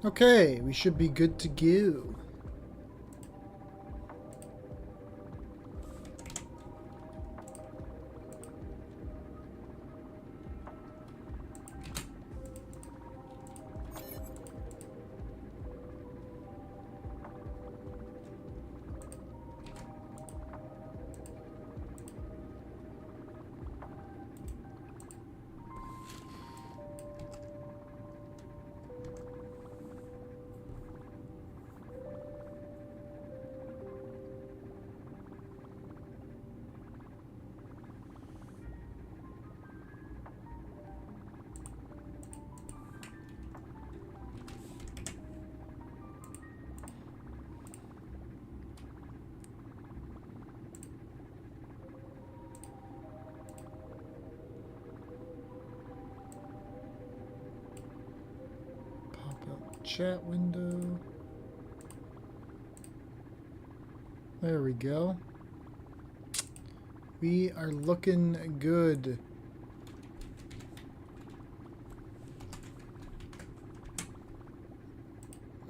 Okay, we should be good to go. Chat window. There we go. We are looking good.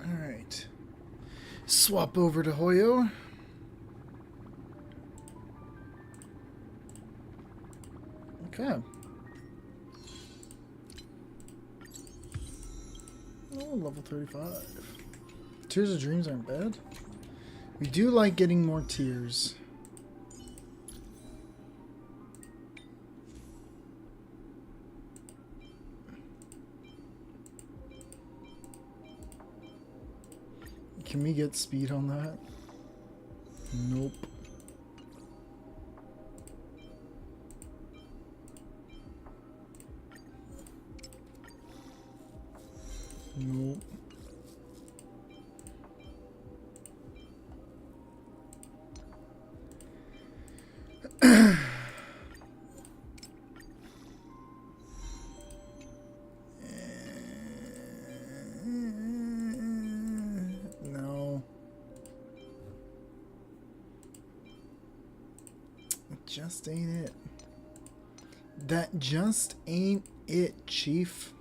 Alright. Swap over to Hoyo. Okay. Oh, level 35. Tears of Dreams aren't bad. We do like getting more tears. Can we get speed on that? Nope. Nope. No. It just ain't it. That just ain't it, Chief.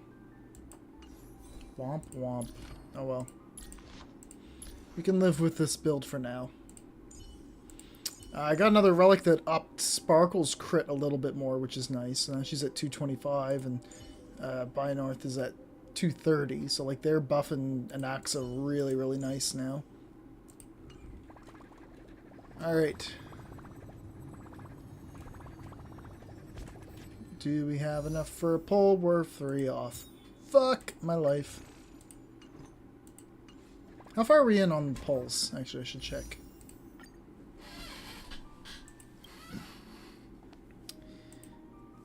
Womp womp. Oh well. We can live with this build for now. I got another relic that upped Sparkle's crit a little bit more, which is nice. She's at 225 and Bionorth is at 230. So like they're buffing Anaxa really, really nice now. Alright. Do we have enough for a pull? We're 3 off. Fuck my life. How far are we in on pulls? Actually, I should check.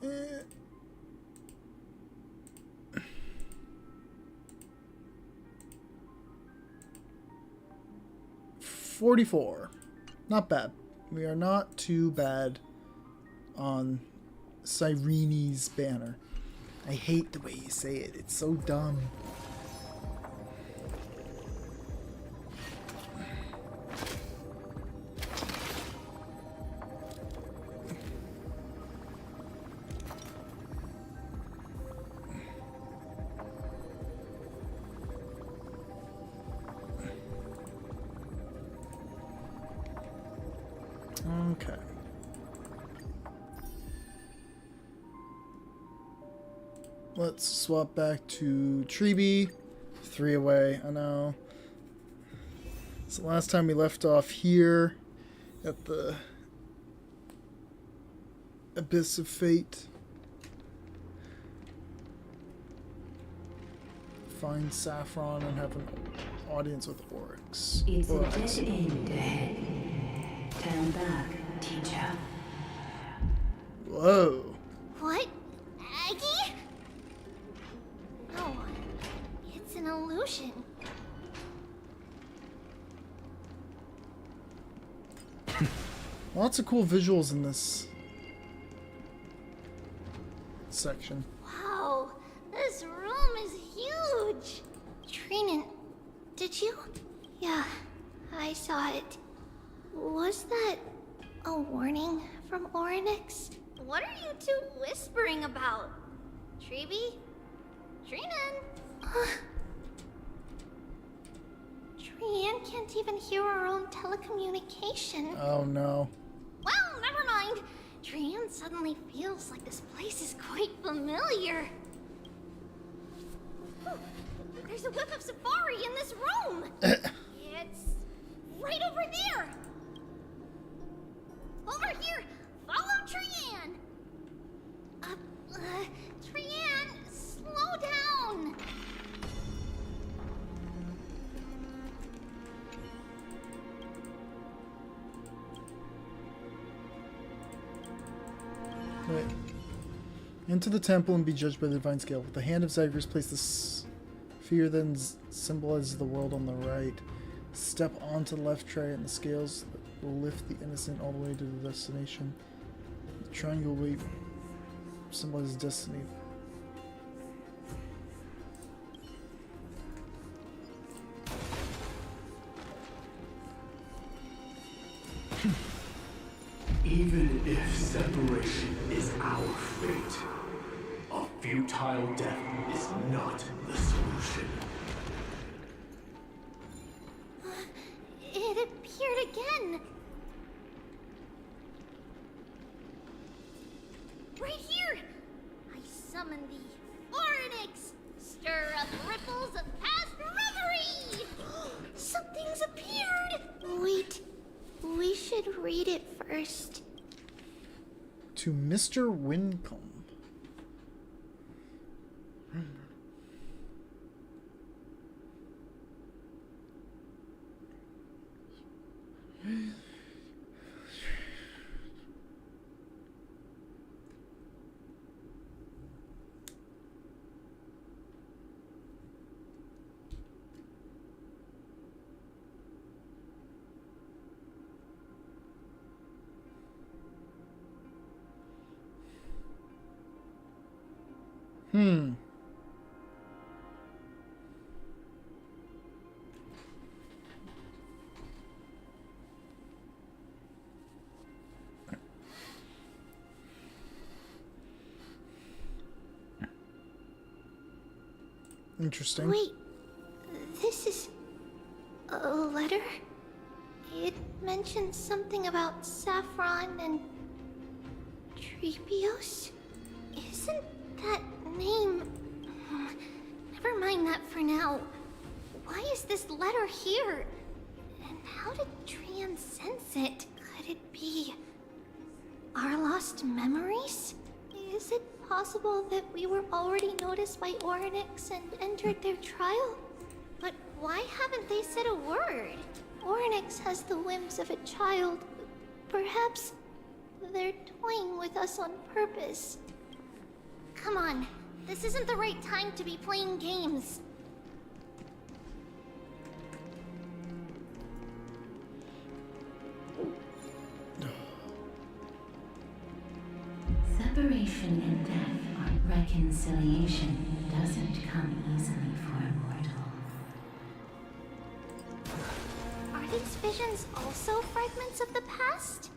Eh. 44. Not bad. We are not too bad on Cyrene's banner. I hate the way you say it. It's so dumb. Okay. Let's swap back to tribbie. 3 away, I know. So last time we left off here at the Abyss of Fate. Find Saffron and have an audience with Oryx. It's a dead end ahead. Turn back, teacher. Whoa. What? Aggie? No. It's an illusion. Lots of cool visuals in this section. Wow, this room is huge. Tyrant, did you? Yeah, I saw it. Was that a warning from Oryx? What are you two whispering about? Tribbie? Trinan? Trianne can't even hear our own telecommunication. Oh no. Well, never mind. Trianne suddenly feels like this place is quite familiar. Ooh, there's a whiff of safari in this room. It's right over there. Over here. Follow Trianne. Trianne, slow down. Wait. Into the temple and be judged by the divine scale. With the hand of Zagreus, place the sphere then symbolizes the world on the right. Step onto the left tray and the scales will lift the innocent all the way to the destination. The triangle weight symbolizes destiny. Even if separation is our fate, a futile death is not the solution. It appeared again. Right here. I summon thee, Oryx. Stir up ripples of past reverie. Something's appeared. Wait. We should read it first. To Mr. Wincombe. Interesting. Wait, this is a letter? It mentions something about Saffron and Treebios? Isn't that name... Never mind that for now. Why is this letter here? And how did Trianne sense it? Could it be our lost memories? Is it possible that we were already noticed by Oryx and entered their trial? But why haven't they said a word? Oryx has the whims of a child. Perhaps they're toying with us on purpose. Come on, this isn't the right time to be playing games. Separation and death or reconciliation doesn't come easily for a mortal. Are these visions also fragments of the past?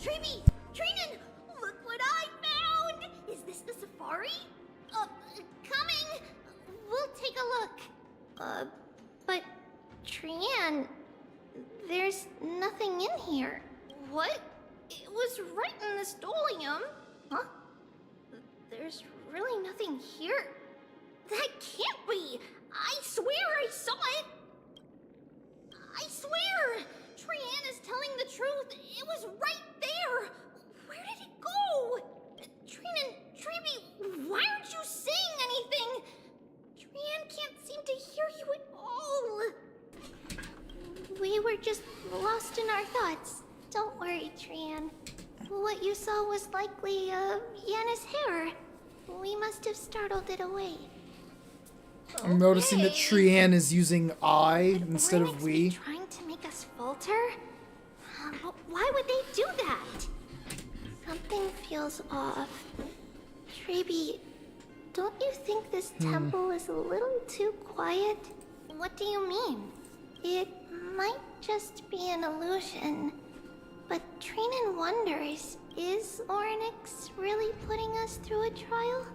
Tribbie! Trinan! Look what I found! Is this the safari? Coming! We'll take a look. But Trianne, there's nothing in here. What? It was right in the stolium. Huh? There's really nothing here. That can't be! I swear I saw it! I swear! Trianne is telling the truth. It was right there. Where did it go? Trinan, Tribbie, why aren't you saying anything? Trianne can't seem to hear you at all. We were just lost in our thoughts. Don't worry, Trianne. What you saw was likely, Yanna's hair. We must have startled it away. I'm noticing that Trianne is using I instead of we. Trying to make us falter? But why would they do that? Something feels off. Tribbie, don't you think this temple is a little too quiet? What do you mean? It might just be an illusion, but Trinan wonders, is Orynyx really putting us through a trial?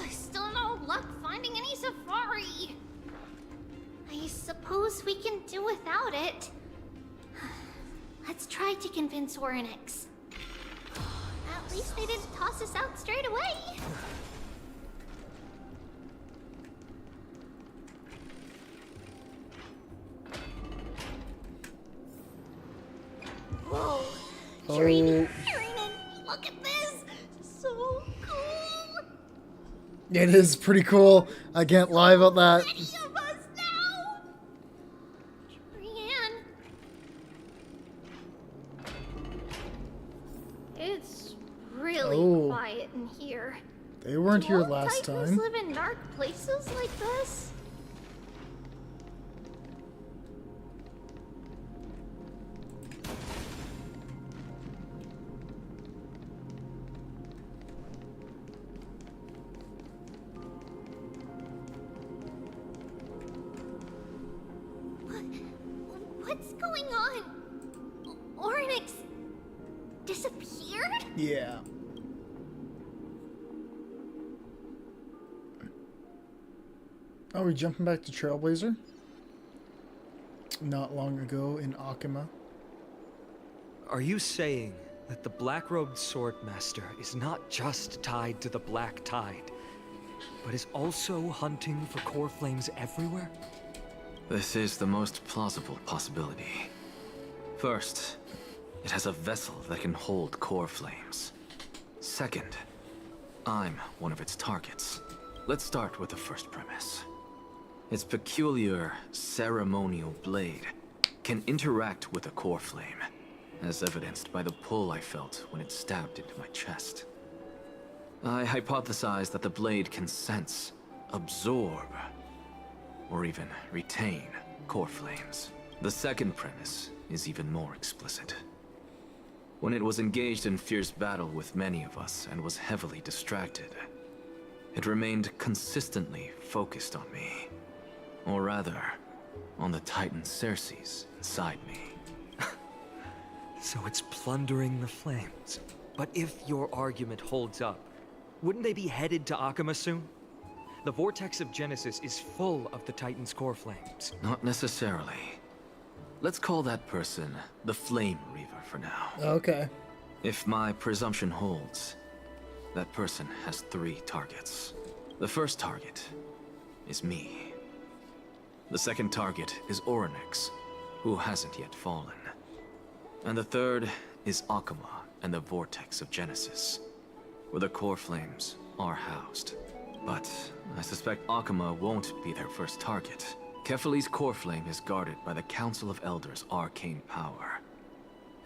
Still no luck finding any safari. I suppose we can do without it. Let's try to convince Orynyx. At least they didn't toss us out straight away. Whoa. Trinan, look at this. So cool. It is pretty cool. I can't lie about that. Many of us now. Trian. It's really quiet in here. They weren't here Do last Titans time. live in dark places like this? What's going on? Orynyx disappeared? Yeah. Oh, we're jumping back to Trailblazer? Not long ago in Akima. Are you saying that the black-robed swordmaster is not just tied to the Black Tide, but is also hunting for core flames everywhere? This is the most plausible possibility. First, it has a vessel that can hold core flames. Second, I'm one of its targets. Let's start with the first premise. Its peculiar ceremonial blade can interact with a core flame, as evidenced by the pull I felt when it stabbed into my chest. I hypothesized that the blade can sense, absorb, or even retain core flames. The second premise is even more explicit. When it was engaged in fierce battle with many of us and was heavily distracted, it remained consistently focused on me. Or rather, on the Titan Circes inside me. So it's plundering the flames. But if your argument holds up, wouldn't they be headed to Akima soon? The vortex of Genesis is full of the Titan's core flames. Not necessarily. Let's call that person the Flame Reaver for now. Okay. If my presumption holds, that person has 3 targets. The first target is me. The second target is Orynyx, who hasn't yet fallen. And the third is Akima and the Vortex of Genesis, where the core flames are housed. But I suspect Akima won't be their first target. Kefali's core flame is guarded by the Council of Elders' arcane power.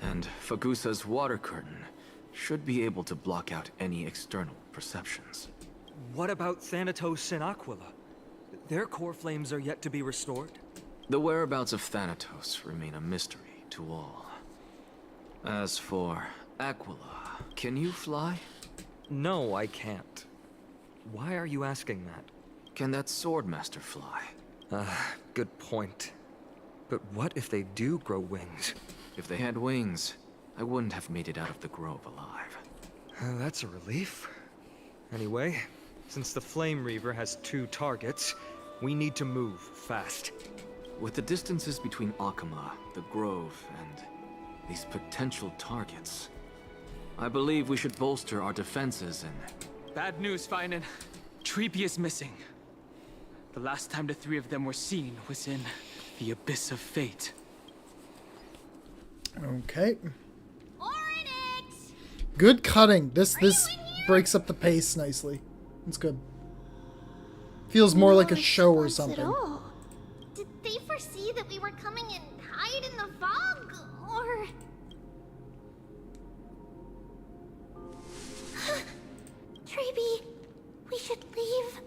And Fagusa's water curtain should be able to block out any external perceptions. What about Thanatos and Aquila? Their core flames are yet to be restored? The whereabouts of Thanatos remain a mystery to all. As for Aquila, can you fly? No, I can't. Why are you asking that? Can that Swordmaster fly? Good point. But what if they do grow wings? If they had wings, I wouldn't have made it out of the grove alive. That's a relief. Anyway, since the Flame Reaver has 2 targets, we need to move fast. With the distances between Akima, the grove, and these potential targets, I believe we should bolster our defenses and... Bad news, Finan. Trippy is missing. The last time the 3 of them were seen was in the Abyss of Fate. Okay. Orynyx! Good cutting. This you in here? breaks up the pace nicely. It's good. Feels more like a show or response at something. all. Did they foresee that we were coming and hide in the fog, or... Tribbie, we should leave.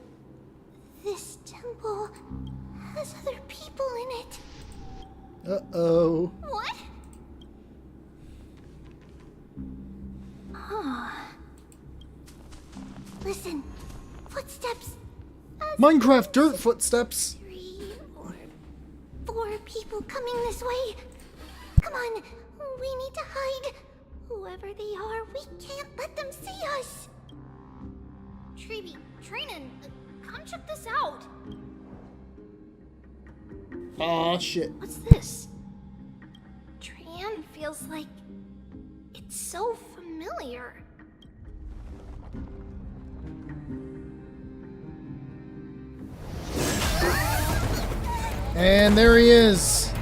This temple has other people in it. Uh-oh. What? Oh. Listen. Footsteps. Minecraft dirt footsteps. 3 or 4 people coming this way. Come on. We need to hide. Whoever they are, we can't let them see us. Tribbie, Trinan, come check this out. Aw, shit. What's this? Tran feels like it's so familiar. And there he is.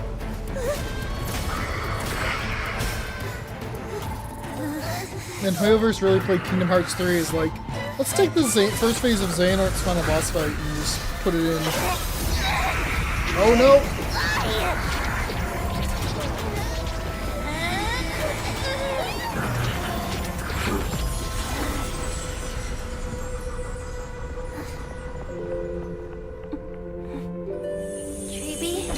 And whoever's really played Kingdom Hearts 3 is like, let's take the first phase of Xehanort's final boss fight and just put it in. Oh no! Tribbie.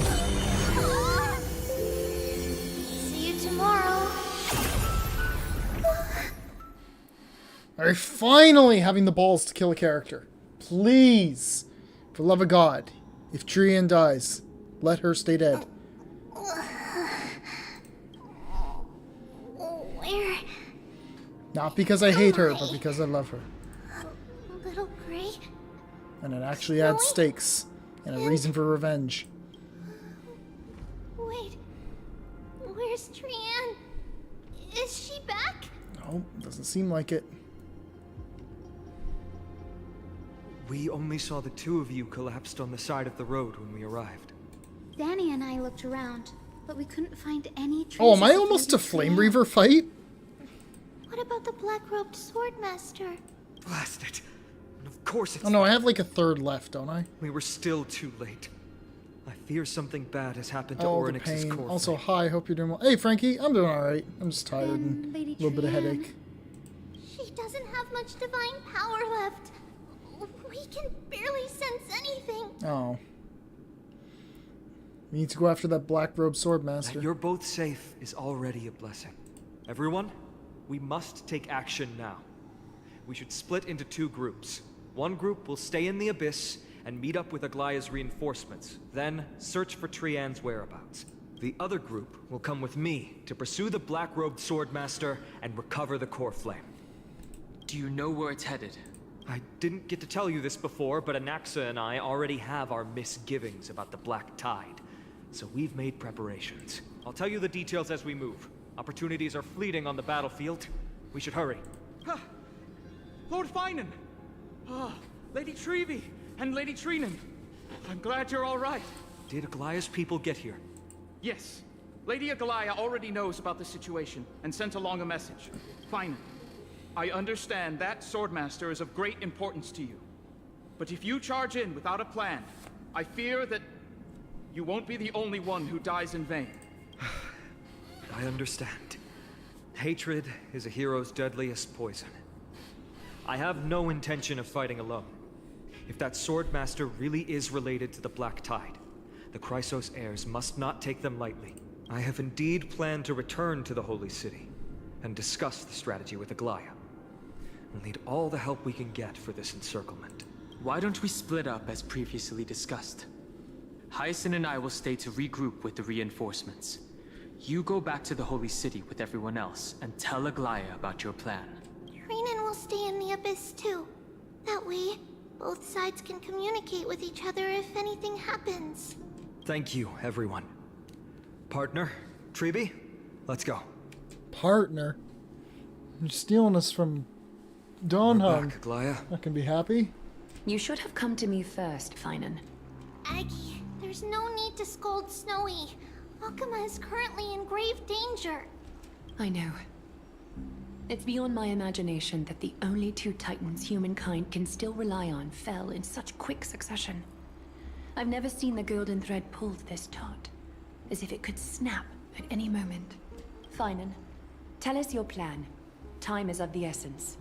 See you tomorrow. Are finally having the balls to kill a character? Please, for the love of God, if Trian dies, let her stay dead. Where? Not because I hate her, but because I love her. Little Gray? And it actually adds stakes and a reason for revenge. Wait. Where's Trian? Is she back? No, doesn't seem like it. We only saw the two of you collapsed on the side of the road when we arrived. Danny and I looked around, but we couldn't find any traces. Oh, am I of almost a Lady Flame Trian. Reaver fight? What about the black-robed swordmaster? Blast it! And of course it's... Oh no, I have like a third left, don't I? We were still too late. I fear something bad has happened to Oh, the Oryx's pain. core. Also, hi, hope you're doing well. Hey, Frankie, I'm doing alright. I'm just tired and And a Lady little bit of Trian. headache. She doesn't have much divine power left. We can barely sense anything. Oh. We need to go after that black robe That swordmaster. you're both safe is already a blessing. Everyone, we must take action now. We should split into 2 groups. One group will stay in the Abyss and meet up with Aglaya's reinforcements, then search for Trian's whereabouts. The other group will come with me to pursue the black-robed swordmaster and recover the core flame. Do you know where it's headed? I didn't get to tell you this before, but Anaxa and I already have our misgivings about the Black Tide. So we've made preparations. I'll tell you the details as we move. Opportunities are fleeting on the battlefield. We should hurry. Lord Finan! Lady Tribbie and Lady Trinan. I'm glad you're all right. Did Aglaya's people get here? Yes. Lady Aglaya already knows about the situation and sent along a message. Finan, I understand that Swordmaster is of great importance to you. But if you charge in without a plan, I fear that you won't be the only one who dies in vain. I understand. Hatred is a hero's deadliest poison. I have no intention of fighting alone. If that Swordmaster really is related to the Black Tide, the Chrysos heirs must not take them lightly. I have indeed planned to return to the Holy City and discuss the strategy with Aglaya. We'll need all the help we can get for this encirclement. Why don't we split up as previously discussed? Hyacinth and I will stay to regroup with the reinforcements. You go back to the Holy City with everyone else and tell Aglaya about your plan. Trinan will stay in the Abyss too. That way, both sides can communicate with each other if anything happens. Thank you, everyone. Partner, Tribbie, let's go. Partner? You're stealing us from Dawn We're Hung. back, Aglaya. I can be happy. You should have come to me first, Finan. Aggie, there's no need to scold Snowy. Akuma is currently in grave danger. I know. It's beyond my imagination that the only 2 titans humankind can still rely on fell in such quick succession. I've never seen the golden thread pulled this taut, as if it could snap at any moment. Finan, tell us your plan. Time is of the essence.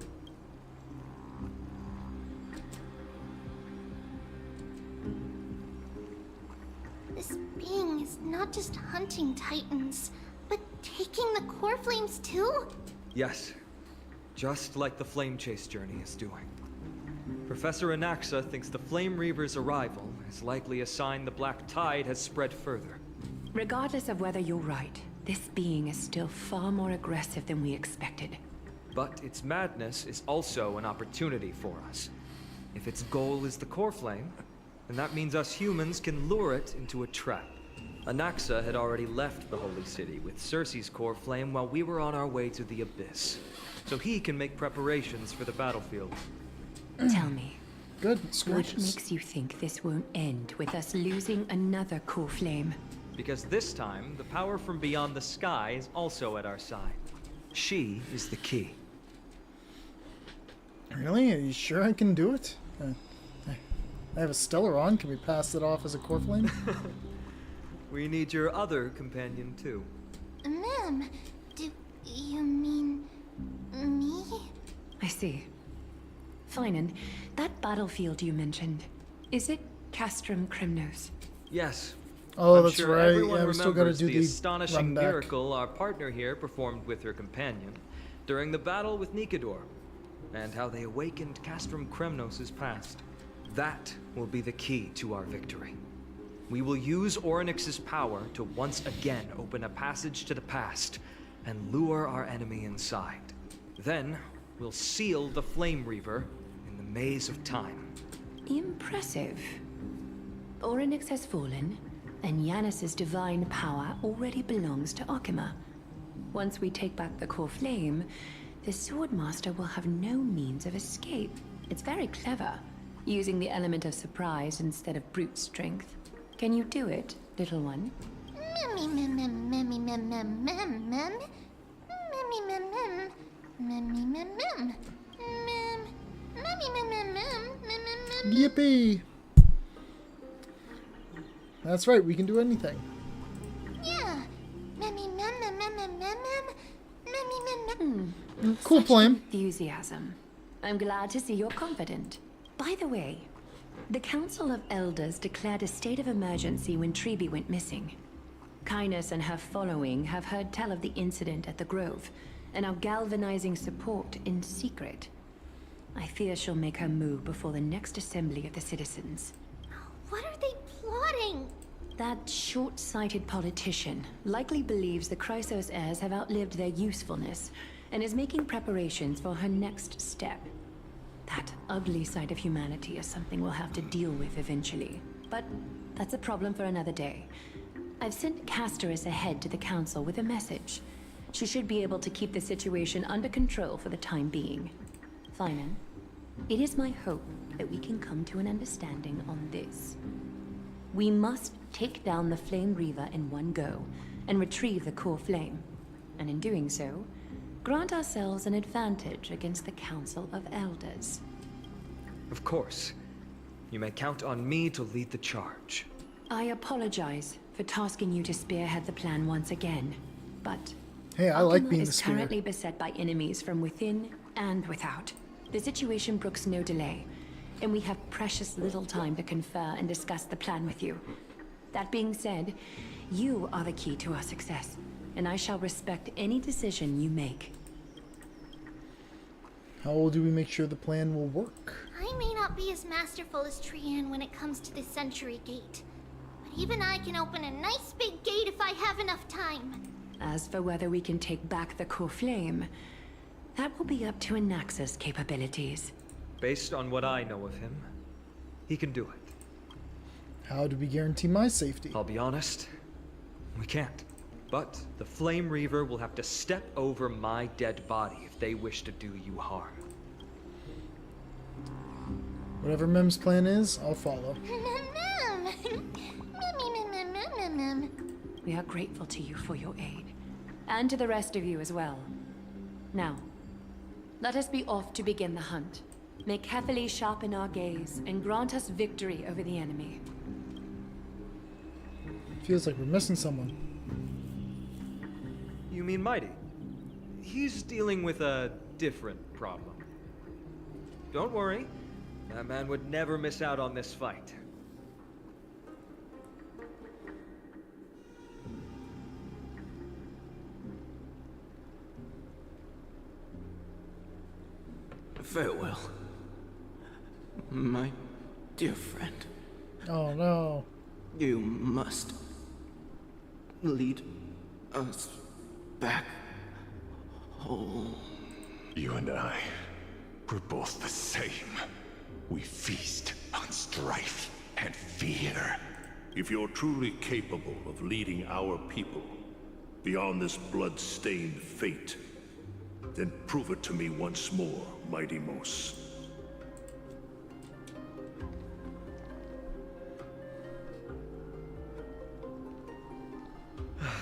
This being is not just hunting titans, but taking the core flames too? Yes, just like the Flame Chase journey is doing. Professor Anaxa thinks the Flame Reaver's arrival is likely a sign the Black Tide has spread further. Regardless of whether you're right, this being is still far more aggressive than we expected. But its madness is also an opportunity for us. If its goal is the core flame, then that means us humans can lure it into a trap. Anaxa had already left the Holy City with Cersei's core flame while we were on our way to the Abyss. So he can make preparations for the battlefield. Tell me, Goodness what gracious. makes you think this won't end with us losing another core flame? Because this time, the power from beyond the sky is also at our side. She is the key. Really? Are you sure I can do it? I have a stellar on. Can we pass it off as a core flame? We need your other companion too. Ma'am, do you mean me? I see. Finan, that battlefield you mentioned, is it Castrum Crimnos? Yes. Oh, I'm that's sure right. everyone Yeah, we still gotta remembers do the the astonishing run back. miracle our partner here performed with her companion during the battle with Nikador, and how they awakened Castrum Kremnos' past. That will be the key to our victory. We will use Orynyx's power to once again open a passage to the past and lure our enemy inside. Then, we'll seal the Flame Reaver in the maze of time. Impressive. Orynyx has fallen, and Yanis's divine power already belongs to Okima. Once we take back the core flame, the Swordmaster will have no means of escape. It's very clever, using the element of surprise instead of brute strength. Can you do it, little one? Yippee! That's right, we can do anything. Yeah. Cool Such flame. enthusiasm. I'm glad to see you're confident. By the way, the Council of Elders declared a state of emergency when Tribbie went missing. Kynus and her following have heard tell of the incident at the Grove, and are galvanizing support in secret. I fear she'll make her move before the next assembly of the citizens. What are they plotting? That short-sighted politician likely believes the Chrysos heirs have outlived their usefulness, and is making preparations for her next step. That ugly side of humanity is something we'll have to deal with eventually. But that's a problem for another day. I've sent Casterus ahead to the council with a message. She should be able to keep the situation under control for the time being. Finan, it is my hope that we can come to an understanding on this. We must take down the Flame Reaver in one go, and retrieve the core flame. And in doing so, grant ourselves an advantage against the Council of Elders. Of course. You may count on me to lead the charge. I apologize for tasking you to spearhead the plan once again, but Hey, I like Okima being the is spear. currently beset by enemies from within and without. The situation brooks no delay, and we have precious little time to confer and discuss the plan with you. That being said, you are the key to our success, and I shall respect any decision you make. How do we make sure the plan will work? I may not be as masterful as Trian when it comes to the Century Gate, but even I can open a nice big gate if I have enough time. As for whether we can take back the core flame, that will be up to Anaxa's capabilities. Based on what I know of him, he can do it. How do we guarantee my safety? I'll be honest, we can't. But the Flame Reaver will have to step over my dead body if they wish to do you harm. Whatever Mem's plan is, I'll follow. We are grateful to you for your aid, and to the rest of you as well. Now, let us be off to begin the hunt. May carefully sharpen our gaze and grant us victory over the enemy. Feels like we're missing someone. You mean Mighty? He's dealing with a different problem. Don't worry, that man would never miss out on this fight. Farewell, my dear friend. Oh no. You must lead us back home. You and I, we're both the same. We feast on strife and fear. If you're truly capable of leading our people beyond this blood-stained fate, then prove it to me once more, Mighty Mos.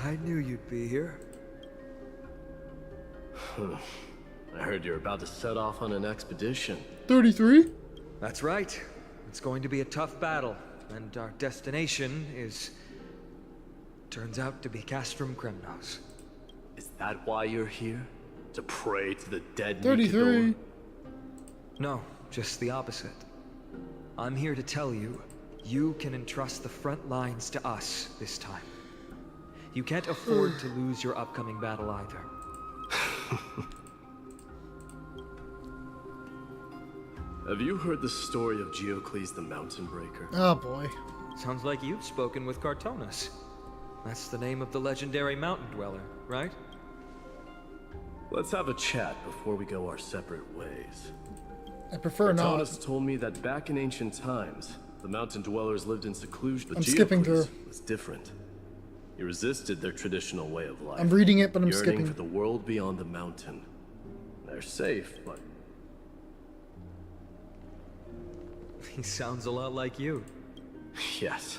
I knew you'd be here. I heard you're about to set off on an expedition. 33? That's right. It's going to be a tough battle, and our destination is... turns out to be Castrum Kremnos. Is that why you're here? To pray to the dead 33. Nikador? No, just the opposite. I'm here to tell you, you can entrust the front lines to us this time. You can't afford to lose your upcoming battle either. Have you heard the story of Geocles the Mountain Breaker? Oh boy. Sounds like you've spoken with Cartonas. That's the name of the legendary mountain dweller, right? Let's have a chat before we go our separate ways. I prefer not. Cartonas told me that back in ancient times, the mountain dwellers lived in seclusion, but I'm skipping Geocles through. was different. He resisted their traditional way of life. I'm reading it, but I'm yearning skipping. for the world beyond the mountain. They're safe, but He sounds a lot like you. yes,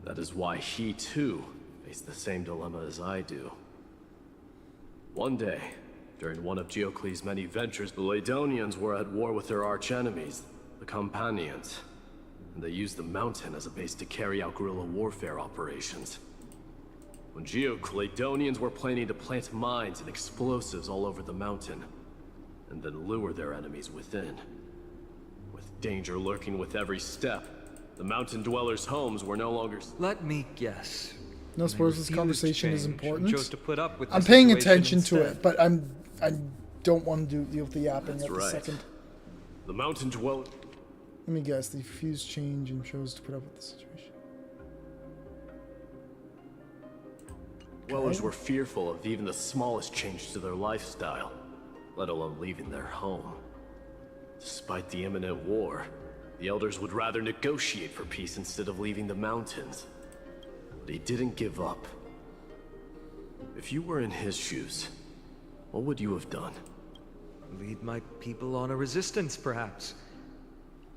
that is why he too faced the same dilemma as I do. One day, during one of Geocles' many ventures, the Ladonians were at war with their arch-enemies, the Companions, and they used the mountain as a base to carry out guerrilla warfare operations. When Ladonians were planning to plant mines and explosives all over the mountain, and then lure their enemies within. With danger lurking with every step, the mountain dwellers' homes were no longer... Let me guess. No, suppose this Refused conversation is change and important. chose to put up with the I'm paying situation attention to instead. it, but I don't want to deal with the yapping That's at the right. second. The mountain dwellers... Let me guess. They refused change and chose to put up with the situation. Dwellers were fearful of even the smallest change to their lifestyle, let alone leaving their home. Despite the imminent war, the elders would rather negotiate for peace instead of leaving the mountains. But he didn't give up. If you were in his shoes, what would you have done? Lead my people on a resistance, perhaps.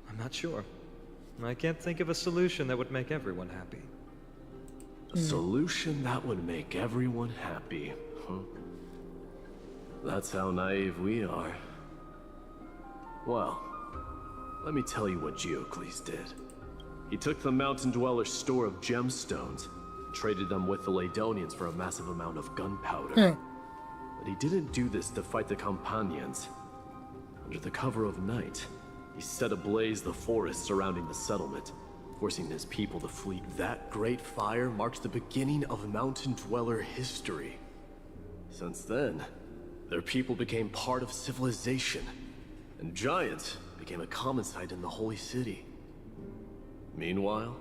I'm not sure. I can't think of a solution that would make everyone happy. A solution that would make everyone happy, huh? That's how naive we are. Well, let me tell you what Geocles did. He took the mountain dweller's store of gemstones and traded them with the Ladonians for a massive amount of gunpowder. But he didn't do this to fight the Companions. Under the cover of night, he set ablaze the forest surrounding the settlement, forcing his people to flee. That great fire marks the beginning of mountain dweller history. Since then, their people became part of civilization, and giants became a common sight in the holy city. Meanwhile,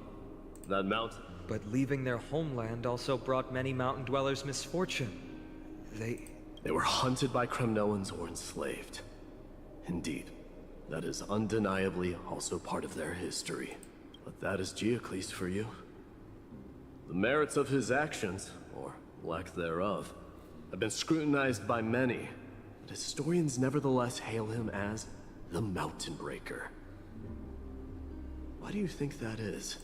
that mountain... But leaving their homeland also brought many mountain dwellers misfortune. They were hunted by Kremnoans or enslaved. Indeed, that is undeniably also part of their history. But that is Geocles for you. The merits of his actions, or lack thereof, have been scrutinized by many, but historians nevertheless hail him as the Mountain Breaker. Why do you think that is?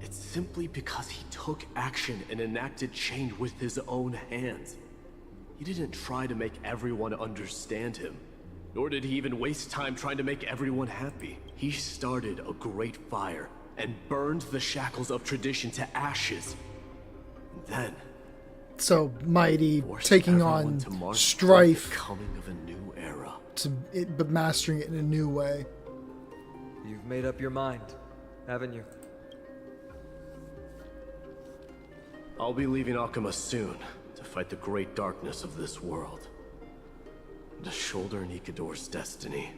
It's simply because he took action and enacted change with his own hands. He didn't try to make everyone understand him, nor did he even waste time trying to make everyone happy. He started a great fire and burned the shackles of tradition to ashes. And then, So mighty, forced taking everyone on to march strife, toward the coming of a new era. but mastering it in a new way. You've made up your mind, haven't you? I'll be leaving Akama soon to fight the great darkness of this world. to shoulder Nikador's destiny.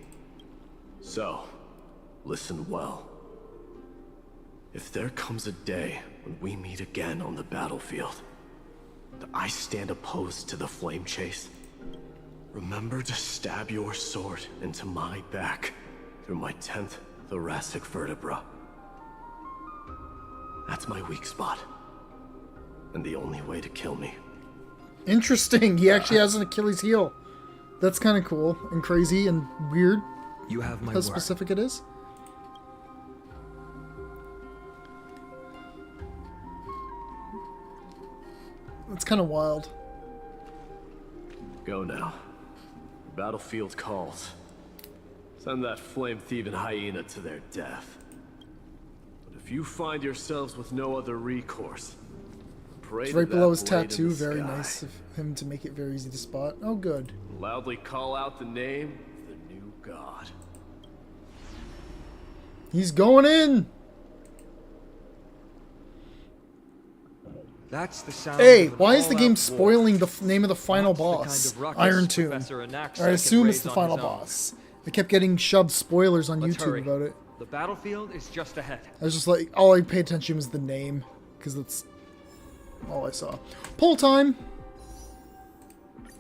So, listen well. If there comes a day when we meet again on the battlefield, that I stand opposed to the flame chase, remember to stab your sword into my back through my 10th thoracic vertebra. That's my weak spot, and the only way to kill me. Interesting. He actually has an Achilles heel. That's kind of cool and crazy and weird. You have my How word. specific it is. That's kind of wild. Go now. The battlefield calls. Send that flame-thieving hyena to their death. But if you find yourselves with no other recourse, pray It's to right that below his blade in tattoo. the Very sky. nice of him to make it very easy to spot. Oh, good. Loudly call out the name of the new god. He's going in. That's the sound. Hey, of an why is the game all-out war. spoiling the name of the final That's the boss? kind of ruckus Iron Tomb. Professor Anaxa I can assume it's raise the on final his own. boss. I kept getting shoved spoilers on Let's YouTube hurry. about it. The battlefield is just ahead. I was just like, all I paid attention was the name, because that's all I saw. Pull time!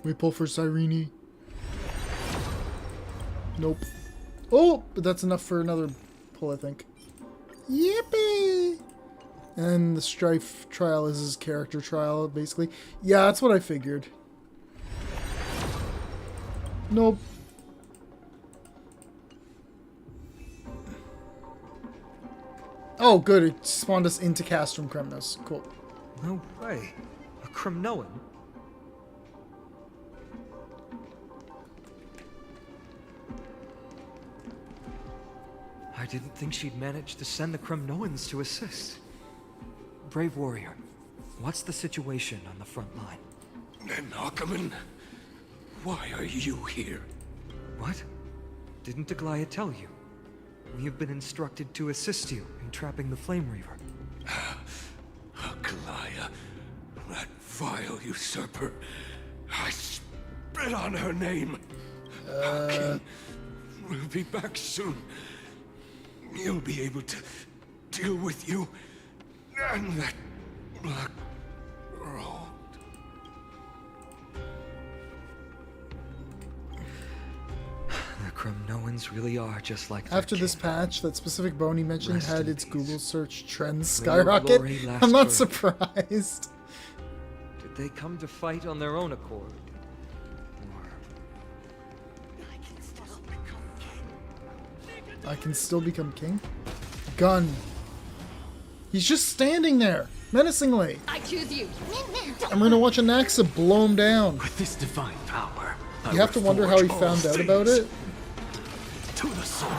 We pull for Cyrene. Nope. Oh, but that's enough for another pull, I think. Yippee! And the Strife trial is his character trial, basically. Yeah, that's what I figured. Nope. Oh, good. It spawned us into Castrum Kremnos. Cool. No way. A Kremnoan? I didn't think she'd manage to send the Kremnoans to assist. Brave warrior, what's the situation on the front line? Nakaman, why are you here? What? Didn't Aglaya tell you? We have been instructed to assist you in trapping the Flame Reaver. Aglaya, that vile usurper. I spit on her name. King, we'll be back soon. You'll be able to deal with you and that black road. The Kremnoans really are just like their After this king. patch, that specific bone he mentioned Rest had in its peace. Google search trends May your skyrocket. glory last I'm not forever. surprised. Did they come to fight on their own accord? Or I can still become king? Gun. He's just standing there, menacingly. I choose you. I'm gonna watch Anaxa blow him down. With this divine power, You have to wonder how he found out about it. To the soul.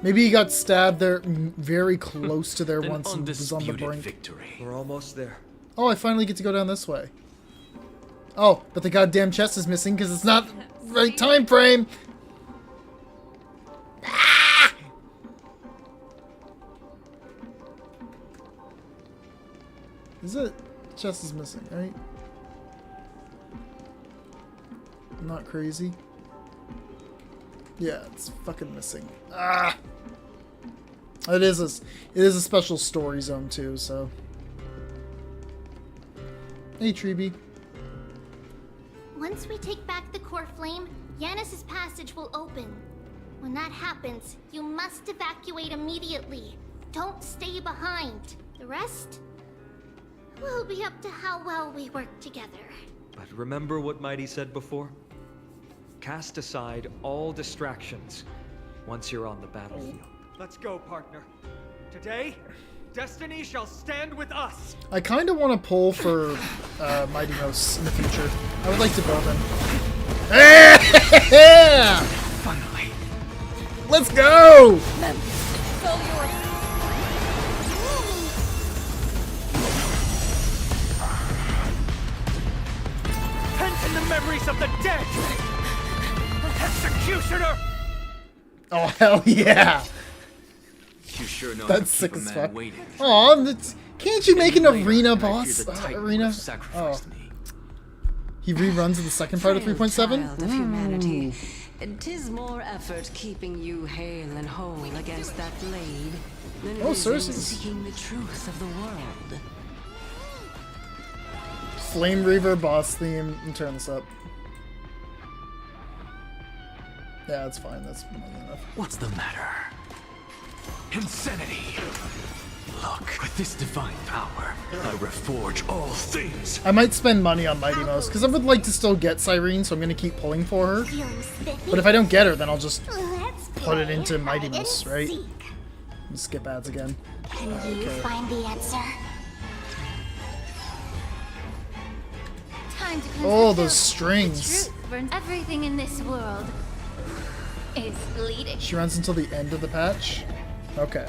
Maybe he got stabbed there very close to there An once and was on the undisputed brink. victory. we're almost there. Oh, I finally get to go down this way. Oh, but the goddamn chest is missing because it's not the right time frame. Ah! Is it? Chest is missing, right? Not crazy. Yeah, it's fucking missing. Ah! It is a special story zone too, so. Hey, Tribbie. Once we take back the core flame, Yanis's passage will open. When that happens, you must evacuate immediately. Don't stay behind. The rest will be up to how well we work together. But remember what Mighty said before? Cast aside all distractions once you're on the battlefield. Let's go, partner. Today, destiny shall stand with us. I kind of want to pull for Mighty Mouse in the future. I would like to build him. Yeah! Finally. Let's go! Pent in the memories of the dead! Executioner! Oh, hell yeah! You sure know That's how to sick keep a as man fuck. waiting. Aw, can't you make an Later, arena I fear boss? the Titan would Arena? have sacrificed Oh. me. He reruns in the second part of 3.7? Child of humanity. 'Tis more effort keeping you hale and whole against that blade than it is in Cersei's. seeking the truth of the world. Flame Reaver boss theme. Let me turn this up. Yeah, that's fine. That's more than enough. What's the matter? Insanity! Look, with this divine power, I reforge all things. I might spend money on Mighty Mouse, because I would like to still get Cyrene, so I'm going to keep pulling for her. But if I don't get her, then I'll just put it into Mighty Mouse, right? Skip ads again. Can you find the answer? Time to Oh, those strings. Truth burns everything in this world is bleeding. She runs until the end of the patch? Okay.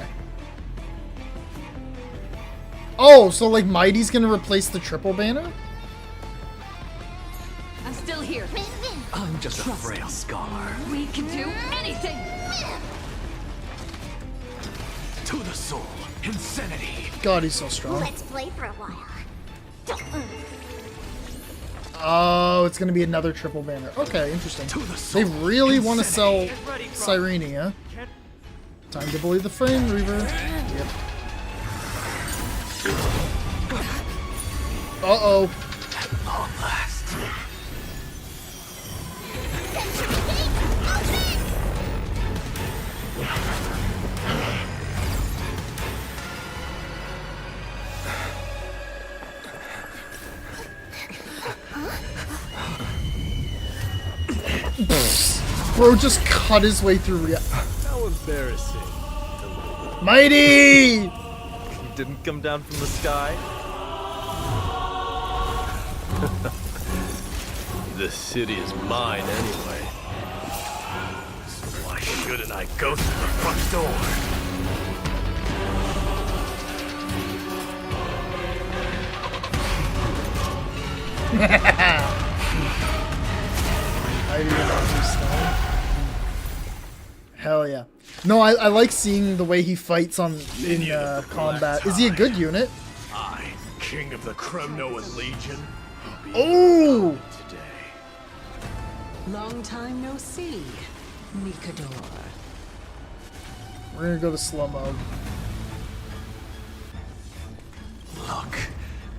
Oh, so like Mighty's gonna replace the triple banner? I'm still here. I'm just a frail scholar. We can do anything. To the soul, insanity. God, he's so strong. Let's play for a while. Oh, it's gonna be another triple banner. Okay, interesting. They really want to sell Cyrene, huh? Time to believe the Flame Reaver. Yep. Uh-oh. At long last. Bro just cut his way through How embarrassing. Mighty! He didn't come down from the sky. This city is mine anyway. So why shouldn't I go through the front door? Hell yeah. No, I like seeing the way he fights in combat. Is he a good unit? I, king of the Kremnoan Legion. Oh! Today. Long time no see, Mikador. We're gonna go to slow mode. Look,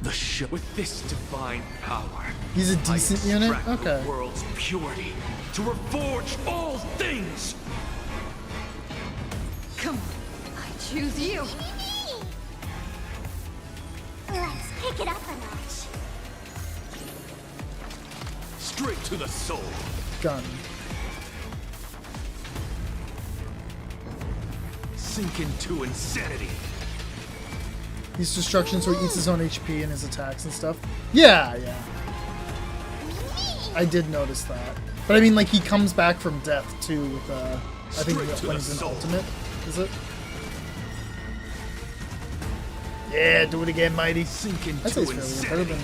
the show with this divine power. He's a decent unit? extract Okay. The world's purity to reforge all things. Come on, I choose you. Let's pick it up a notch. Straight to the soul. Gun. Sink into insanity. He's destruction, so he eats his own HP and his attacks and stuff. Yeah, yeah. I did notice that. But I mean, like, he comes back from death, too, with, I think when he's in ultimate, is it? Yeah, do it again, Mighty. Sink into I'd say it's fairly good.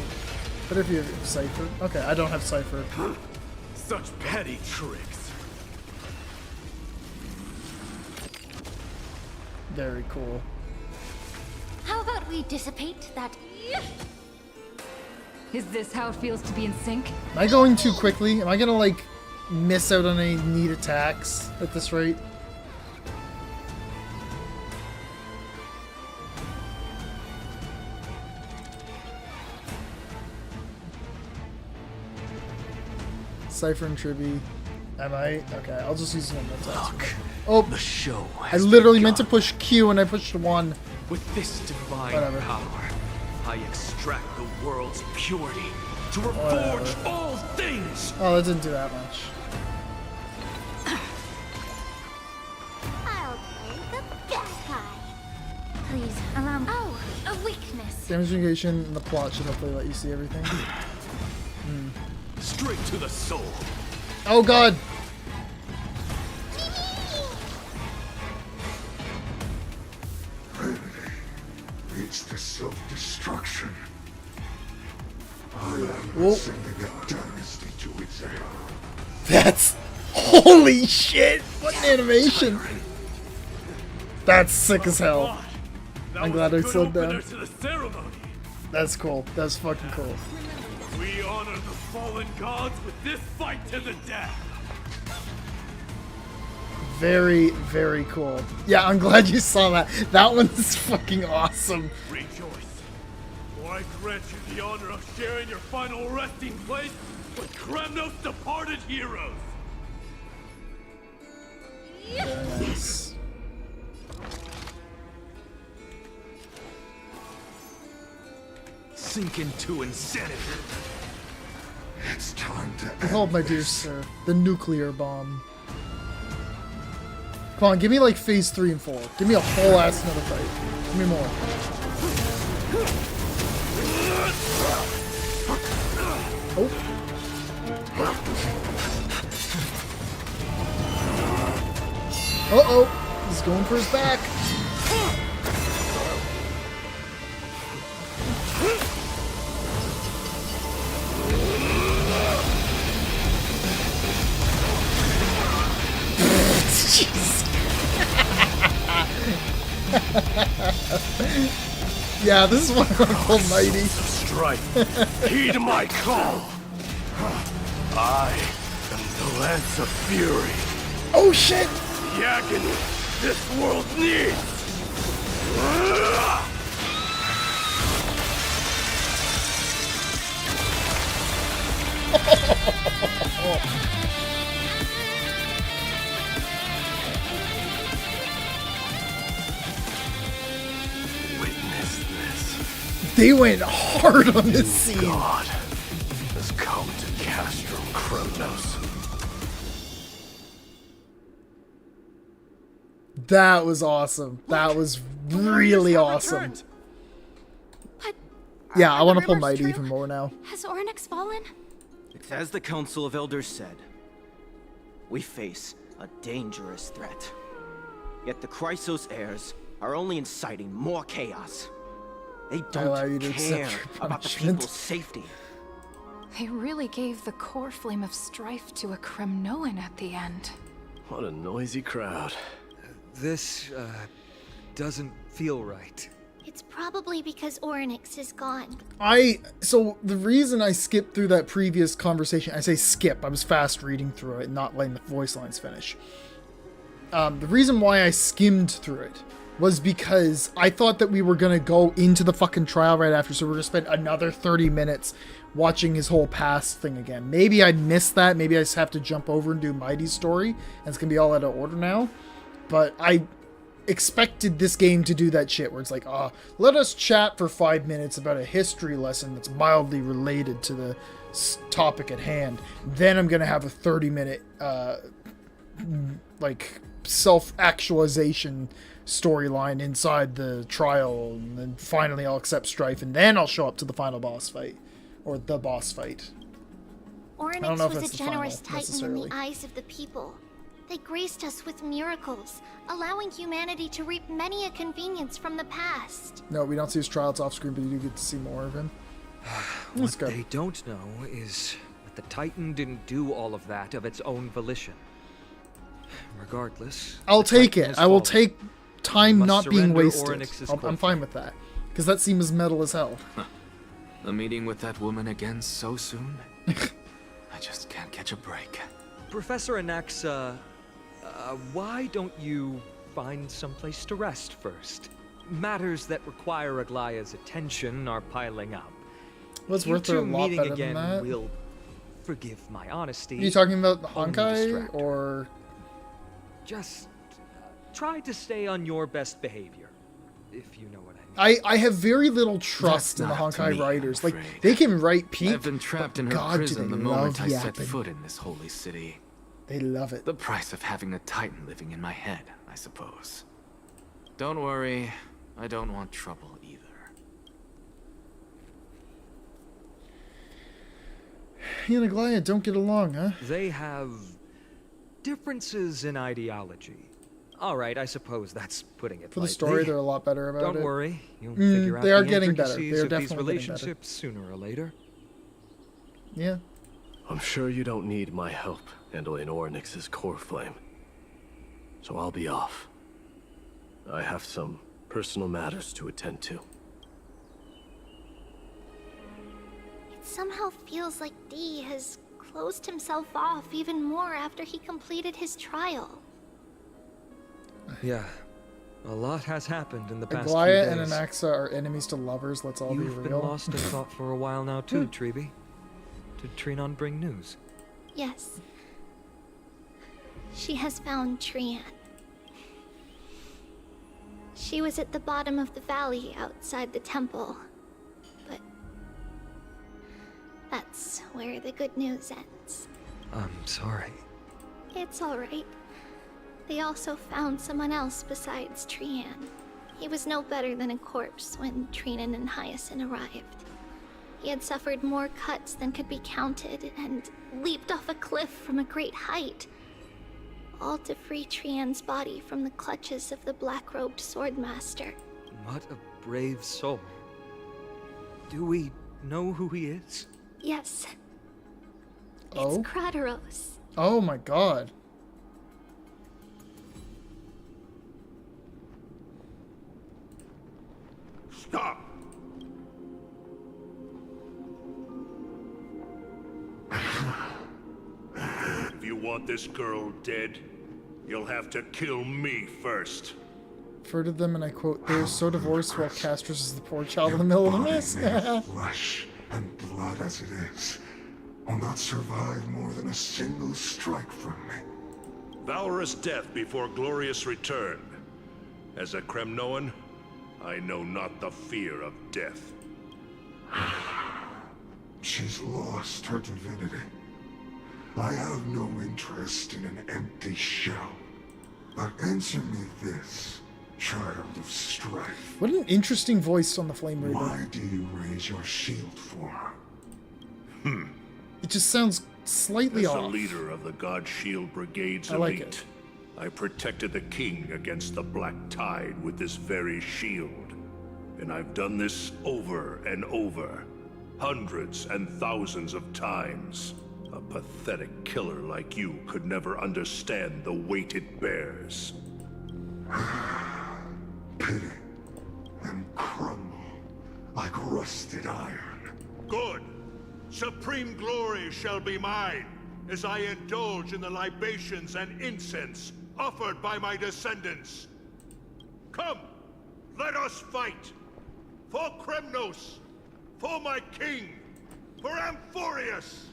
Better if you have Cypher. Okay, I don't have Cypher. Such petty tricks. Very cool. How about we dissipate that? Is this how it feels to be in sync? Am I going too quickly? Am I gonna, like, miss out on any neat attacks at this rate? Cypher and Tribbie. Am I? Okay, I'll just use normal attacks. Look, oh, the show I literally meant to push Q and I pushed 1. With this divine Whatever. power, I extract the world's purity to reforge all things. Oh, that didn't do that much. I'll play the bad guy. Please allow me. Oh, a weakness. Damage negation and the plot should hopefully let you see everything. Straight to the soul. Oh god! It's the self-destruction. I am Whoa. sending a dynasty to its end. That's... Holy shit! What an animation! That's sick as hell. I'm glad I slowed down. To the ceremony. That's cool. That's fucking cool. We honor the fallen gods with this fight to the death. Very, very cool. Yeah, I'm glad you saw that. That one's fucking awesome. Rejoice, for I grant you the honor of sharing your final resting place with Kremnos' departed heroes. Nice. Sink into insanity. It's time to end. Oh, my dear sir. The nuclear bomb. Come on, give me like phase 3 and 4. Give me a whole ass another fight. Give me more. Oh. Uh-oh. He's going for his back. Yeah, this is what I call mighty. Strike. Heed my call. I am the Lance of Fury. Oh shit! The agony this world needs. Witness this. They went hard on this scene. God has come to Castrum Kremnos. That was awesome. That was really awesome. But Yeah, I want to pull rumors mighty true? even more now. Has Orynyx fallen? As the Council of Elders said, we face a dangerous threat. Yet the Chrysos heirs are only inciting more chaos. They allow you don't to accept care your about the punishment. people's safety. They really gave the core flame of strife to a Kremnoan at the end. What a noisy crowd. This, doesn't feel right. It's probably because Orynyx is gone. So the reason I skipped through that previous conversation, I say skip, I was fast reading through it, not letting the voice lines finish. The reason why I skimmed through it was because I thought that we were going to go into the fucking trial right after, so we're going to spend another 30 minutes watching his whole past thing again. Maybe I missed that, maybe I just have to jump over and do Mighty's story, and it's going to be all out of order now. But I expected this game to do that shit where it's like, let us chat for 5 minutes about a history lesson that's mildly related to the topic at hand. Then I'm going to have a 30-minute, self-actualization storyline inside the trial, and then finally I'll accept strife, and then I'll show up to the final boss fight. Or the boss fight. Orynyx was a generous titan in the eyes of the people. They graced us with miracles, allowing humanity to reap many a convenience from the past. No, we don't see his trial, it's off screen, but you do get to see more of him. What they don't know is that the Titan didn't do all of that of its own volition. Regardless, I'll take it. I will take time must not being surrender wasted. Orynyx's I'm core fine with that. Because that seems metal as hell. A meeting with that woman again so soon? I just can't catch a break. Professor Anaxa, why don't you find someplace to rest first? Matters that require Aglaya's attention are piling up. What's You worth a two lot meeting better again than that? will, forgive my honesty, Are you talking about the only Honkai, distract her. or...? Just try to stay on your best behavior, if you know what I mean. I have very little trust in the not up to Honkai me, writers. I'm Like, afraid. they can write peep, I've been trapped in her God, do prison they the moment love I set yapping. foot in this holy city. They love it. The price of having a Titan living in my head, I suppose. Don't worry, I don't want trouble either. He and Aglaya don't get along, huh? They have differences in ideology. All right, I suppose that's putting it For the lightly. story, they're a lot better about it. Don't worry, you'll figure out they are the getting better. intricacies They are of these definitely getting better. relationships sooner or later. Yeah. I'm sure you don't need my help handling Orynyx's core flame. So I'll be off. I have some personal matters to attend to. It's somehow feels like D has closed himself off even more after he completed his trial. Yeah. A lot has happened in the past few Aglaya days. and Anaxa are enemies to lovers, let's all be real. You've been lost in thought for a while now too, Tribbie. Did Trinon bring news? Yes. She has found Tyrant. She was at the bottom of the valley outside the temple. But that's where the good news ends. I'm sorry. It's alright. They also found someone else besides Tyrant. He was no better than a corpse when Trinon and Hyacinth arrived. He had suffered more cuts than could be counted and leaped off a cliff from a great height. All to free Trian's body from the clutches of the black-robed swordmaster. What a brave soul. Do we know who he is? Yes. Oh? It's Krateros. Oh my god. Stop! If you want this girl dead, you'll have to kill me first. Refer to them, and I quote, "They're so divorced while Castros is the poor child in the middle of the mess." Flesh and blood as it is, will not survive more than a single strike from me. Valorous death before glorious return. As a Kremnoan, I know not the fear of death. She's lost her divinity. I have no interest in an empty shell. But answer me this, child of strife. What an interesting voice on the Flame Reaper. Why do you raise your shield for her? It just sounds slightly As the off. leader of the God Shield Brigade's I like elite, I protected the king against the Black Tide with this very shield. And I've done this over and over, hundreds and thousands of times. A pathetic killer like you could never understand the weight it bears. Pity and crumble like rusted iron. Good. Supreme glory shall be mine, as I indulge in the libations and incense offered by my descendants. Come, let us fight! For Kremnos! For my king! For Amphorius!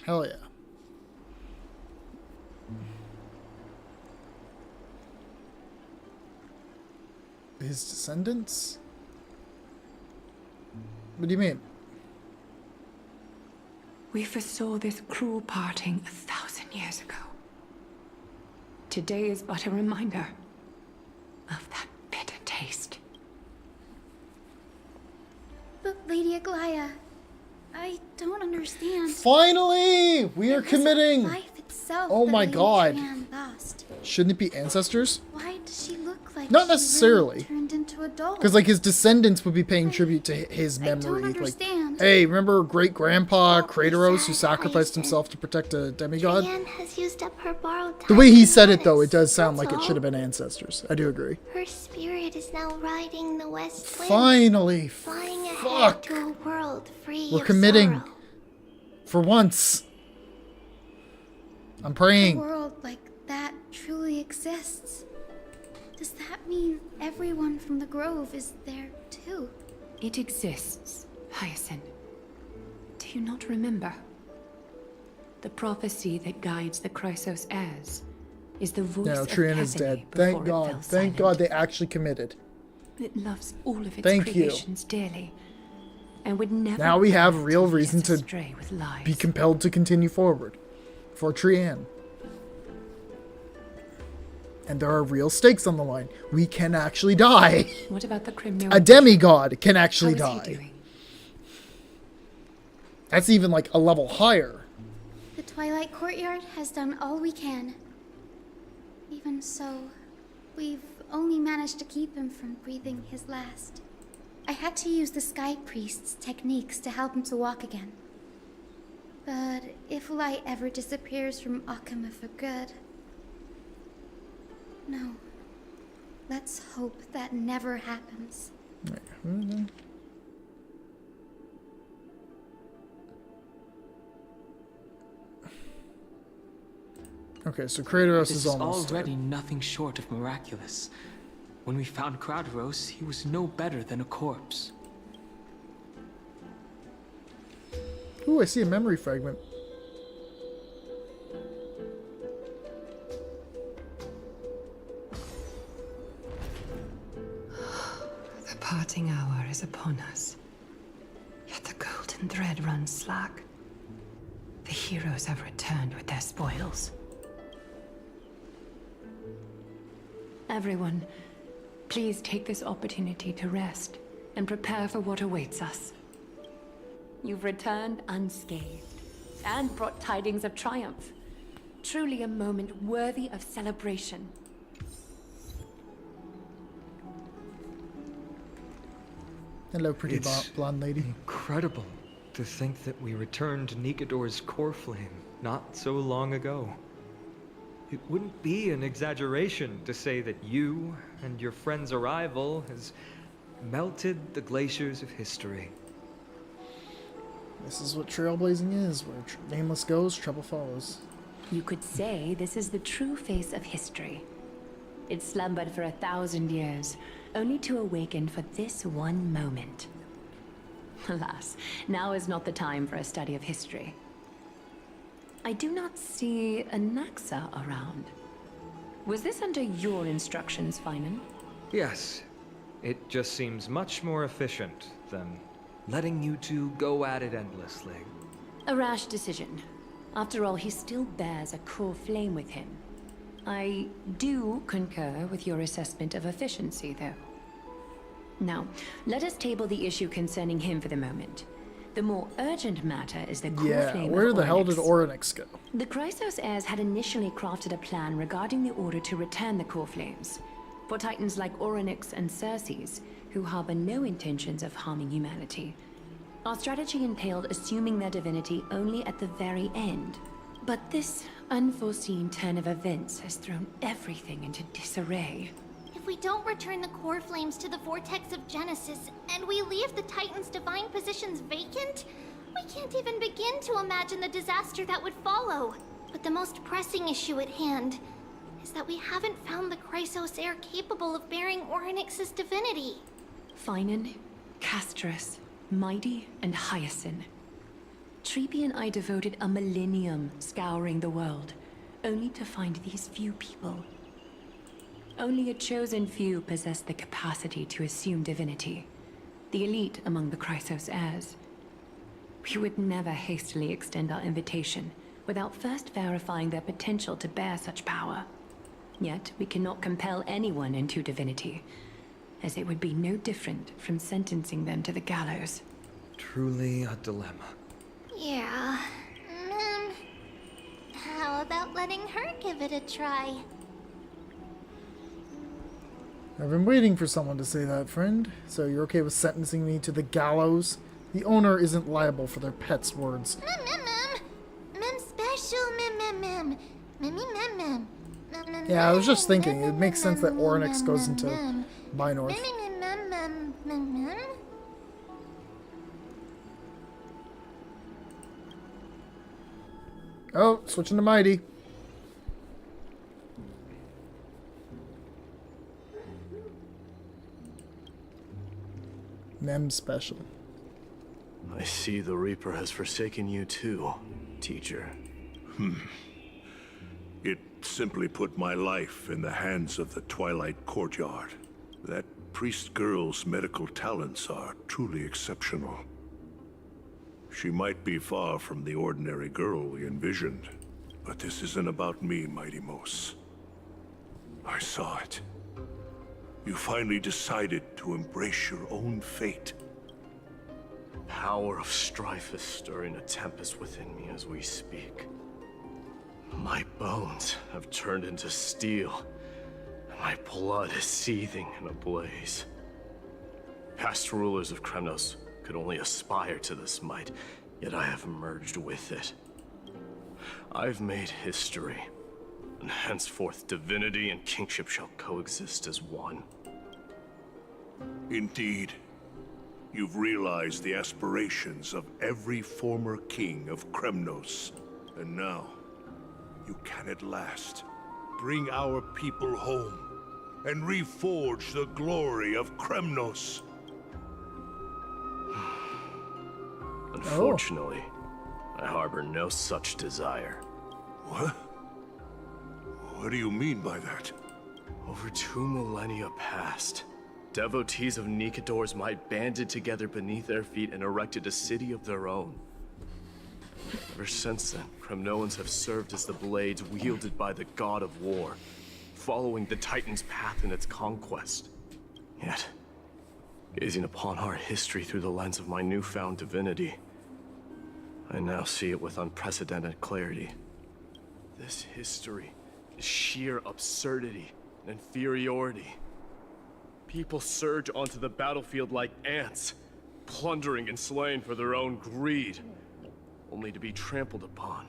Hell yeah. His descendants? What do you mean? We foresaw this cruel parting 1,000 years ago. Today is but a reminder of that bitter taste. But Lady Aglaya, I don't understand. Finally! We are It wasn't committing! life itself Oh that my Lady god. Trian lost. Shouldn't it be ancestors? Why does she look like Not she necessarily. really turned into a doll? Because, like, his descendants would be paying tribute to his memory. Like, understand. hey, remember great-grandpa Krateros who sacrificed himself to protect a demigod? Trian has used up her borrowed time. The way he to said it, though, it notice, does sound that's like it all. should have been ancestors. I do agree. Her spirit is now riding the west wind. Finally! Flying ahead Fuck! to a world free We're of committing. sorrow. For once. I'm A praying. world like that truly exists. Does that mean everyone from the Grove is there too? It exists, Hyacinth. Do you not remember? The prophecy that guides the Chrysos heirs is the voice No, of Trian is Casimir dead. before Thank it God. fell Thank silent. God they actually committed. It loves all of its Thank you. creations dearly, and would never. Now we have let real it lead reason us to astray with lies. be compelled to continue forward. For Trian. And there are real stakes on the line. We can actually die. What about the criminal? A demigod can actually How is he die. doing? That's even like a level higher. The Twilight Courtyard has done all we can. Even so, we've only managed to keep him from breathing his last. I had to use the Sky Priest's techniques to help him to walk again. But if light ever disappears from Akama for good... No. Let's hope that never happens. Okay, so Kratos This is almost already dead. nothing short of miraculous. When we found Kratos, he was no better than a corpse. Ooh, I see a memory fragment. The parting hour is upon us. Yet the golden thread runs slack. The heroes have returned with their spoils. Everyone, please take this opportunity to rest and prepare for what awaits us. You've returned unscathed and brought tidings of triumph. Truly a moment worthy of celebration. Hello, pretty blonde lady. Incredible to think that we returned Nikador's core flame not so long ago. It wouldn't be an exaggeration to say that you and your friend's arrival has melted the glaciers of history. This is what trailblazing is, where nameless goes, trouble follows. You could say this is the true face of history. It slumbered for 1,000 years, only to awaken for this one moment. Alas, now is not the time for a study of history. I do not see a Naxa around. Was this under your instructions, Finan? Yes, it just seems much more efficient than letting you two go at it endlessly. A rash decision. After all, he still bears a core flame with him. I do concur with your assessment of efficiency, though. Now, let us table the issue concerning him for the moment. The more urgent matter is the core flame where of the hell Oryx. did Oryx go? The Chrysos heirs had initially crafted a plan regarding the order to return the core flames. For titans like Oryx and Circes, who harbor no intentions of harming humanity. Our strategy entailed assuming their divinity only at the very end. But this unforeseen turn of events has thrown everything into disarray. If we don't return the core flames to the vortex of Genesis, and we leave the Titan's divine positions vacant, we can't even begin to imagine the disaster that would follow. But the most pressing issue at hand is that we haven't found the Chrysos heir capable of bearing Oryx's divinity. Finan, Castrus, Mighty, and Hyacinth. Trippie and I devoted a millennium scouring the world, only to find these few people. Only a chosen few possess the capacity to assume divinity, the elite among the Chrysos heirs. We would never hastily extend our invitation without first verifying their potential to bear such power. Yet we cannot compel anyone into divinity, as it would be no different from sentencing them to the gallows. Truly a dilemma. Yeah. How about letting her give it a try? I've been waiting for someone to say that, friend. So you're okay with sentencing me to the gallows? The owner isn't liable for their pet's words. Mem special, mem. Yeah, I was just thinking, it makes sense that Oryx goes into Binorth. Oh, switching to Mighty. Mem special. I see the Reaper has forsaken you too, teacher. It simply put my life in the hands of the Twilight Courtyard. That priest girl's medical talents are truly exceptional. She might be far from the ordinary girl we envisioned, but this isn't about me, Mighty Mos. I saw it. You finally decided to embrace your own fate. The power of strife is stirring a tempest within me as we speak. My bones have turned into steel, and my blood is seething in a blaze. Past rulers of Kremnos could only aspire to this might, yet I have merged with it. I've made history, and henceforth divinity and kingship shall coexist as one. Indeed. You've realized the aspirations of every former king of Kremnos. And now, you can at last bring our people home and reforge the glory of Kremnos. Unfortunately, I harbor no such desire. What? What do you mean by that? Over 2 millennia past, devotees of Nikador's might banded together beneath their feet and erected a city of their own. Ever since then, Kremnoans have served as the blades wielded by the god of war, following the Titan's path in its conquest. Yet, gazing upon our history through the lens of my newfound divinity, I now see it with unprecedented clarity. This history is sheer absurdity and inferiority. People surge onto the battlefield like ants, plundering and slaying for their own greed, only to be trampled upon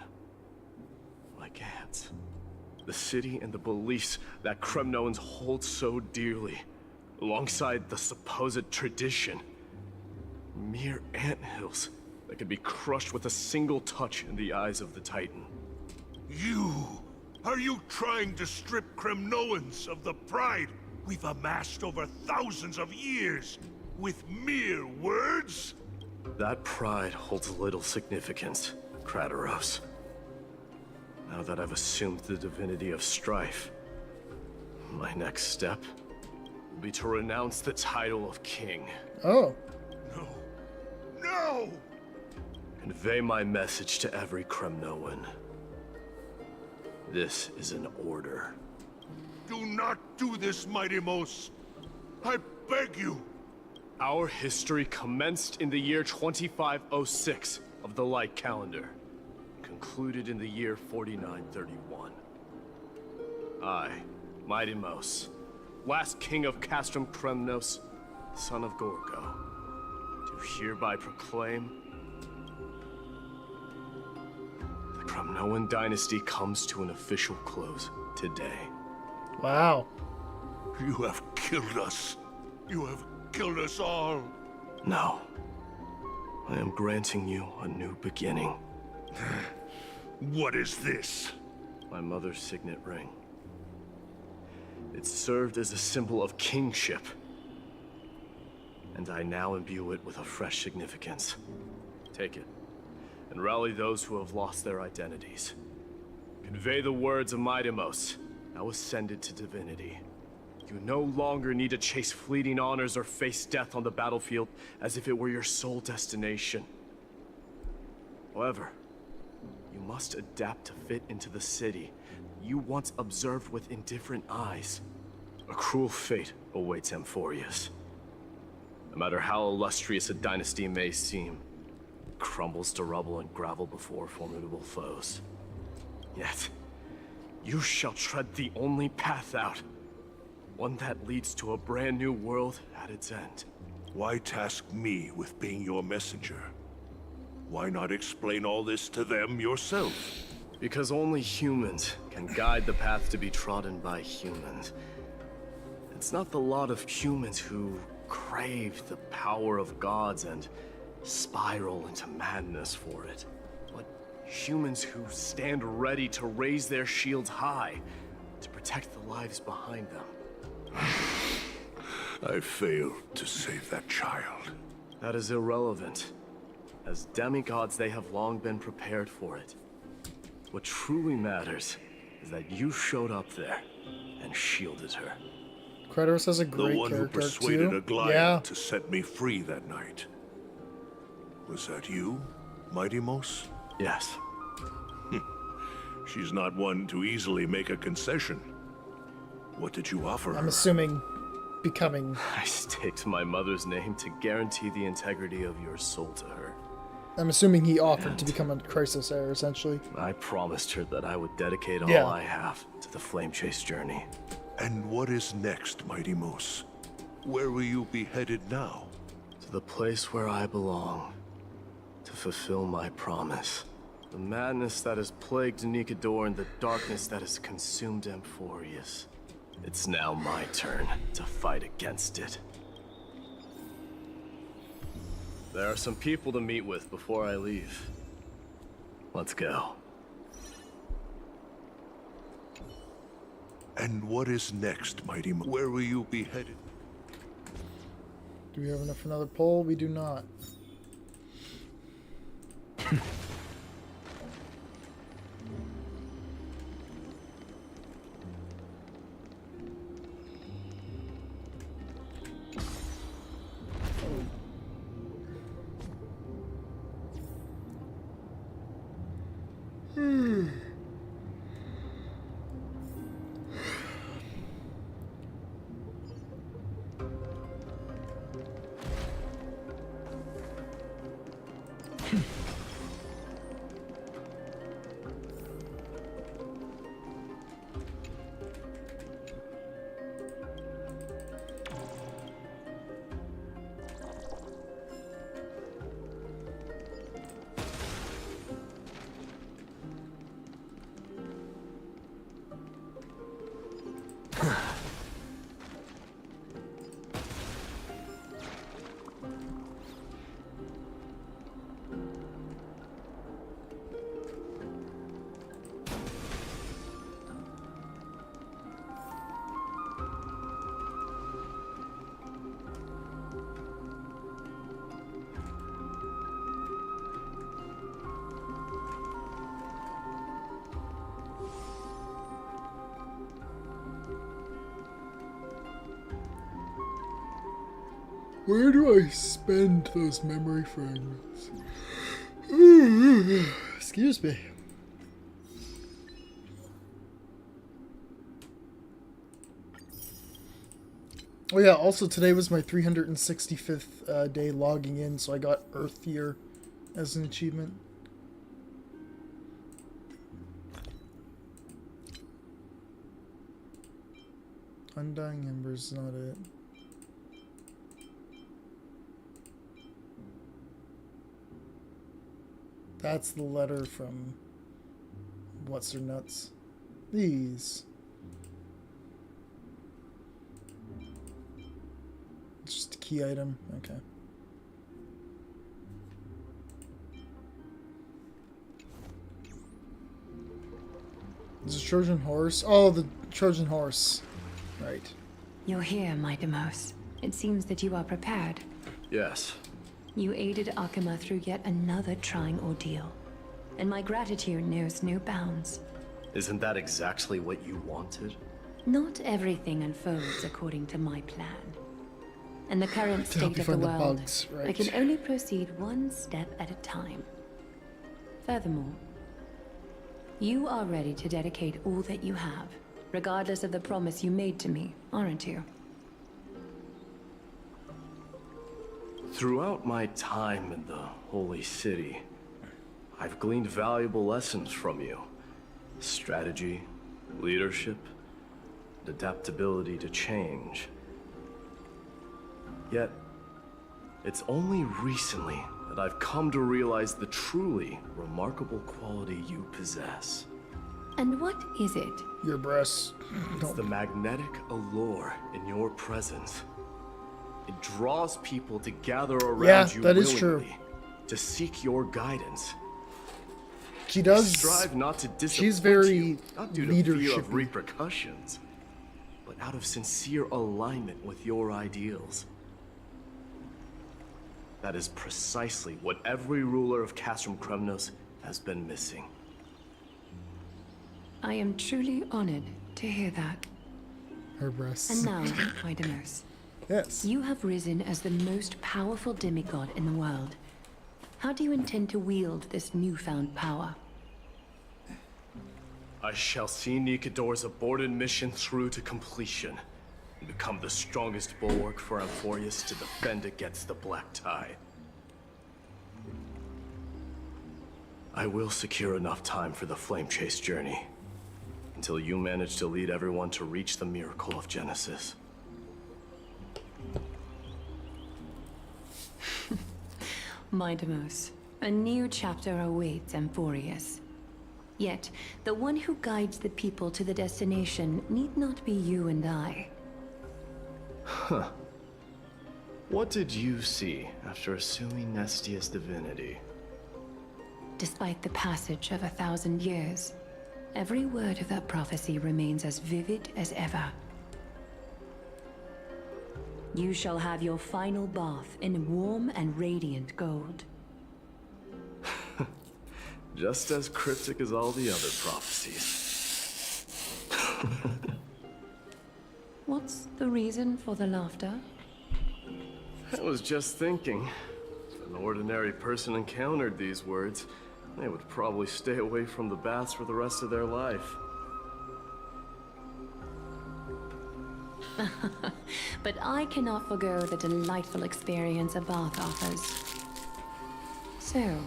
like ants. The city and the beliefs that Kremnoans hold so dearly, alongside the supposed tradition, mere anthills that could be crushed with a single touch in the eyes of the Titan. Are you trying to strip Kremnoans of the pride we've amassed over thousands of years with mere words? That pride holds little significance, Kratos. Now that I've assumed the divinity of strife, my next step will be to renounce the title of king. Oh. No! Convey my message to every Kremnoan. This is an order. Do not do this, Mighty Mos. I beg you. Our history commenced in the year 2506 of the Light Calendar, concluded in the year 4931. I, Mighty Mos, last king of Castrum Kremnos, son of Gorgo, do hereby proclaim the Kremnoan dynasty comes to an official close today. Wow. You have killed us. You have killed us all. No. I am granting you a new beginning. What is this? My mother's signet ring. It served as a symbol of kingship, and I now imbue it with a fresh significance. Take it, and rally those who have lost their identities. Convey the words of Mighty Mos, now ascended to divinity. You no longer need to chase fleeting honors or face death on the battlefield as if it were your sole destination. However, you must adapt to fit into the city you once observed with indifferent eyes. A cruel fate awaits Amphorius. No matter how illustrious a dynasty may seem, it crumbles to rubble and gravel before formidable foes. Yet, you shall tread the only path out. One that leads to a brand new world at its end. Why task me with being your messenger? Why not explain all this to them yourself? Because only humans can guide the path to be trodden by humans. It's not the lot of humans who crave the power of gods and spiral into madness for it, but humans who stand ready to raise their shields high to protect the lives behind them. I failed to save that child. That is irrelevant. As demigods, they have long been prepared for it. What truly matters is that you showed up there and shielded her. Kratos has a great The one who character persuaded too. Aglaia to set me free that night. Was that you, Mighty Mos? Yes. She's not one to easily make a concession. What did you offer her? I'm assuming becoming... I staked my mother's name to guarantee the integrity of your soul to her. I'm assuming he offered to become a Chrysos heir, essentially. I promised her that I would dedicate all I have to the Flame Chase journey. And what is next, Mighty Mos? Where will you be headed now? To the place where I belong. To fulfill my promise. The madness that has plagued Nikador and the darkness that has consumed Amphorius. It's now my turn to fight against it. There are some people to meet with before I leave. Let's go. And what is next, mighty Where will you be headed? Do we have enough for another poll? We do not. Where do I spend those memory fragments? Excuse me. Oh yeah, also today was my 365th day logging in, so I got Earth Year as an achievement. Undying Ember's not it. That's the letter from What's Her Nuts. These. It's just a key item. Okay. Is it Trojan Horse? Oh, the Trojan Horse. Right. You're here, my Demos. It seems that you are prepared. Yes. You aided Akuma through yet another trying ordeal, and my gratitude knows no bounds. Isn't that exactly what you wanted? Not everything unfolds according to my plan. In the current state of the world, I can only proceed one step at a time. Furthermore, you are ready to dedicate all that you have, regardless of the promise you made to me, aren't you? Throughout my time in the Holy City, I've gleaned valuable lessons from you. Strategy, leadership, and adaptability to change. Yet, it's only recently that I've come to realize the truly remarkable quality you possess. And what is it? Your breasts. It's the magnetic allure in your presence. It draws people to gather around you that willingly, is true. to seek your guidance. She does. Strive not to disappoint she's very you, not due to leadership. fear of repercussions, but out of sincere alignment with your ideals. That is precisely what every ruler of Castrum Kremnos has been missing. I am truly honored to hear that. Her breasts. And now, my Demos. Yes. You have risen as the most powerful demigod in the world. How do you intend to wield this newfound power? I shall see Nikador's aborted mission through to completion, and become the strongest bulwark for Amphorius to defend against the Black Tide. I will secure enough time for the Flame Chase journey, until you manage to lead everyone to reach the miracle of Genesis. My Demos, a new chapter awaits Amphorius. Yet, the one who guides the people to the destination need not be you and I. Huh. What did you see after assuming Nestia's divinity? Despite the passage of 1,000 years, Every word of that prophecy remains as vivid as ever. You shall have your final bath in warm and radiant gold. Just as cryptic as all the other prophecies. What's the reason for the laughter? I was just thinking, if an ordinary person encountered these words, they would probably stay away from the baths for the rest of their life. But I cannot forgo the delightful experience a bath offers. So,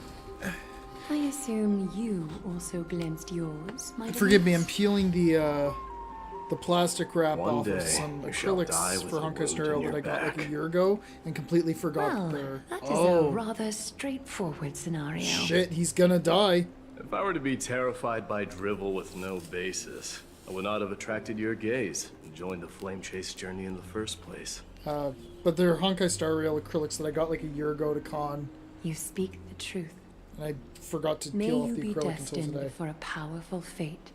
I assume you also glimpsed yours, my Forgive me, I'm device? peeling the plastic wrap One off of day, some you shall die acrylics with for a Honkai wound Star in Rail your that I got like back. a year ago and completely forgot Well, their... that is Oh, a rather straightforward scenario. shit, he's gonna die. If I were to be terrified by drivel with no basis, I would not have attracted your gaze and joined the flame chase journey in the first place. But they're Honkai Star Rail acrylics that I got like a year ago to con. You speak the truth. And I forgot to May peel off you the be acrylic until destined today. for a powerful fate.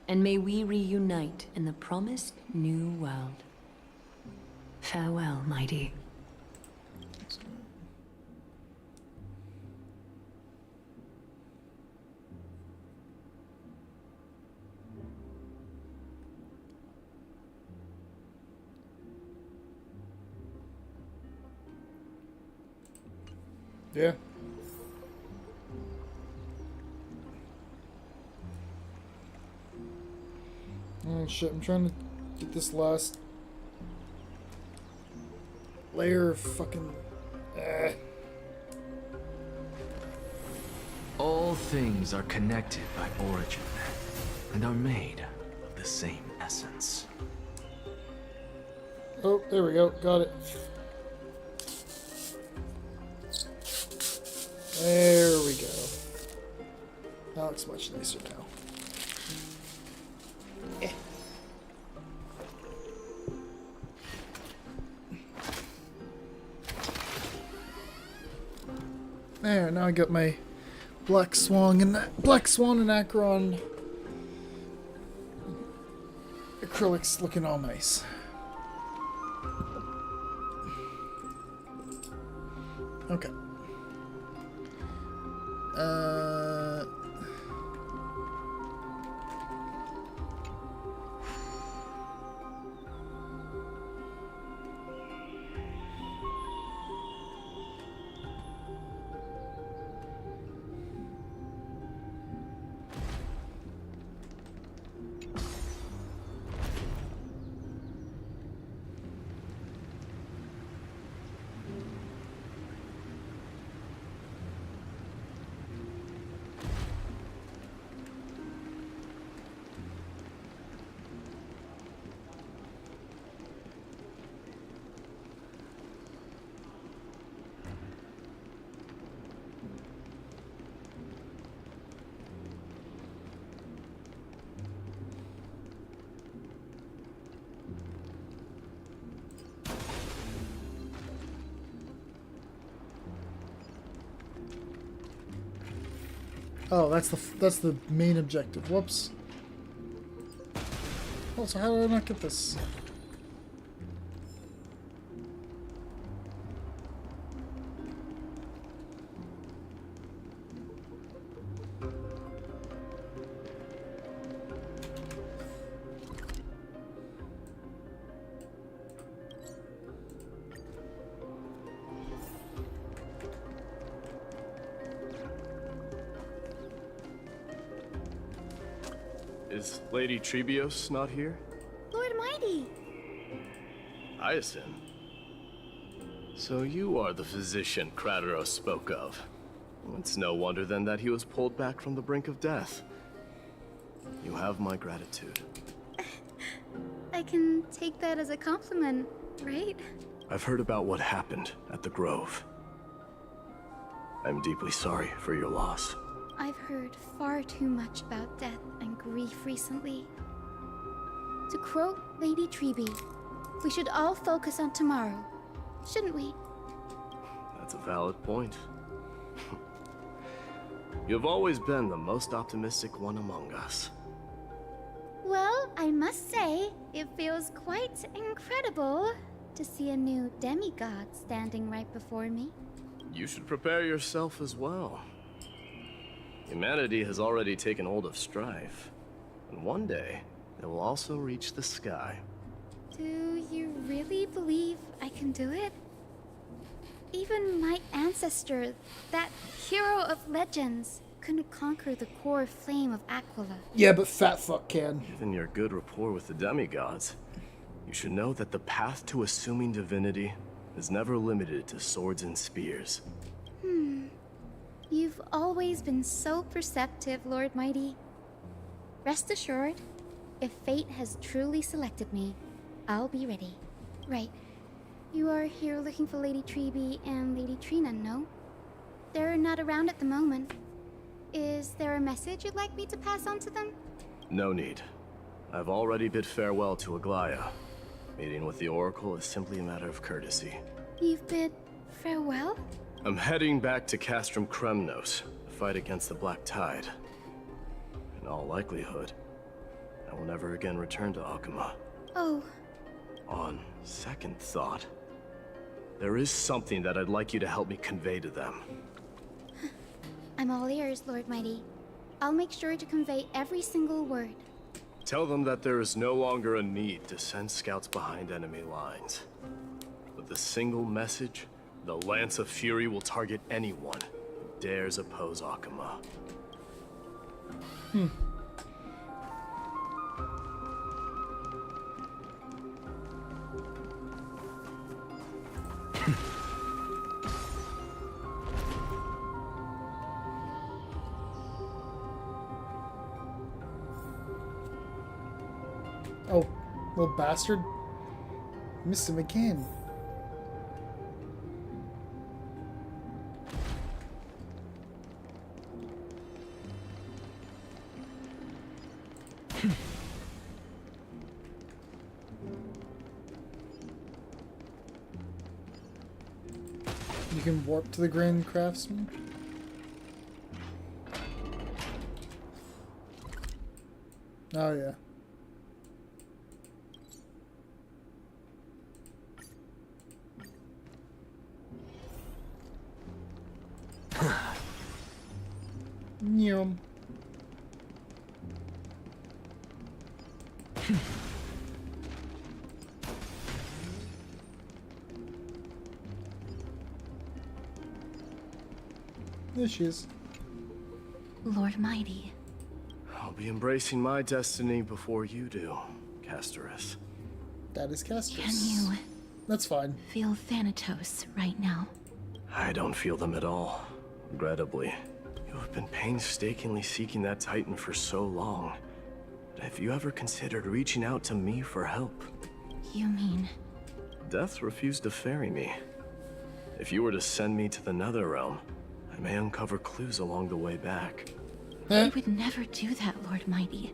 And may we reunite in the promised new world. Farewell, mighty. Yeah. Oh shit, I'm trying to get this last layer of fucking... All things are connected by origin, and are made of the same essence. Oh, there we go, got it. There we go. That looks much nicer now. There, now I got my Black Swan and Akron acrylics looking all nice. Okay. Oh, that's the main objective. Whoops. Also, how did I not get this? Is Lady Trebios not here? Lord Mighty! Hyacinth. So you are the physician Krateros spoke of. It's no wonder then that he was pulled back from the brink of death. You have my gratitude. I can take that as a compliment, right? I've heard about what happened at the Grove. I'm deeply sorry for your loss. I've heard far too much about death and grief recently. To quote Lady Tribbie, we should all focus on tomorrow, shouldn't we? That's a valid point. You've always been the most optimistic one among us. I must say, it feels quite incredible to see a new demigod standing right before me. You should prepare yourself as well. Humanity has already taken hold of strife, and one day it will also reach the sky. Do you really believe I can do it? Even my ancestor, that hero of legends, couldn't conquer the core flame of Aquila. Yeah, but fat fuck can. Given your good rapport with the demigods, you should know that the path to assuming divinity is never limited to swords and spears. You've always been so perceptive, Lord Mighty. Rest assured, if fate has truly selected me, I'll be ready. Right. You are here looking for Lady Tribbie and Lady Trina, no? They're not around at the moment. Is there a message you'd like me to pass on to them? No need. I've already bid farewell to Aglaya. Meeting with the Oracle is simply a matter of courtesy. You've bid farewell? I'm heading back to Castrum Kremnos to fight against the Black Tide. In all likelihood, I will never again return to Akuma. Oh. On second thought, there is something that I'd like you to help me convey to them. I'm all ears, Lord Mighty. I'll make sure to convey every single word. Tell them that there is no longer a need to send scouts behind enemy lines. With a single message, the Lance of Fury will target anyone who dares oppose Akuma. Oh, little bastard. Missed him again. You can warp to the Grand Craftsman. Oh yeah. Yum. There she is. Lord Mighty. I'll be embracing my destiny before you do, Casterus. That is Casterus. Can you... That's fine. Feel Thanatos right now? I don't feel them at all, regrettably. You have been painstakingly seeking that Titan for so long. But have you ever considered reaching out to me for help? You mean... Death refused to ferry me. If you were to send me to the Netherrealm, I may uncover clues along the way back. I would never do that, Lord Mighty.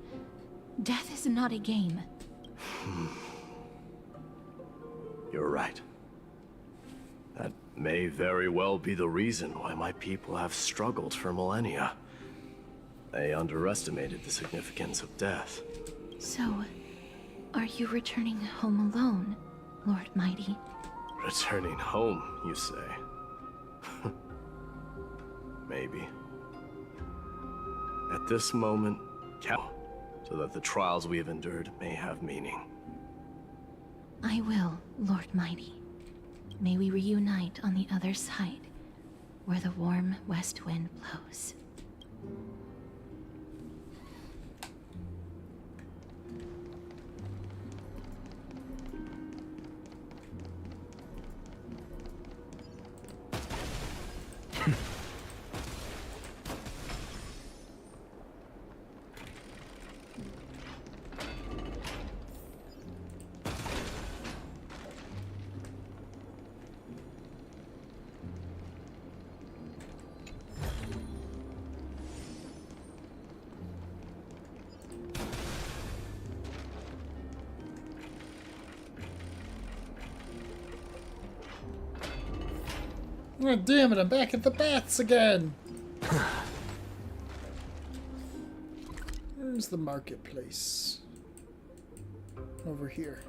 Death is not a game. You're right. That may very well be the reason why my people have struggled for millennia. They underestimated the significance of death. So, are you returning home alone, Lord Mighty? Returning home, you say? Maybe. At this moment, so that the trials we have endured may have meaning. I will, Lord Mighty. May we reunite on the other side, where the warm west wind blows. Oh, damn it, I'm back at the baths again! Where's the marketplace? over here.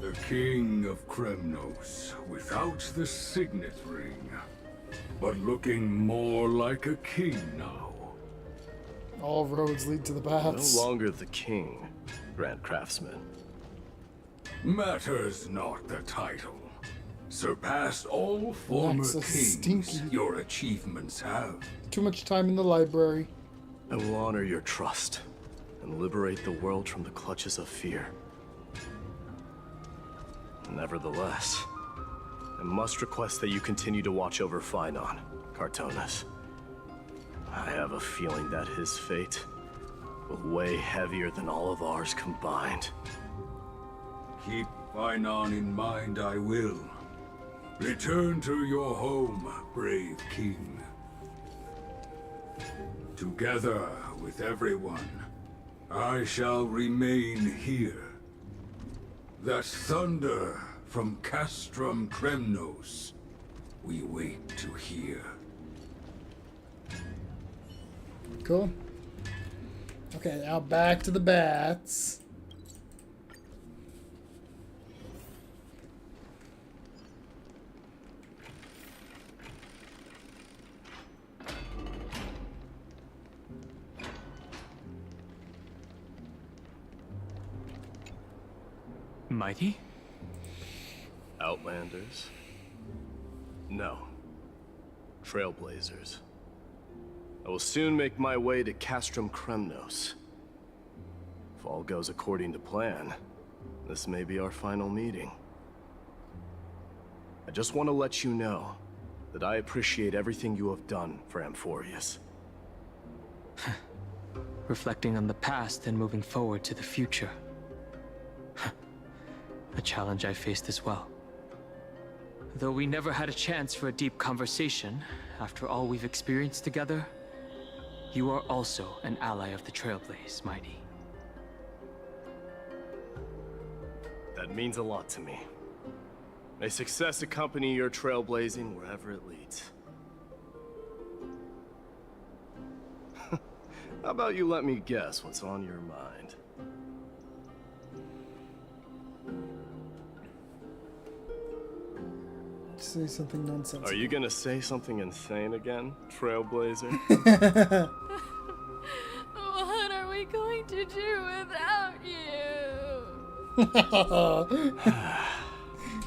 The King of Kremnos, without the signet ring, but looking more like a king now. All roads lead to the baths. No longer the king, Grand Craftsman. Matters not the title. Surpassed all former That's so kings stinky. your achievements have. Too much time in the library. I will honor your trust and liberate the world from the clutches of fear. Nevertheless, I must request that you continue to watch over Phainon, Cartonis. I have a feeling that his fate will weigh heavier than all of ours combined. Keep Phainon in mind, I will. Return to your home, brave king. Together with everyone, I shall remain here. That thunder from Castrum Kremnos, we wait to hear. Cool. Okay, now back to the bats. Mighty? Outlanders? No. Trailblazers. I will soon make my way to Castrum Kremnos. If all goes according to plan, this may be our final meeting. I just want to let you know that I appreciate everything you have done for Amphorius. Reflecting on the past and moving forward to the future. A challenge I faced as well. Though we never had a chance for a deep conversation, after all we've experienced together, you are also an ally of the Trailblaze, Mighty. That means a lot to me. May success accompany your trailblazing wherever it leads. How about you let me guess what's on your mind? Say something nonsensical. Are you gonna say something insane again, Trailblazer? What are we going to do without you?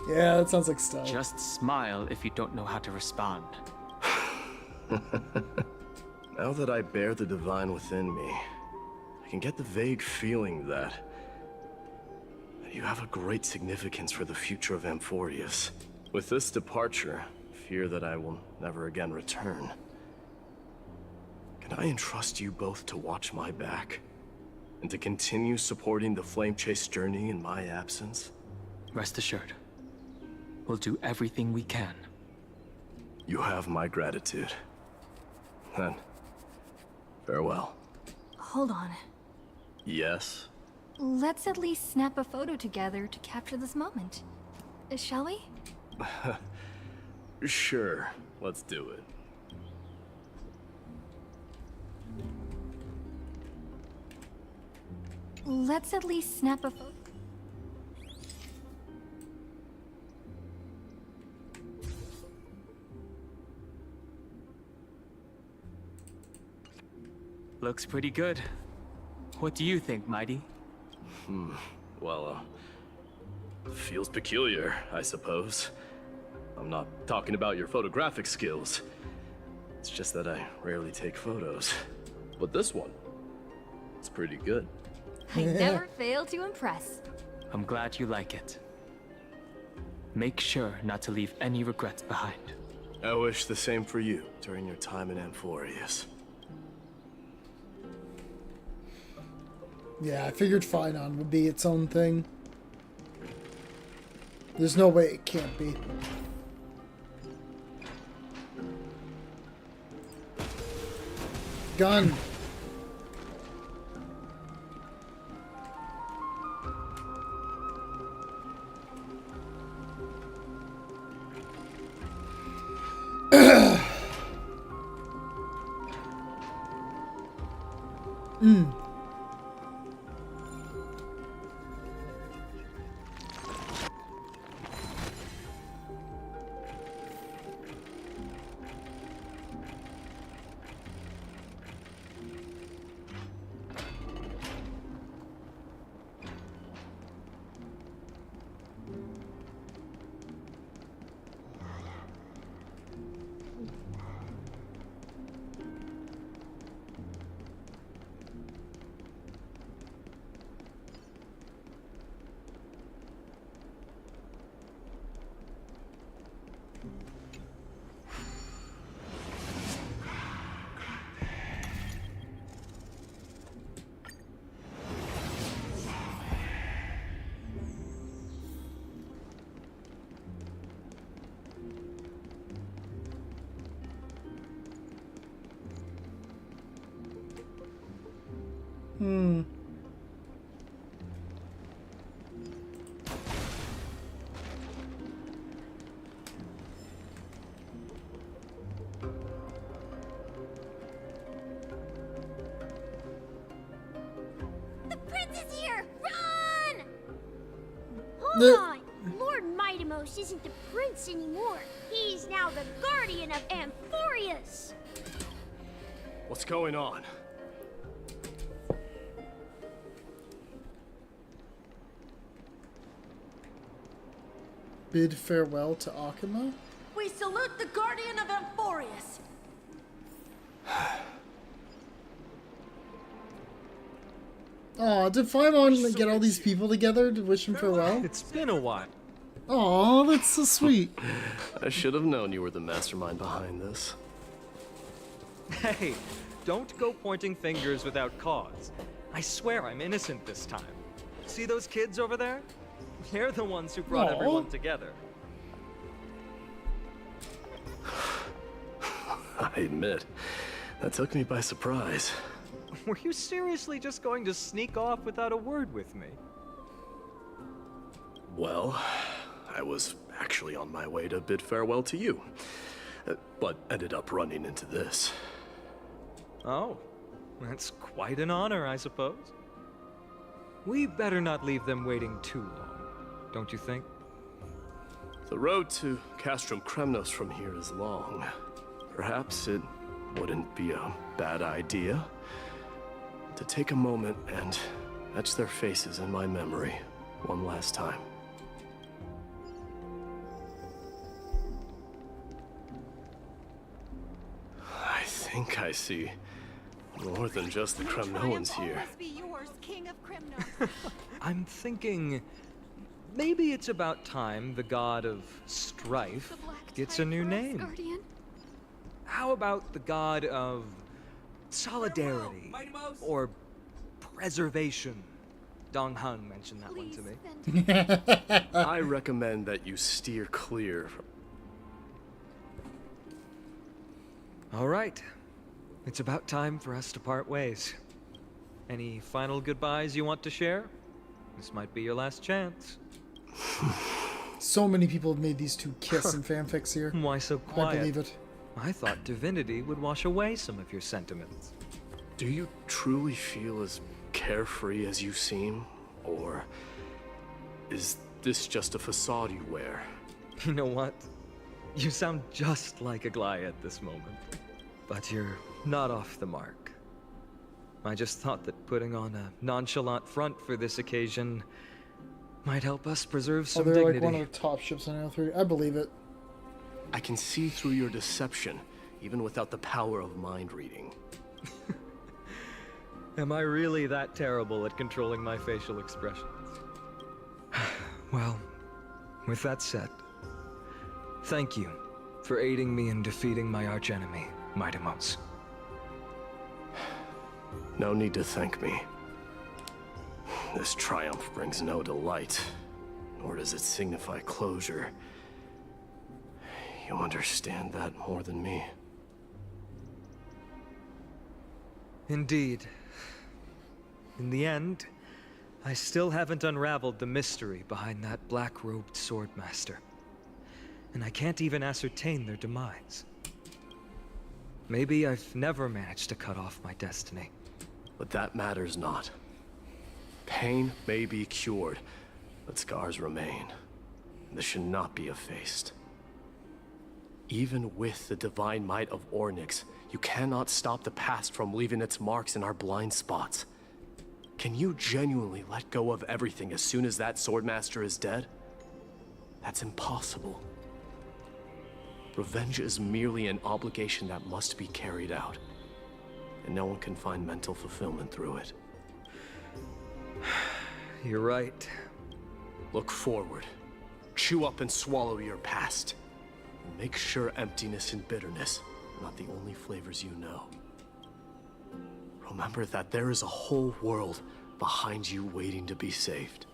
Yeah, that sounds like stuff. Just smile if you don't know how to respond. Now that I bear the divine within me, I can get the vague feeling that you have a great significance for the future of Amphorius. With this departure, fear that I will never again return. Can I entrust you both to watch my back? And to continue supporting the Flame Chase journey in my absence? Rest assured, we'll do everything we can. You have my gratitude. Then, farewell. Hold on. Yes? Let's at least snap a photo together to capture this moment. Shall we? Sure, let's do it. Let's at least snap a photo. Looks pretty good. What do you think, Mighty? Well, feels peculiar, I suppose. I'm not talking about your photographic skills. It's just that I rarely take photos. But this one, it's pretty good. I never fail to impress. I'm glad you like it. Make sure not to leave any regrets behind. I wish the same for you during your time in Amphorius. Yeah, I figured Phainon would be its own thing. There's no way it can't be. Gun. The prince is here! Run! Hold on! Lord Mightimos isn't the prince anymore. He's now the guardian of Amphorius. What's going on? Bid farewell to Akuma? We salute the guardian of Amphorius. Aw, did Paimon get all these people together to wish him farewell? It's been a while. Aw, that's so sweet. I should have known you were the mastermind behind this. Hey, don't go pointing fingers without cause. I swear I'm innocent this time. See those kids over there? They're the ones who brought everyone together. I admit, that took me by surprise. Were you seriously just going to sneak off without a word with me? Well, I was actually on my way to bid farewell to you, but ended up running into this. Oh, that's quite an honor, I suppose. We better not leave them waiting too long, don't you think? The road to Castrum Kremnos from here is long. Perhaps it wouldn't be a bad idea to take a moment and etch their faces in my memory one last time. I think I see more than just the Kremnoans here. I'm thinking maybe it's about time the god of strife gets a new name. Guardian? How about the god of solidarity or preservation? Dong Hung mentioned that one to me. I recommend that you steer clear from... All right. It's about time for us to part ways. Any final goodbyes you want to share? This might be your last chance. So many people have made these two kiss in fanfics here. Why so quiet? I believe it. I thought divinity would wash away some of your sentiments. Do you truly feel as carefree as you seem? Or is this just a facade you wear? You know what? You sound just like Aglaia at this moment. But you're not off the mark. I just thought that putting on a nonchalant front for this occasion might help us preserve some they're dignity. like one of the top ships on L3. I believe it. I can see through your deception, even without the power of mind reading. Am I really that terrible at controlling my facial expressions? Well, with that said, thank you for aiding me in defeating my archenemy, Mightimos. No need to thank me. This triumph brings no delight, nor does it signify closure. You understand that more than me. Indeed. In the end, I still haven't unraveled the mystery behind that black-robed swordmaster. And I can't even ascertain their demise. Maybe I've never managed to cut off my destiny. But that matters not. Pain may be cured, but scars remain. This should not be effaced. Even with the divine might of Ornyx, you cannot stop the past from leaving its marks in our blind spots. Can you genuinely let go of everything as soon as that Swordmaster is dead? That's impossible. Revenge is merely an obligation that must be carried out, and no one can find mental fulfillment through it. You're right. Look forward. Chew up and swallow your past. And make sure emptiness and bitterness are not the only flavors you know. Remember that there is a whole world behind you waiting to be saved.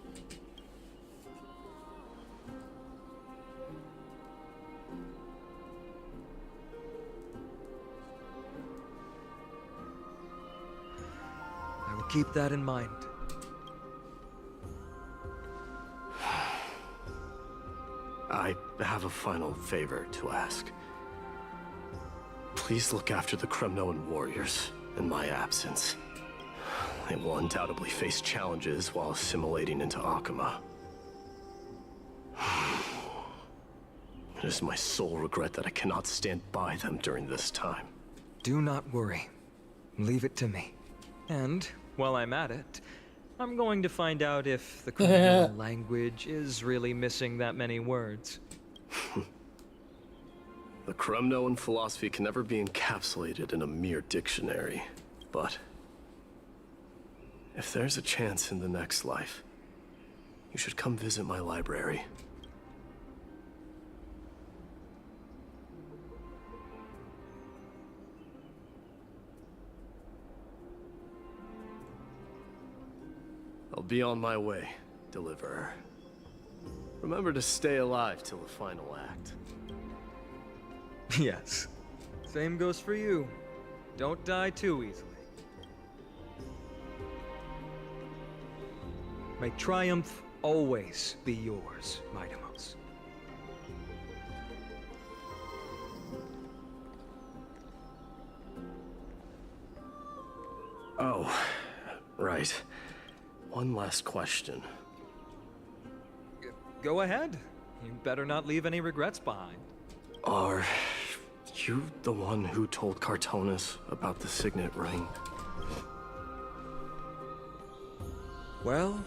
I will keep that in mind. I have a final favor to ask. Please look after the Kremnoan warriors in my absence. They will undoubtedly face challenges while assimilating into Akama. It is my sole regret that I cannot stand by them during this time. Do not worry. Leave it to me. And, while I'm at it, I'm going to find out if the Kremnoan language is really missing that many words. The Kremnoan philosophy can never be encapsulated in a mere dictionary, but if there's a chance in the next life, you should come visit my library. I'll be on my way, Deliverer. Remember to stay alive till the final act. Yes. Same goes for you. Don't die too easily. May triumph always be yours, Midamos. Oh, right. One last question. Go ahead. You better not leave any regrets behind. Are you the one who told Cartonis about the signet ring? Well...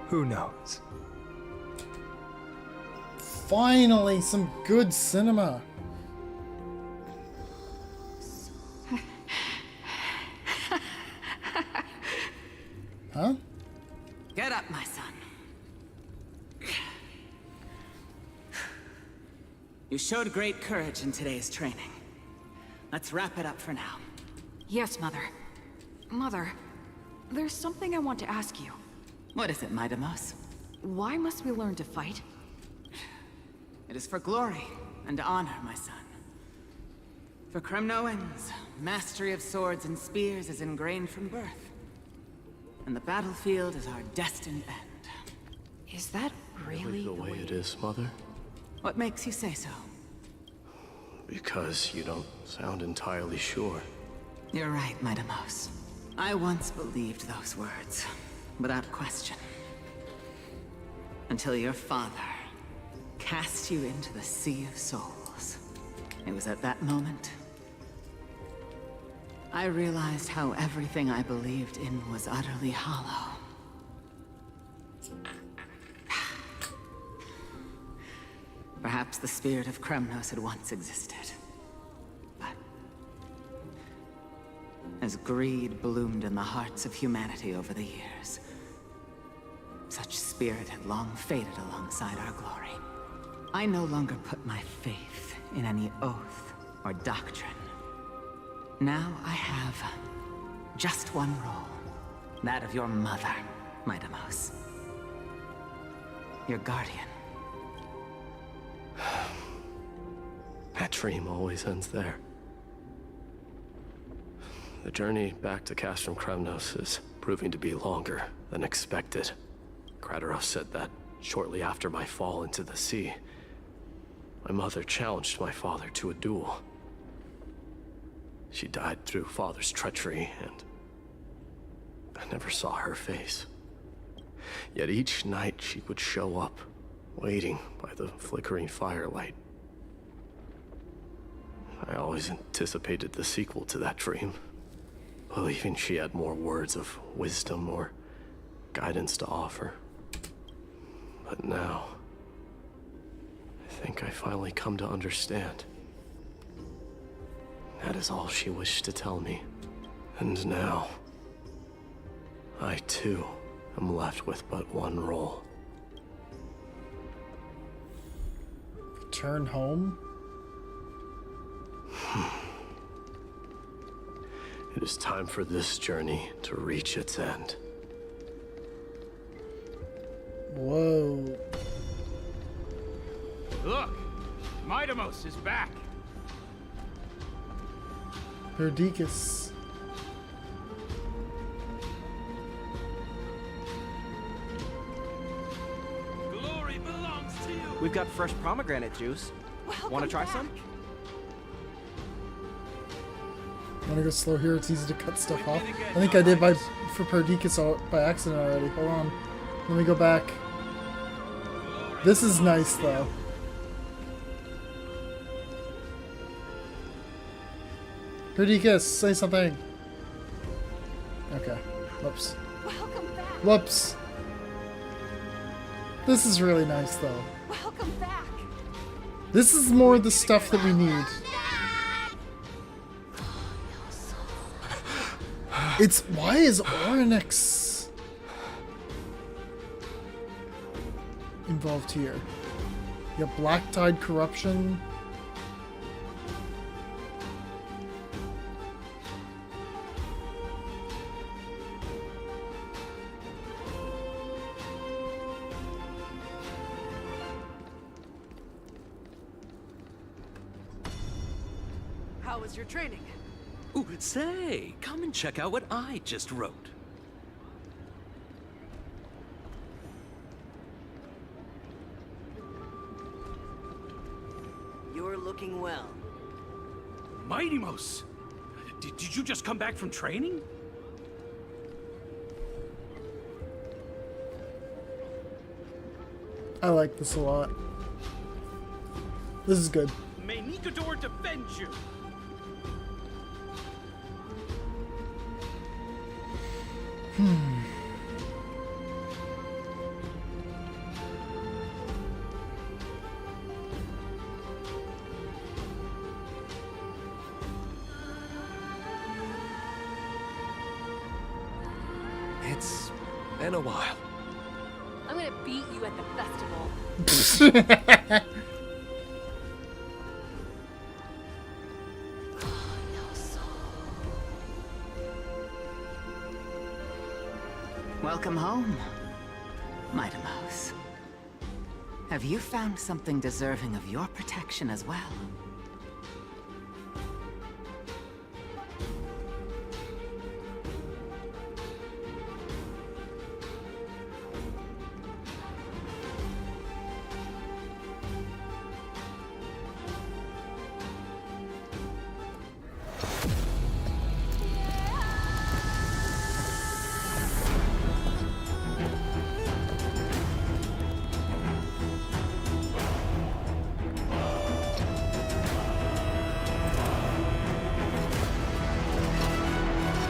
who knows? Finally, some good cinema. Huh? Get up, my son. You showed great courage in today's training. Let's wrap it up for now. Yes, Mother. Mother, there's something I want to ask you. What is it, Midamos? Why must we learn to fight? It is for glory and honor, my son. For Kremnoans, mastery of swords and spears is ingrained from birth. And the battlefield is our destined end. Is that really the way it is, Mother? What makes you say so? Because you don't sound entirely sure. You're right, Midamos. I once believed those words, without question. Until your father cast you into the Sea of Souls. It was at that moment I realized how everything I believed in was utterly hollow. Perhaps the spirit of Kremnos had once existed. But as greed bloomed in the hearts of humanity over the years, such spirit had long faded alongside our glory. I no longer put my faith in any oath or doctrine. Now I have just one role, that of your mother, Midamos. Your guardian. That dream always ends there. The journey back to Castrum Kremnos is proving to be longer than expected. Krateros said that shortly after my fall into the sea. my mother challenged my father to a duel. She died through father's treachery, and I never saw her face. Yet each night she would show up, waiting by the flickering firelight. I always anticipated the sequel to that dream, believing she had more words of wisdom or guidance to offer. But now, I think I finally come to understand. That is all she wished to tell me. And now, I too am left with but one role. Return home? It is time for this journey to reach its end. Whoa. Look! Midamos is back! Perdiccas. Glory belongs to you! We've got fresh pomegranate juice. Want to try some? Want to go slow here? It's easy to cut stuff off. I think I did for Perdiccas by accident already. Hold on. Let me go back. This is nice though. Perdiccas, say something. Okay. Whoops. Whoops. This is really nice though. Welcome back. This is more the stuff that we need. It's why is Oryx involved here? You have Black Tide corruption. How was your training? Ooh, say, come and check out what I just wrote. You're looking well. Midamos! Did you just come back from training? I like this a lot. This is good. May Nikador defend you! It's been a while. I'm gonna beat you at the festival. Welcome home, Midamos. Have you found something deserving of your protection as well?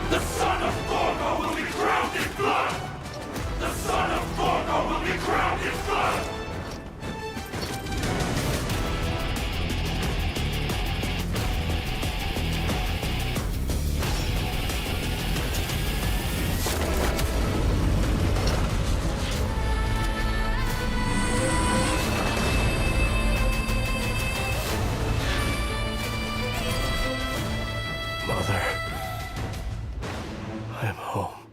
The son of Gorgo will be crowned in blood! The son of Gorgo will be crowned in blood! Mother, I am home.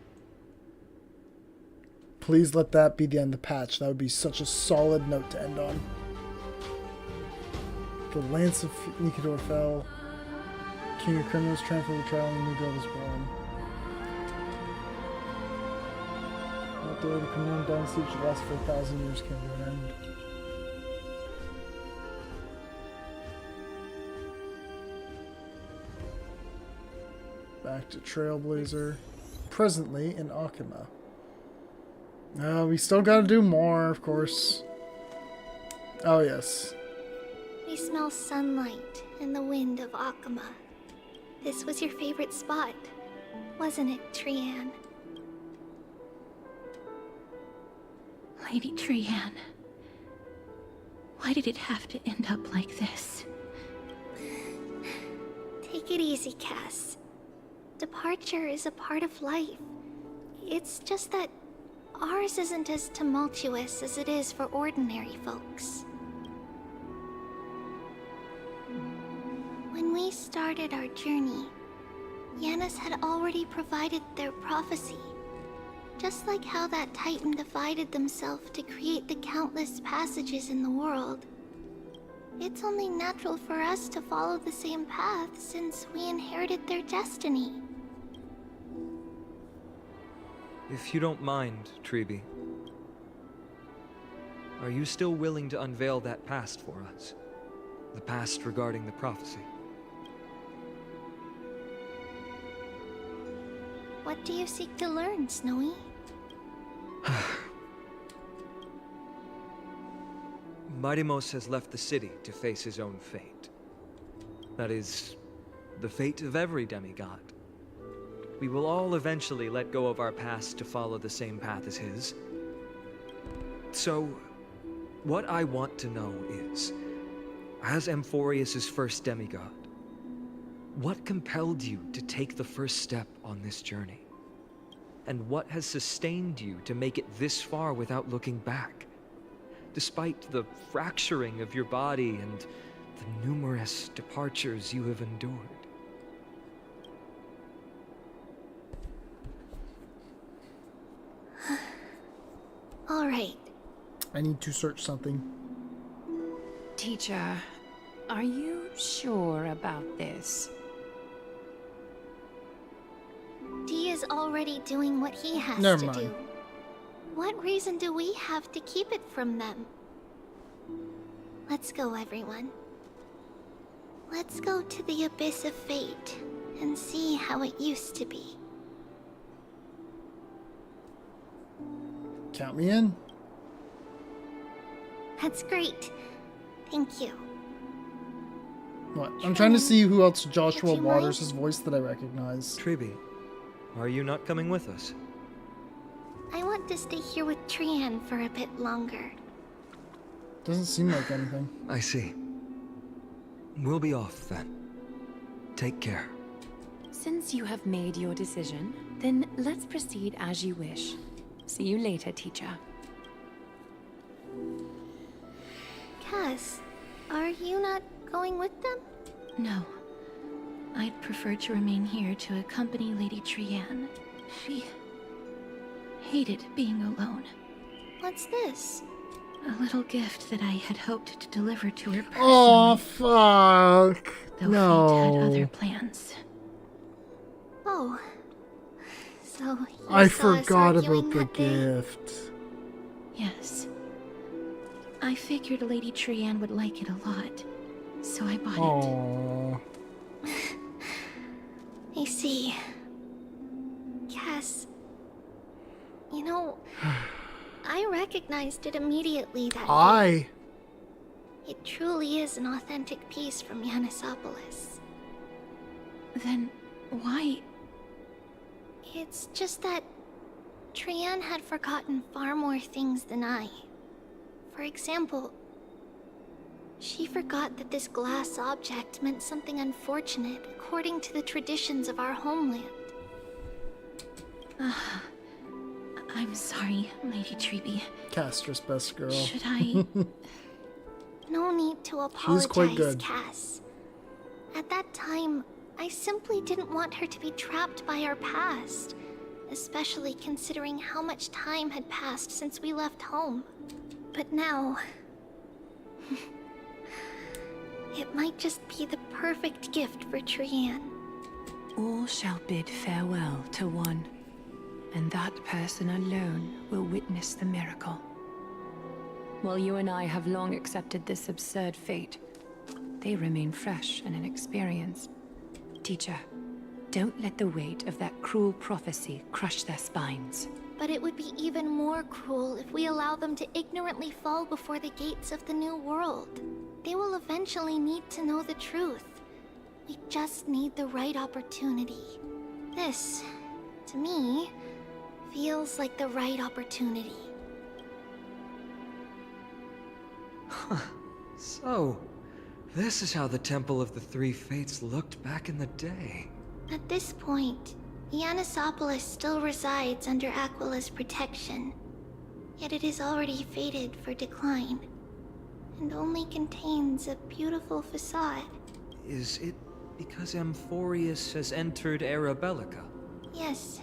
Please let that be the end of the patch. That would be such a solid note to end on. The Lance of Nikador fell. King of Criminals transferred the trial and a new girl was born. Not there, the Criminal dynasty which lasted for 1,000 years came to an end. Back to Trailblazer. Presently in Akima. We still gotta do more, of course. Oh, yes. We smell sunlight and the wind of Akima. This was your favorite spot, wasn't it, Trian? Lady Trian, why did it have to end up like this? Take it easy, Cass. Departure is a part of life. It's just that ours isn't as tumultuous as it is for ordinary folks. When we started our journey, Yanis had already provided their prophecy. Just like how that Titan divided themselves to create the countless passages in the world. It's only natural for us to follow the same path since we inherited their destiny. If you don't mind, Tribbie, are you still willing to unveil that past for us? The past regarding the prophecy? What do you seek to learn, Snowy? Midimos has left the city to face his own fate. That is, the fate of every demigod. We will all eventually let go of our past to follow the same path as his. So, what I want to know is, as Amphorius' first demigod, what compelled you to take the first step on this journey? And what has sustained you to make it this far without looking back? Despite the fracturing of your body and the numerous departures you have endured. All right. I need to search something. Teacher, are you sure about this? Dee is already doing what he has Never to mind. do. What reason do we have to keep it from them? Let's go, everyone. Let's go to the abyss of fate and see how it used to be. Count me in. That's great. Thank you. What? I'm trying to see who else Joshua Would you Waters' mind? voice that I recognize. Tribbie, are you not coming with us? I want to stay here with Trian for a bit longer. Doesn't seem like anything. I see. We'll be off then. Take care. Since you have made your decision, then let's proceed as you wish. See you later, teacher. Cass, are you not going with them? No. I'd prefer to remain here to accompany Lady Trian. She hated being alone. What's this? A little gift that I had hoped to deliver to her personally. Oh, fuck. Though No. fate had other plans. Oh. So you I saw us forgot arguing about the that day? gift. Yes. I figured Lady Trian would like it a lot, so I bought Aww. I see. Cass. You know, I recognized it immediately that day. It truly is an authentic piece from Yanisopolis. it. Then why? It's just that Trian had forgotten far more things than I. For example, she forgot that this glass object meant something unfortunate according to the traditions of our homeland. I'm sorry, Lady Tribbie. Castra's best girl. Should I? No need to She's quite apologize, good. Cass. At that time, I simply didn't want her to be trapped by our past, especially considering how much time had passed since we left home. But now... it might just be the perfect gift for Trian. All shall bid farewell to one, and that person alone will witness the miracle. While you and I have long accepted this absurd fate, they remain fresh and inexperienced. Teacher, Don't let the weight of that cruel prophecy crush their spines. But it would be even more cruel if we allow them to ignorantly fall before the gates of the new world. They will eventually need to know the truth. We just need the right opportunity. This, to me, feels like the right opportunity. So, this is how the Temple of the Three Fates looked back in the day. At this point, Ionissopolis still resides under Aquila's protection. Yet it is already fated for decline, and only contains a beautiful facade. Is it because Amphorius has entered Era Bellica? Yes.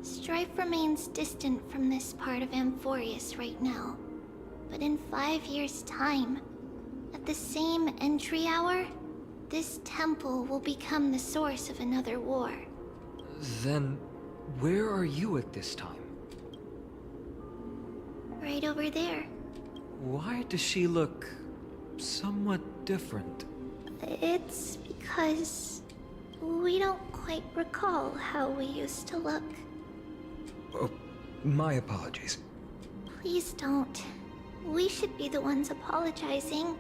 Strife remains distant from this part of Amphorius right now. But in 5 years' time, at the same entry hour, this temple will become the source of another war. Then, where are you at this time? Right over there. Why does she look somewhat different? It's because we don't quite recall how we used to look. Oh, my apologies. Please don't. We should be the ones apologizing.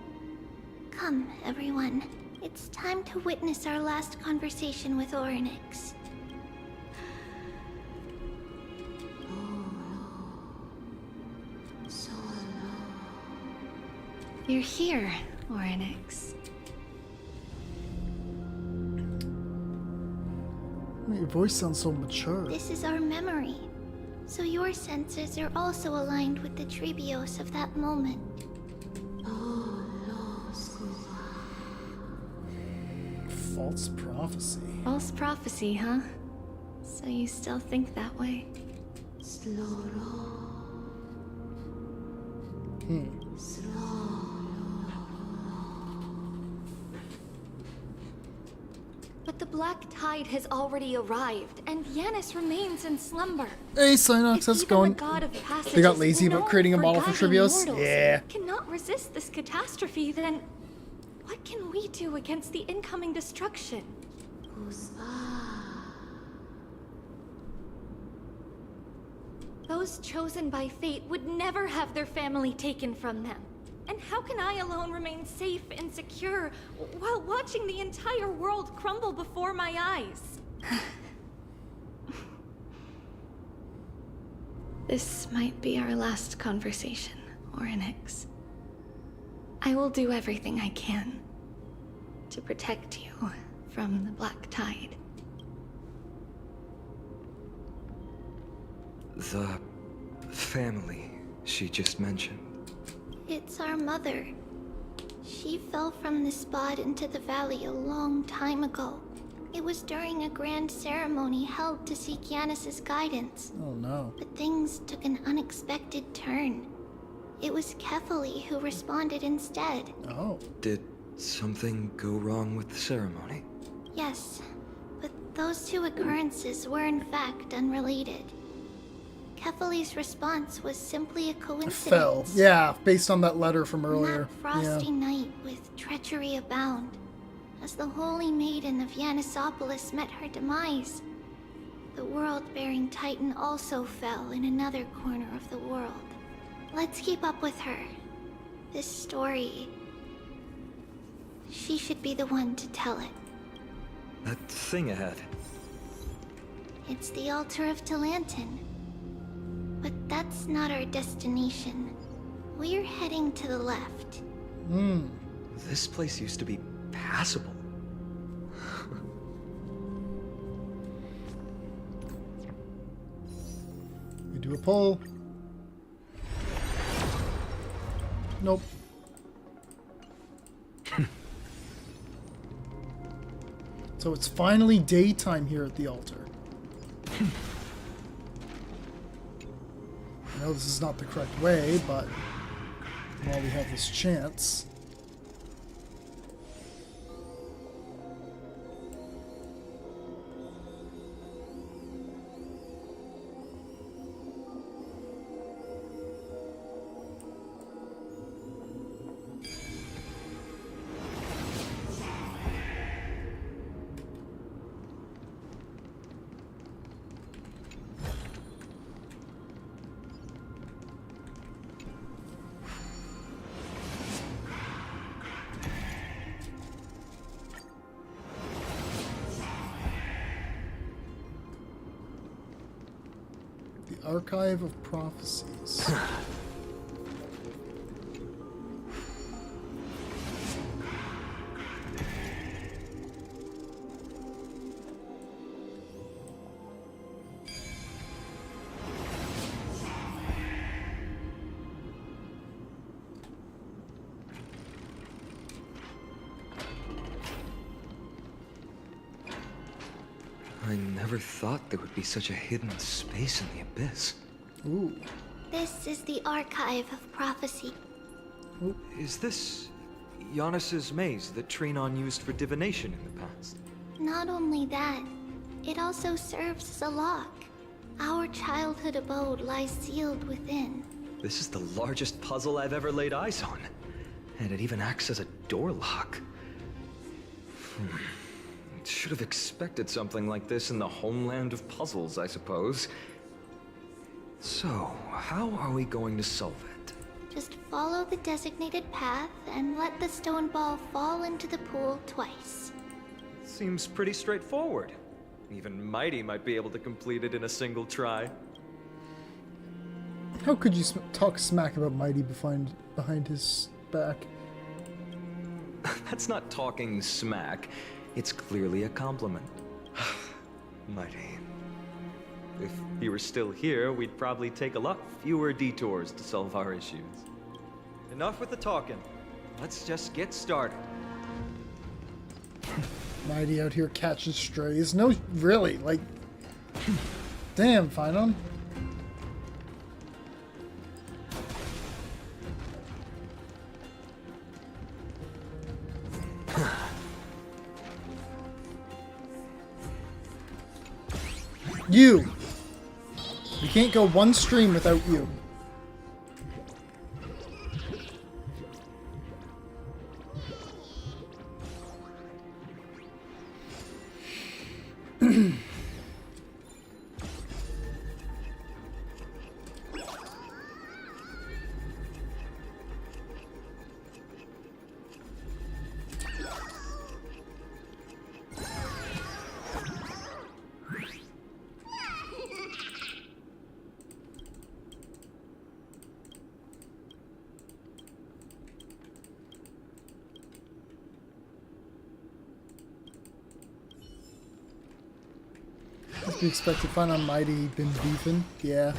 Come, everyone. It's time to witness our last conversation with Orynyx. You're here, Orynyx. Your voice sounds so mature. This is our memory. So your senses are also aligned with the Tribbios of that moment. False prophecy. False prophecy, huh? So you still think that way? But the Black Tide has already arrived, and Yanis remains in slumber. Hey, Synox, how's it going? They got lazy about creating a model for Tribbios? Yeah. Cannot resist this catastrophe, then what can we do against the incoming destruction? Those chosen by fate would never have their family taken from them. And how can I alone remain safe and secure while watching the entire world crumble before my eyes? This might be our last conversation, Orynyx. I will do everything I can to protect you from the Black Tide. The family she just mentioned. It's our mother. She fell from the spot into the valley a long time ago. It was during a grand ceremony held to seek Yanis's guidance. Oh no. But things took an unexpected turn. It was Kefali who responded instead. Oh. Did something go wrong with the ceremony? Yes, but those two occurrences were in fact unrelated. Kefali's response was simply a coincidence. Fell. Yeah, based on that letter from earlier. That frosty night with treachery abound, as the holy maiden of Ionissopolis met her demise, the world-bearing titan also fell in another corner of the world. Let's keep up with her. This story, she should be the one to tell it. That thing ahead. It's the altar of Talantin. But that's not our destination. We're heading to the left. This place used to be passable. We do a pull. Nope. So it's finally daytime here at the altar. I know this is not the correct way, but while we have this chance. Archive of Prophecies. I never thought there would be such a hidden space in the Abyss. Ooh. This is the Archive of Prophecy. Is this Giannis's maze that Trinon used for divination in the past? Not only that, it also serves as a lock. Our childhood abode lies sealed within. This is the largest puzzle I've ever laid eyes on. And it even acts as a door lock. Should have expected something like this in the homeland of puzzles, I suppose. So, how are we going to solve it? Just follow the designated path and let the stone ball fall into the pool twice. Seems pretty straightforward. Even Mighty might be able to complete it in a single try. How could you talk smack about Mighty behind his back? That's not talking smack. It's clearly a compliment. Mighty. If he were still here, we'd probably take a lot fewer detours to solve our issues. Enough with the talking. Let's just get started. Mighty out here catching strays. No, really, like... Damn, Finon. You! We can't go one stream without you. You expect to find on Mighty been beefing? Yeah.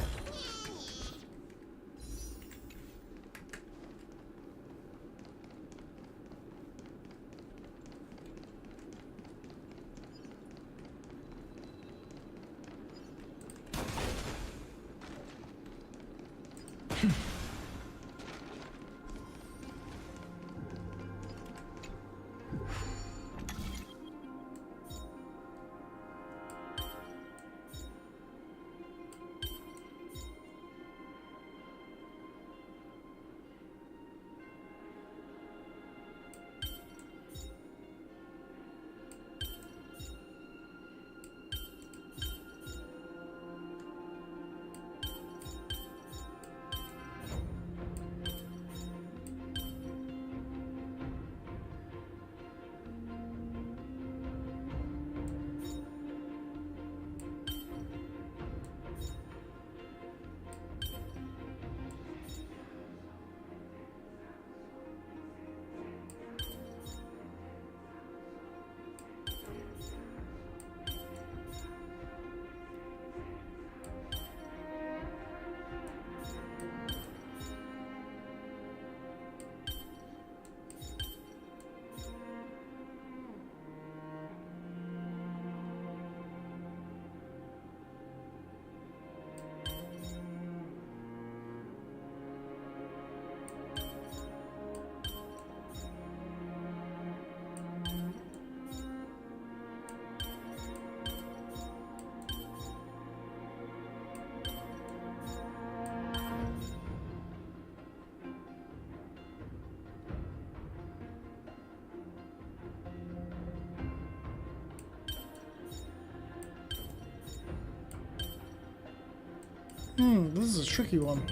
This is a tricky one.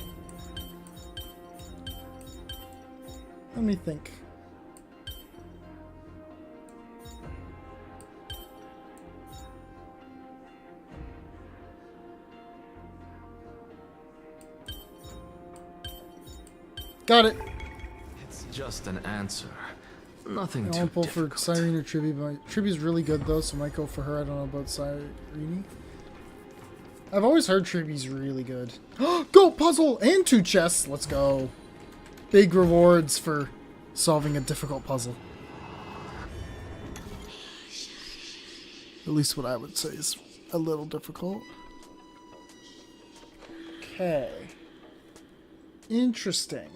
Let me think. Got it. It's just an answer. Nothing I too won't pull for difficult. Cyrene or Tribbie, but Tribbie's really good though, so I might go for her. I don't know about Cyrene. I've always heard Tribbie's really good. Go puzzle and 2 chests. Let's go. Big rewards for solving a difficult puzzle. At least what I would say is a little difficult. Okay. Interesting.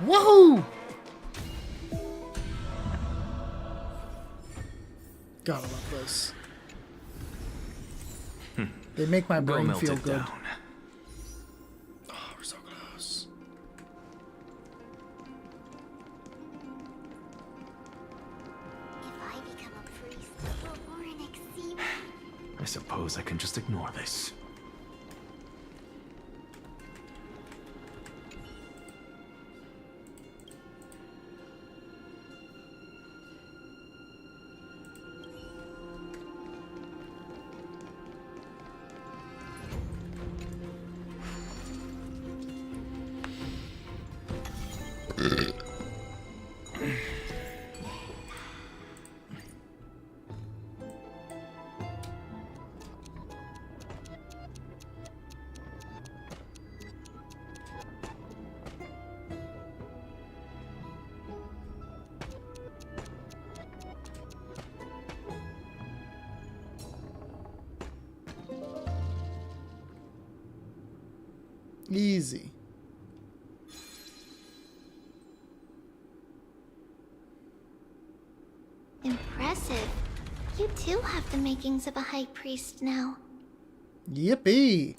Woohoo! Gotta love this. They make my Go brain melt feel it good. down. Oh, we're so close. If I become a priest, will Orenik see me? I suppose I can just ignore this. Easy. Impressive. You too have the makings of a high priest now. Yippee!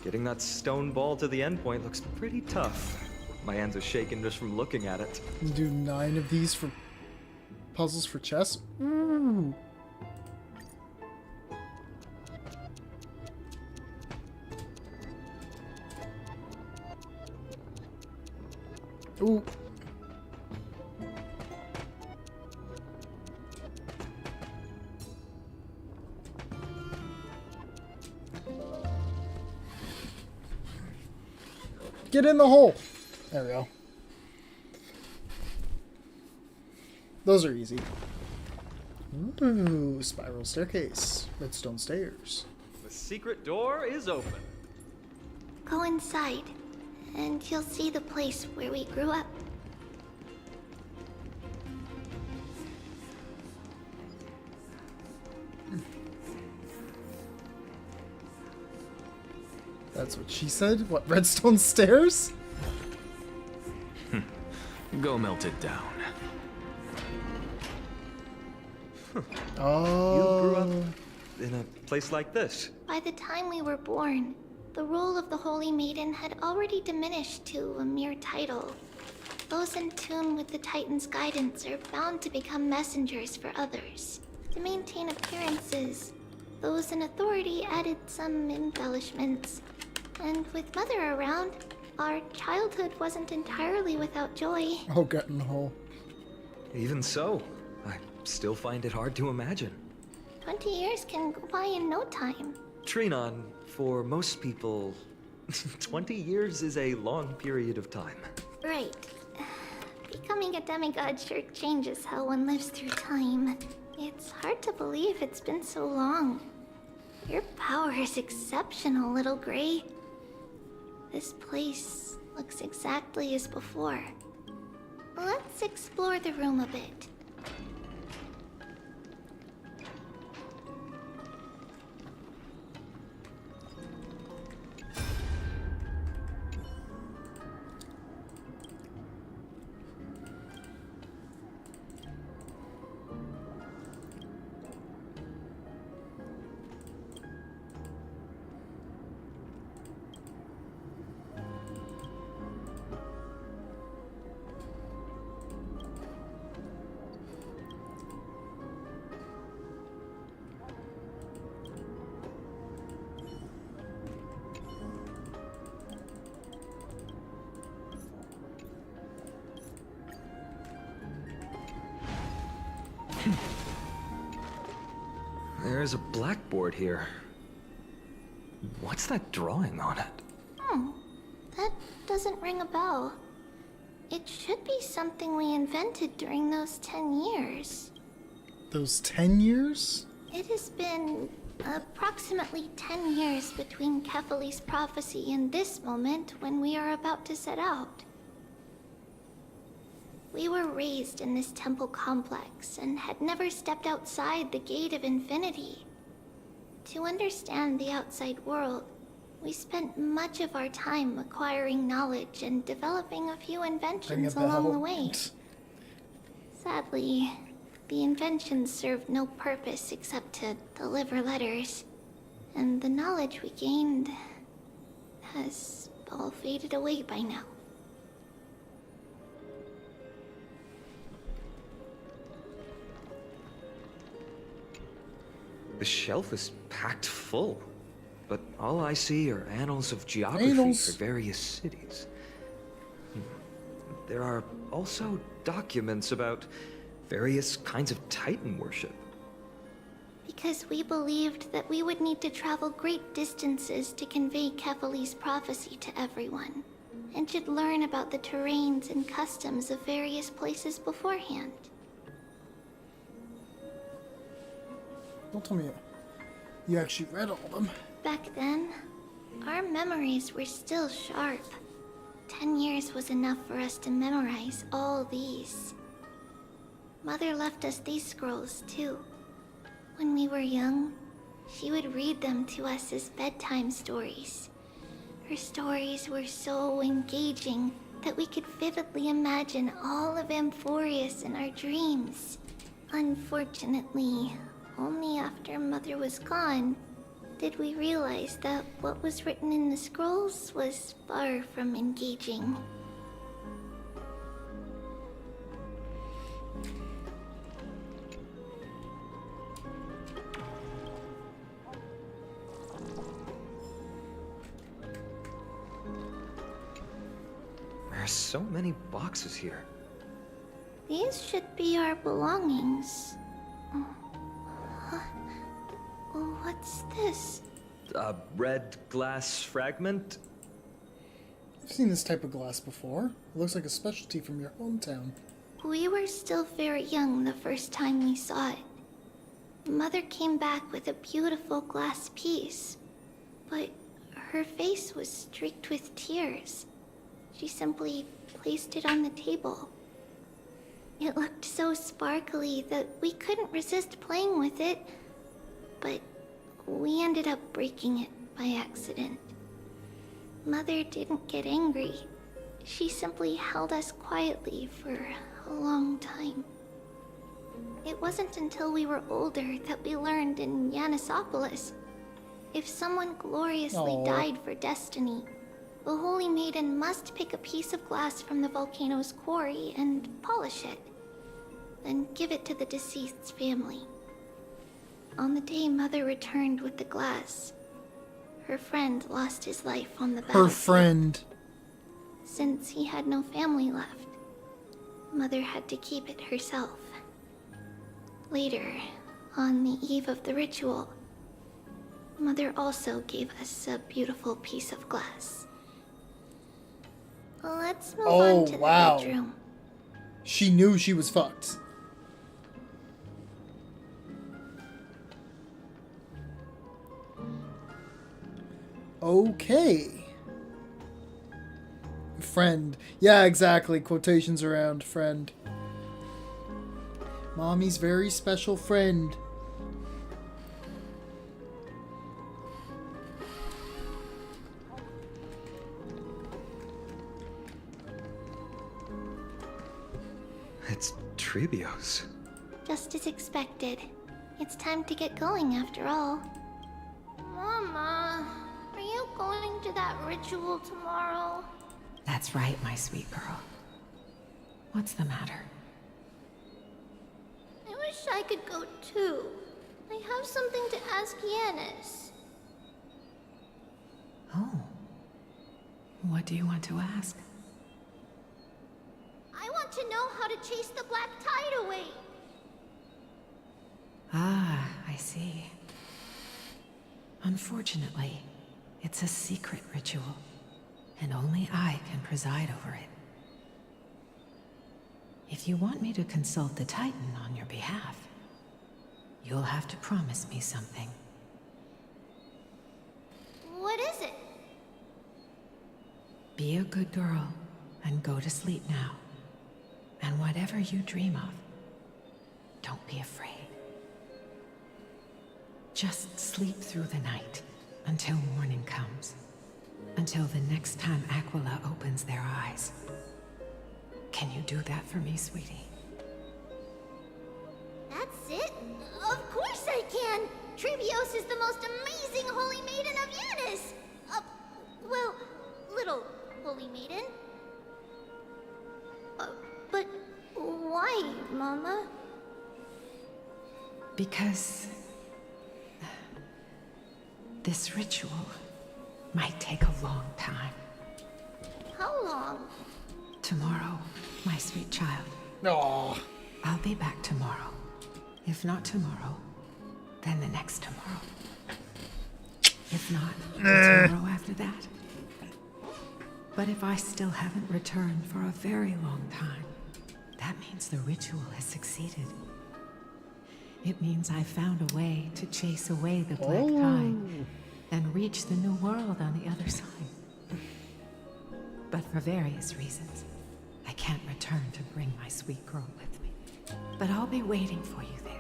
Getting that stone ball to the endpoint looks pretty tough. My hands are shaking just from looking at it. Do 9 of these for puzzles for chess? Ooh. Ooh. Get in the hole. There we go. Those are easy. Ooh, spiral staircase. Redstone stairs. The secret door is open. Go inside, and you'll see the place where we grew up. That's what she said? What, redstone stairs? Go melt it down. Oh. You grew up in a place like this. By the time we were born, the role of the Holy Maiden had already diminished to a mere title. Those in tune with the Titan's guidance are bound to become messengers for others. To maintain appearances, those in authority added some embellishments. And with Mother around, our childhood wasn't entirely without joy. Oh, gut in the hole. Even so, I still find it hard to imagine. 20 years can go by in no time. Trinon, for most people, 20 years is a long period of time. Right. Becoming a demigod sure changes how one lives through time. It's hard to believe it's been so long. Your power is exceptional, Little Gray. This place looks exactly as before. Let's explore the room a bit. There's a blackboard here. What's that drawing on it? That doesn't ring a bell. It should be something we invented during those 10 years. Those 10 years? It has been approximately 10 years between Kefali's prophecy and this moment when we are about to set out. We were raised in this temple complex and had never stepped outside the gate of infinity. To understand the outside world, we spent much of our time acquiring knowledge and developing a few inventions along the way. Sadly, the inventions served no purpose except to deliver letters, and the knowledge we gained has all faded away by now. The shelf is packed full, but all I see are annals of geography for various cities. There are also documents about various kinds of Titan worship. Because we believed that we would need to travel great distances to convey Kefali's prophecy to everyone, and should learn about the terrains and customs of various places beforehand. Don't tell me you actually read all of them. Back then, our memories were still sharp. 10 years was enough for us to memorize all these. Mother left us these scrolls too. When we were young, she would read them to us as bedtime stories. Her stories were so engaging that we could vividly imagine all of Amphorius in our dreams. Unfortunately, only after Mother was gone did we realize that what was written in the scrolls was far from engaging. There's so many boxes here. These should be our belongings. What's this? A red glass fragment? I've seen this type of glass before. It looks like a specialty from your hometown. We were still very young the first time we saw it. Mother came back with a beautiful glass piece, but her face was streaked with tears. She simply placed it on the table. It looked so sparkly that we couldn't resist playing with it, but we ended up breaking it by accident. Mother didn't get angry. She simply held us quietly for a long time. It wasn't until we were older that we learned in Yanisopolis, if someone gloriously died for destiny, the Holy Maiden must pick a piece of glass from the volcano's quarry and polish it, then give it to the deceased's family. On the day Mother returned with the glass, her friend lost his life on the battlefield. Her friend. Since he had no family left, Mother had to keep it herself. Later, on the eve of the ritual, Mother also gave us a beautiful piece of glass. Let's move on to the bedroom. She knew she was fucked. Okay. Friend. Yeah, exactly. Quotations around friend. Mommy's very special friend. It's Tribbios. Just as expected. It's time to get going after all. Mama, are you going to that ritual tomorrow? That's right, my sweet girl. What's the matter? I wish I could go too. I have something to ask Yanis. Oh. What do you want to ask? I want to know how to chase the black tide away. Ah, I see. Unfortunately, it's a secret ritual, and only I can preside over it. If you want me to consult the Titan on your behalf, you'll have to promise me something. What is it? Be a good girl and go to sleep now. And whatever you dream of, don't be afraid. Just sleep through the night until morning comes. Until the next time Aquila opens their eyes. Can you do that for me, sweetie? That's it? Of course I can! Tribbios is the most amazing Holy Maiden of Yanis! Well, little Holy Maiden. But why, Mama? Because this ritual might take a long time. How long? Tomorrow, my sweet child. No. I'll be back tomorrow. If not tomorrow, then the next tomorrow. If not, the tomorrow after that. But if I still haven't returned for a very long time, that means the ritual has succeeded. It means I found a way to chase away the black tide and reach the new world on the other side. But for various reasons, I can't return to bring my sweet girl with me. But I'll be waiting for you there.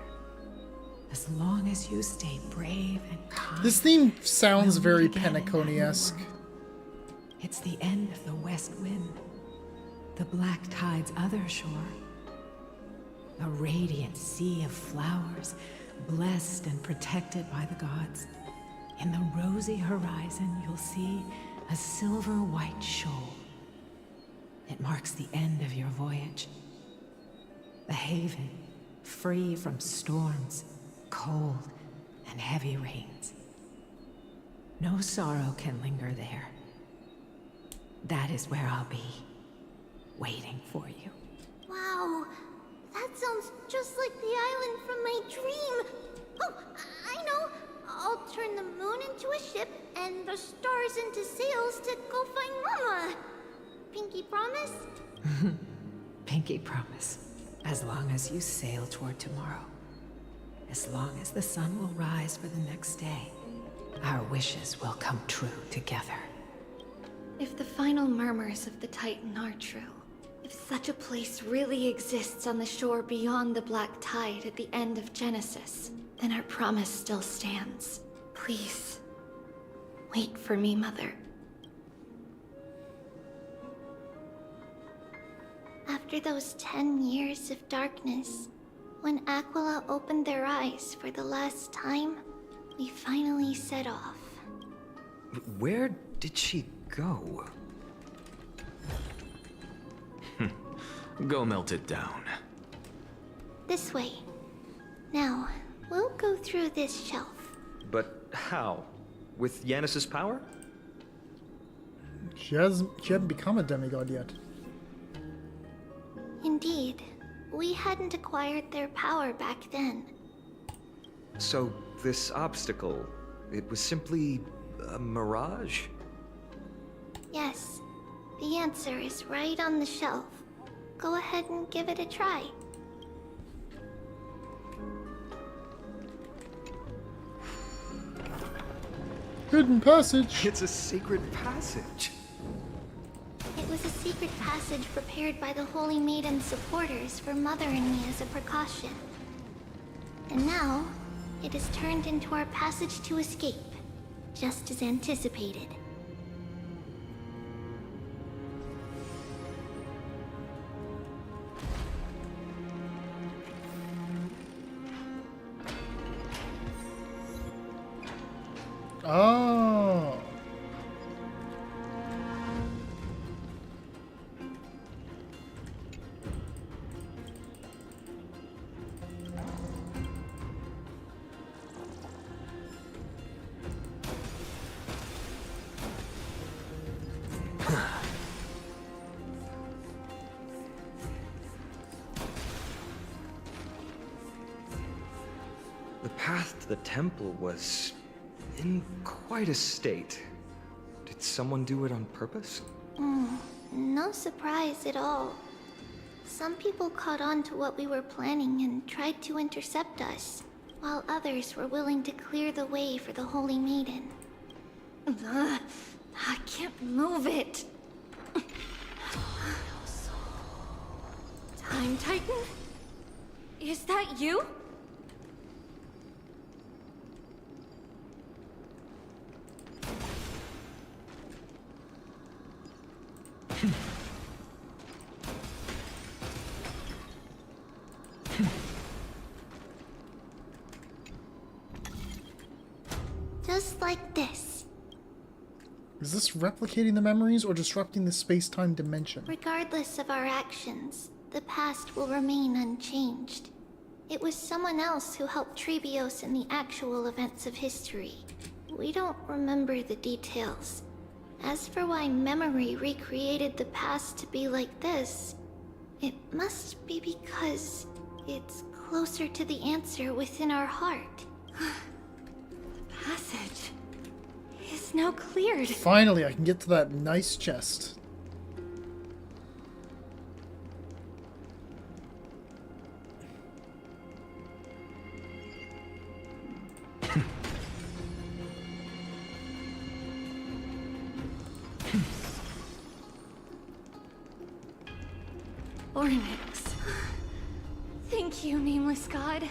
As long as you stay brave and kind. This theme sounds very Penacony-esque. It's the end of the west wind. The black tide's other shore. A radiant sea of flowers, blessed and protected by the gods. In the rosy horizon, you'll see a silver-white shoal. It marks the end of your voyage. The haven, free from storms, cold, and heavy rains. No sorrow can linger there. That is where I'll be, waiting for you. Wow, that sounds just like the island from my dream. Oh, I know. I'll turn the moon into a ship and the stars into sails to go find Mama. Pinky promise? Pinky promise. As long as you sail toward tomorrow. As long as the sun will rise for the next day, our wishes will come true together. If the final murmurs of the Titan are true, if such a place really exists on the shore beyond the black tide at the end of Genesis, then our promise still stands. Please, wait for me, Mother. After those 10 years of darkness, when Aquila opened their eyes for the last time, we finally set off. Where did she go? Go melt it down. This way. Now, we'll go through this shelf. But how? With Yanis's power? She hadn't become a demigod yet. Indeed. We hadn't acquired their power back then. So, this obstacle, it was simply a mirage? Yes. The answer is right on the shelf. Go ahead and give it a try. Hidden passage! It's a secret passage! It was a secret passage prepared by the Holy Maiden's supporters for Mother and me as a precaution. And now, it is turned into our passage to escape, just as anticipated. Oh. The path to the temple was in quite a state. Did someone do it on purpose? No surprise at all. Some people caught on to what we were planning and tried to intercept us, while others were willing to clear the way for the Holy Maiden. Ugh, I can't move it. Time Titan? Is that you? Just like this. Is this replicating the memories or disrupting the space-time dimension? Regardless of our actions, the past will remain unchanged. It was someone else who helped Trebios in the actual events of history. We don't remember the details. As for why memory recreated the past to be like this, it must be because it's closer to the answer within our heart. Passage is now cleared. Finally, I can get to that nice chest. Ornix. Thank you, nameless god.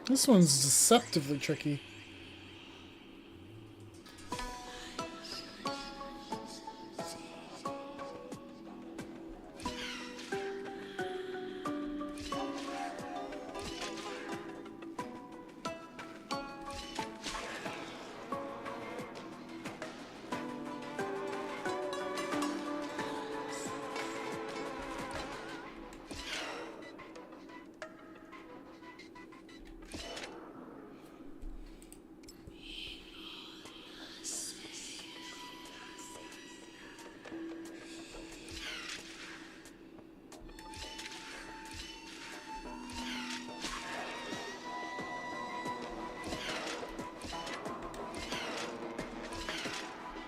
This one's deceptively tricky.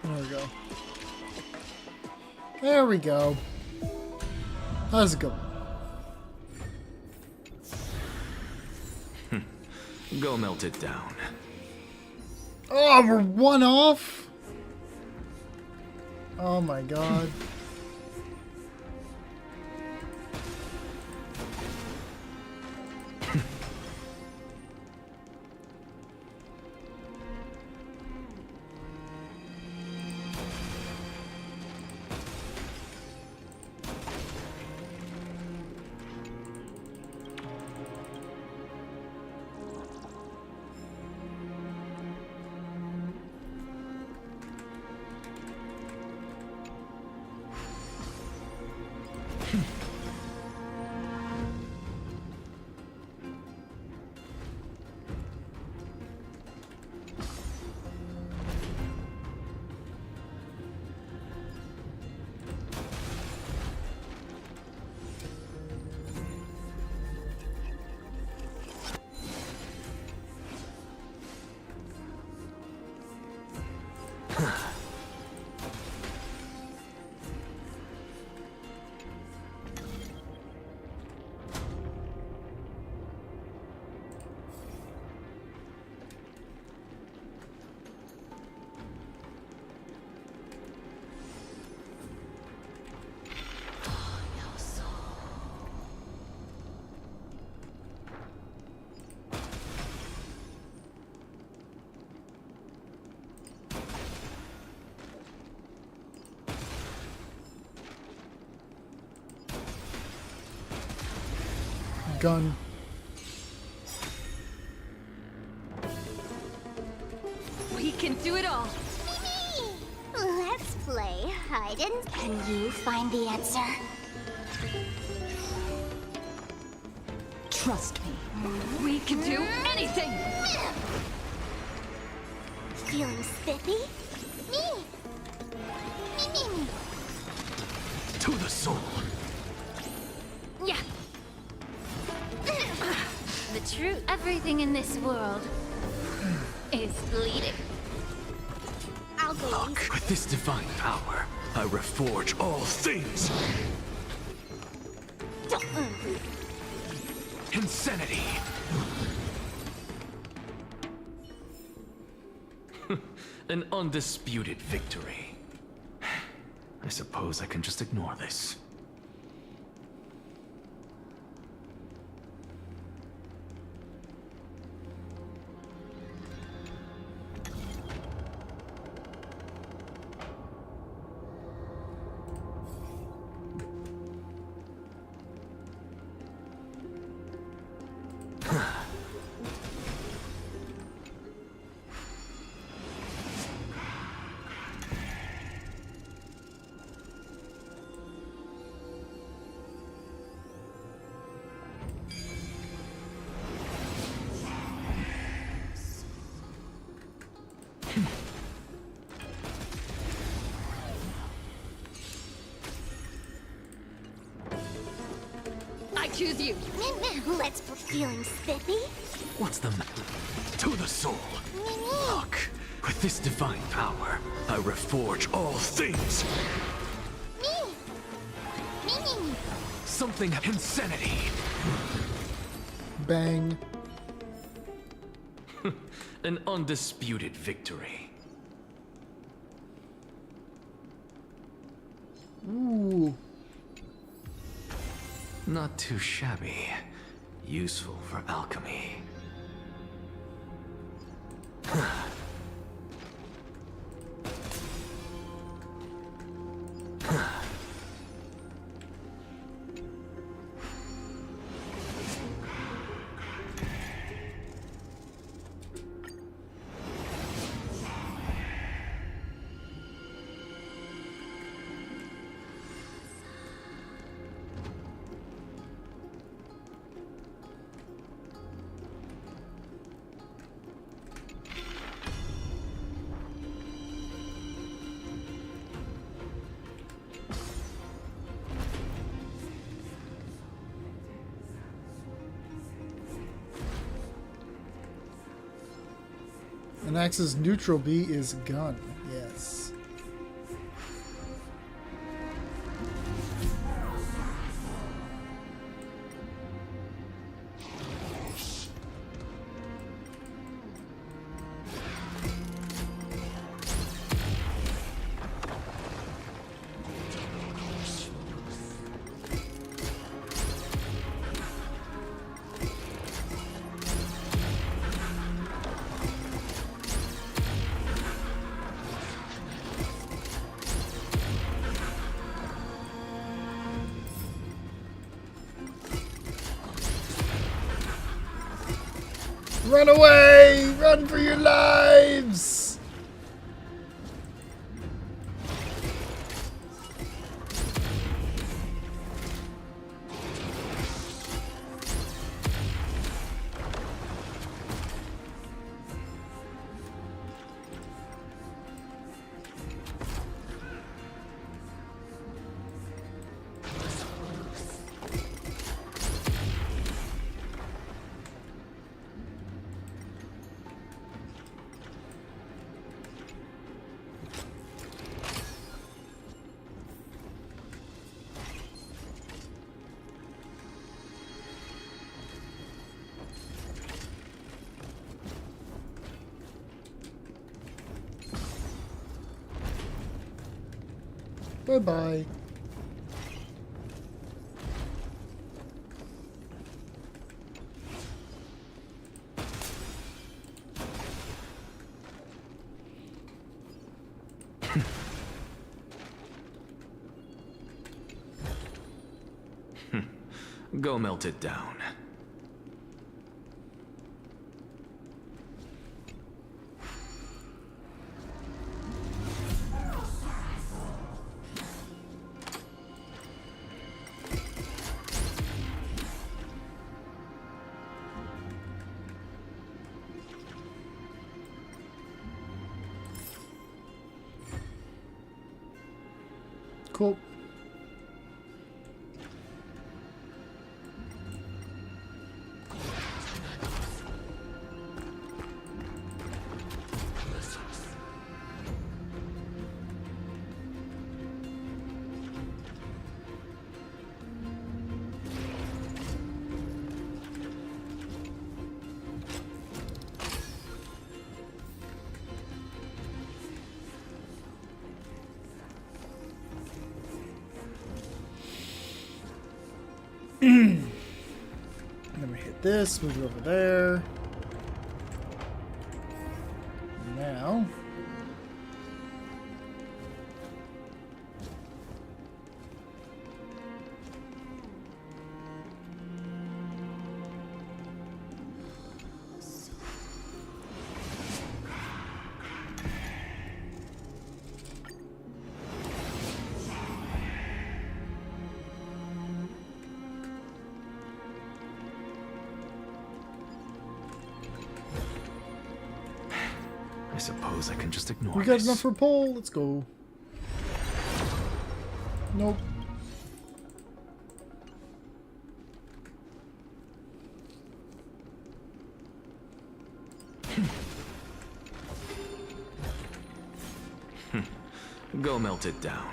There we go. There we go. That's a good one. Go melt it down. Oh, we're one off? Oh my god. Gun. We can do it all. Let's play hide and... Can you find the answer? Trust me. We can do anything! Feeling spiffy? Me! Me. To the soul. Yeah. The truth. Everything in this world is bleeding. I'll go. Look, with this divine power, I reforge all things. Insanity. An undisputed victory. I suppose I can just ignore this. I choose you. Let's put feeling spiffy. What's the matter? To the soul. Look, with this divine power, I reforge all things. Me. Something insanity. Bang. An undisputed victory. Ooh. Not too shabby. Useful for alchemy. An axe's neutral B is gun. Yes. Run away! Run for your lives! Bye-bye. Go melt it down. Cool. Then we hit this, move it over there. Now. I suppose I can just ignore We got this. enough for a poll. Let's go. Nope. Go melt it down.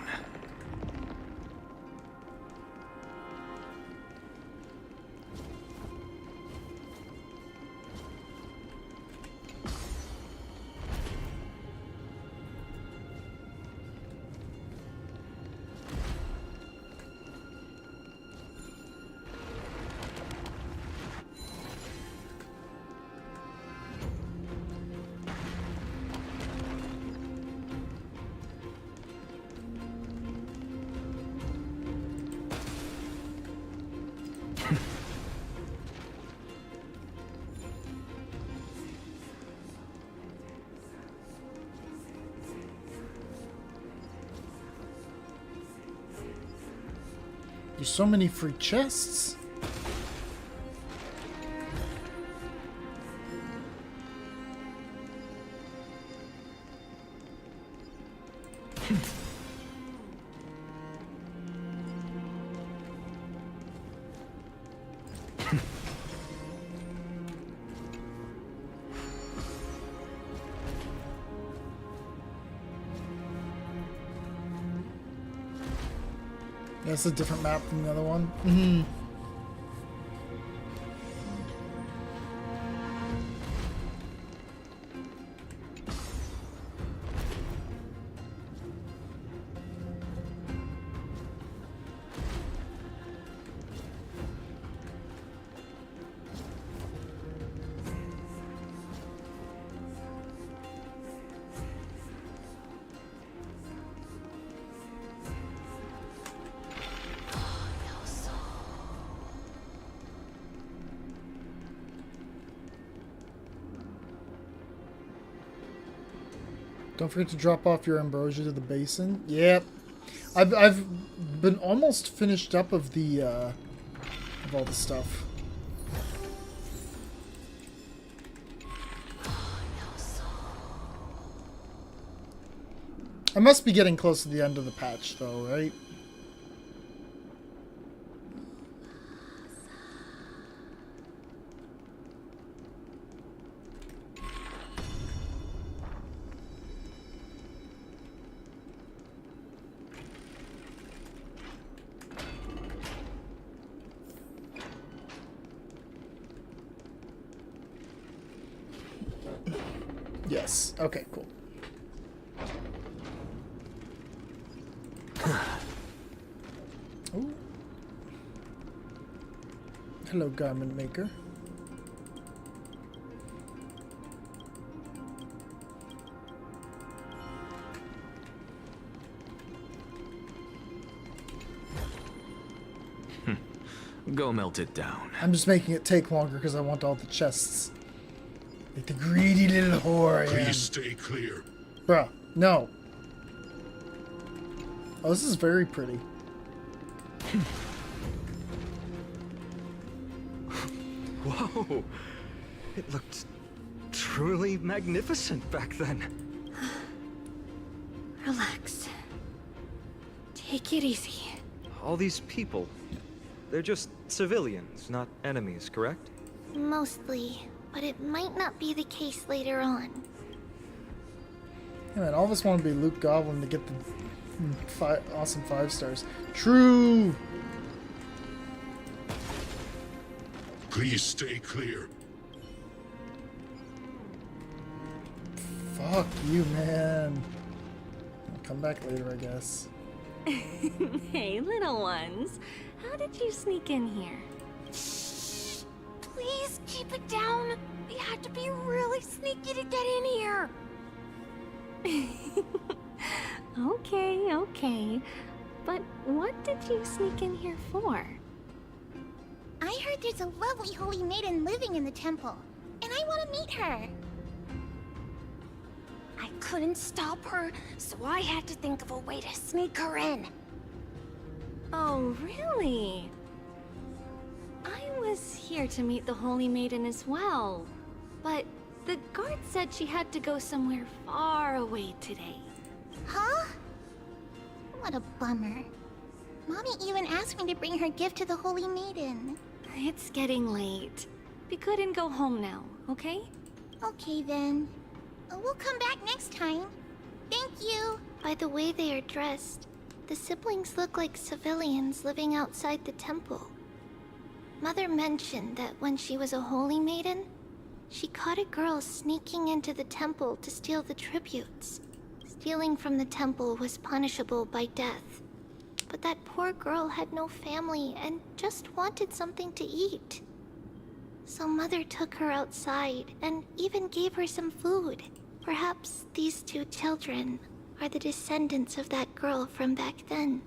There's so many free chests. That's a different map than the other one. Mm-hmm. Don't forget to drop off your ambrosia to the basin. Yep. I've been almost finished up of the of all the stuff. I must be getting close to the end of the patch though, right? Yes. Okay, cool. Ooh. Hello, garment maker. Go melt it down. I'm just making it take longer because I want all the chests. Like the greedy little whore I am. Please stay clear. Bruh, no. Oh, this is very pretty. Whoa! It looked truly magnificent back then. Relax. Take it easy. All these people, they're just civilians, not enemies, correct? Mostly, but it might not be the case later on. Yeah, man, all of us want to be Luke Goblin to get the awesome 5 stars. True! Please stay clear. Fuck you, man. I'll come back later, I guess. Hey, little ones. How did you sneak in here? Please keep it down. We had to be really sneaky to get in here. Okay. But what did you sneak in here for? I heard there's a lovely holy maiden living in the temple, and I want to meet her. I couldn't stop her, so I had to think of a way to sneak her in. Oh, really? I was here to meet the Holy Maiden as well, but the guard said she had to go somewhere far away today. Huh? What a bummer. Mommy even asked me to bring her gift to the Holy Maiden. It's getting late. We couldn't go home now, okay? Okay then. We'll come back next time. Thank you. By the way they are dressed, the siblings look like civilians living outside the temple. Mother mentioned that when she was a holy maiden, she caught a girl sneaking into the temple to steal the tributes. Stealing from the temple was punishable by death. But that poor girl had no family and just wanted something to eat. So Mother took her outside and even gave her some food. Perhaps these 2 children are the descendants of that girl from back then.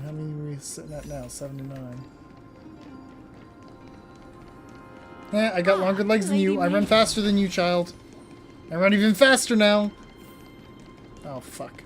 How many are we sitting at now? 79. Yeah, I got longer legs than you. I run faster than you, child. I run even faster now. Oh, Oh, fuck.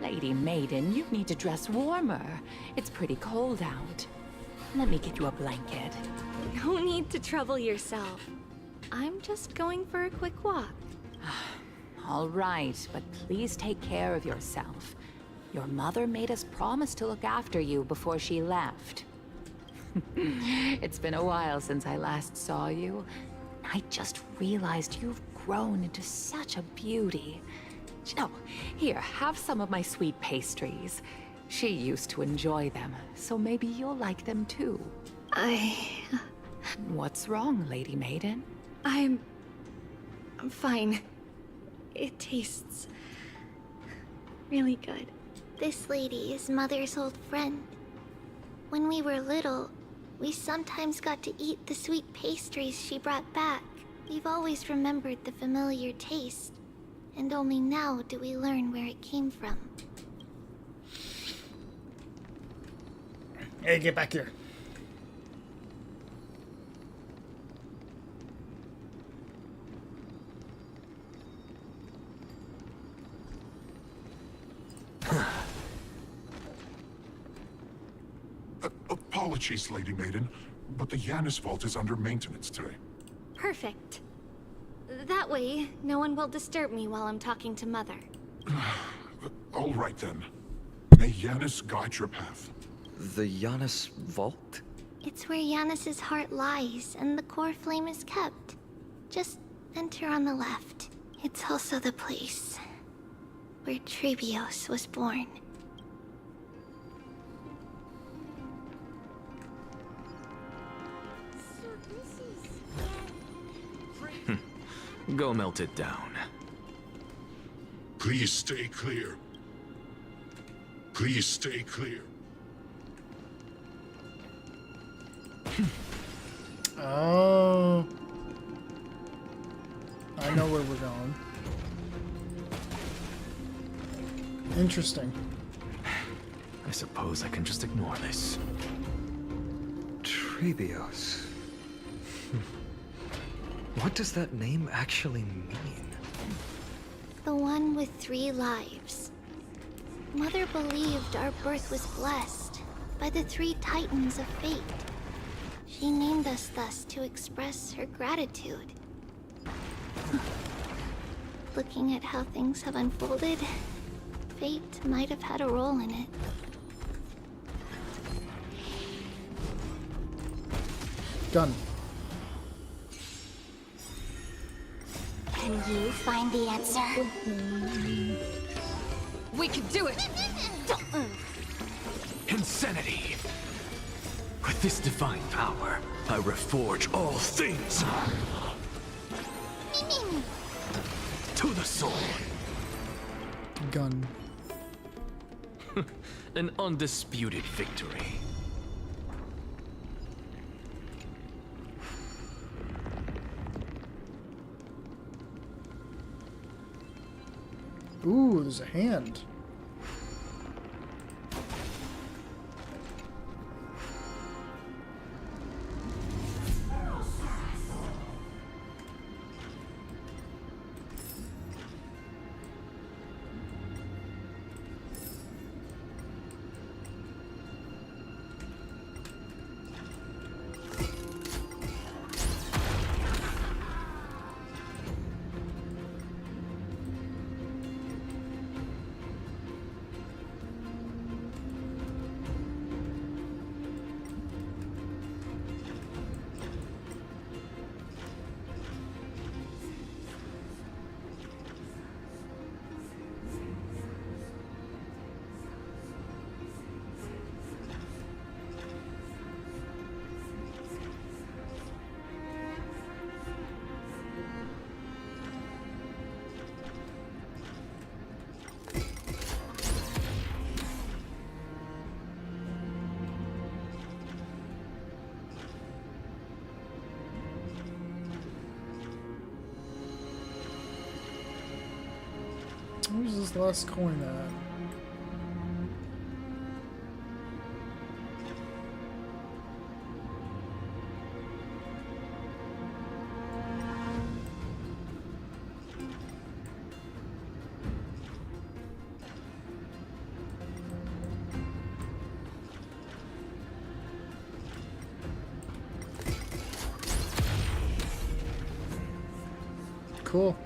Lady Maiden, you need to dress warmer. It's pretty cold out. Let me get you a blanket. No need to trouble yourself. I'm just going for a quick walk. All right, but please take care of yourself. Your mother made us promise to look after you before she left. It's been a while since I last saw you. I just realized you've grown into such a beauty. Oh, here, have some of my sweet pastries. She used to enjoy them, so maybe you'll like them too. What's wrong, Lady Maiden? I'm fine. It tastes really good. This lady is Mother's old friend. When we were little, we sometimes got to eat the sweet pastries she brought back. We've always remembered the familiar taste, and only now do we learn where it came from. Hey, get back here. Apologies, Lady Maiden, but the Yanis vault is under maintenance today. Perfect. That way, no one will disturb me while I'm talking to Mother. All right then. May Yanis guide your path. The Yanis vault? It's where Yanis's heart lies, and the core flame is kept. Just enter on the left. It's also the place where Tribbios was born. Go melt it down. Please stay clear. Please stay clear. Oh. I know where we're going. Interesting. I suppose I can just ignore this. Tribbios. What does that name actually mean? The one with 3 lives. Mother believed our birth was blessed by the 3 titans of fate. She named us thus to express her gratitude. Looking at how things have unfolded, fate might have had a role in it. Gun. Can you find the answer? We can do it! Insanity! With this divine power, I reforge all things! To the sword! Gun. An undisputed victory. Ooh, there's a hand. Where's this last coin at? Cool.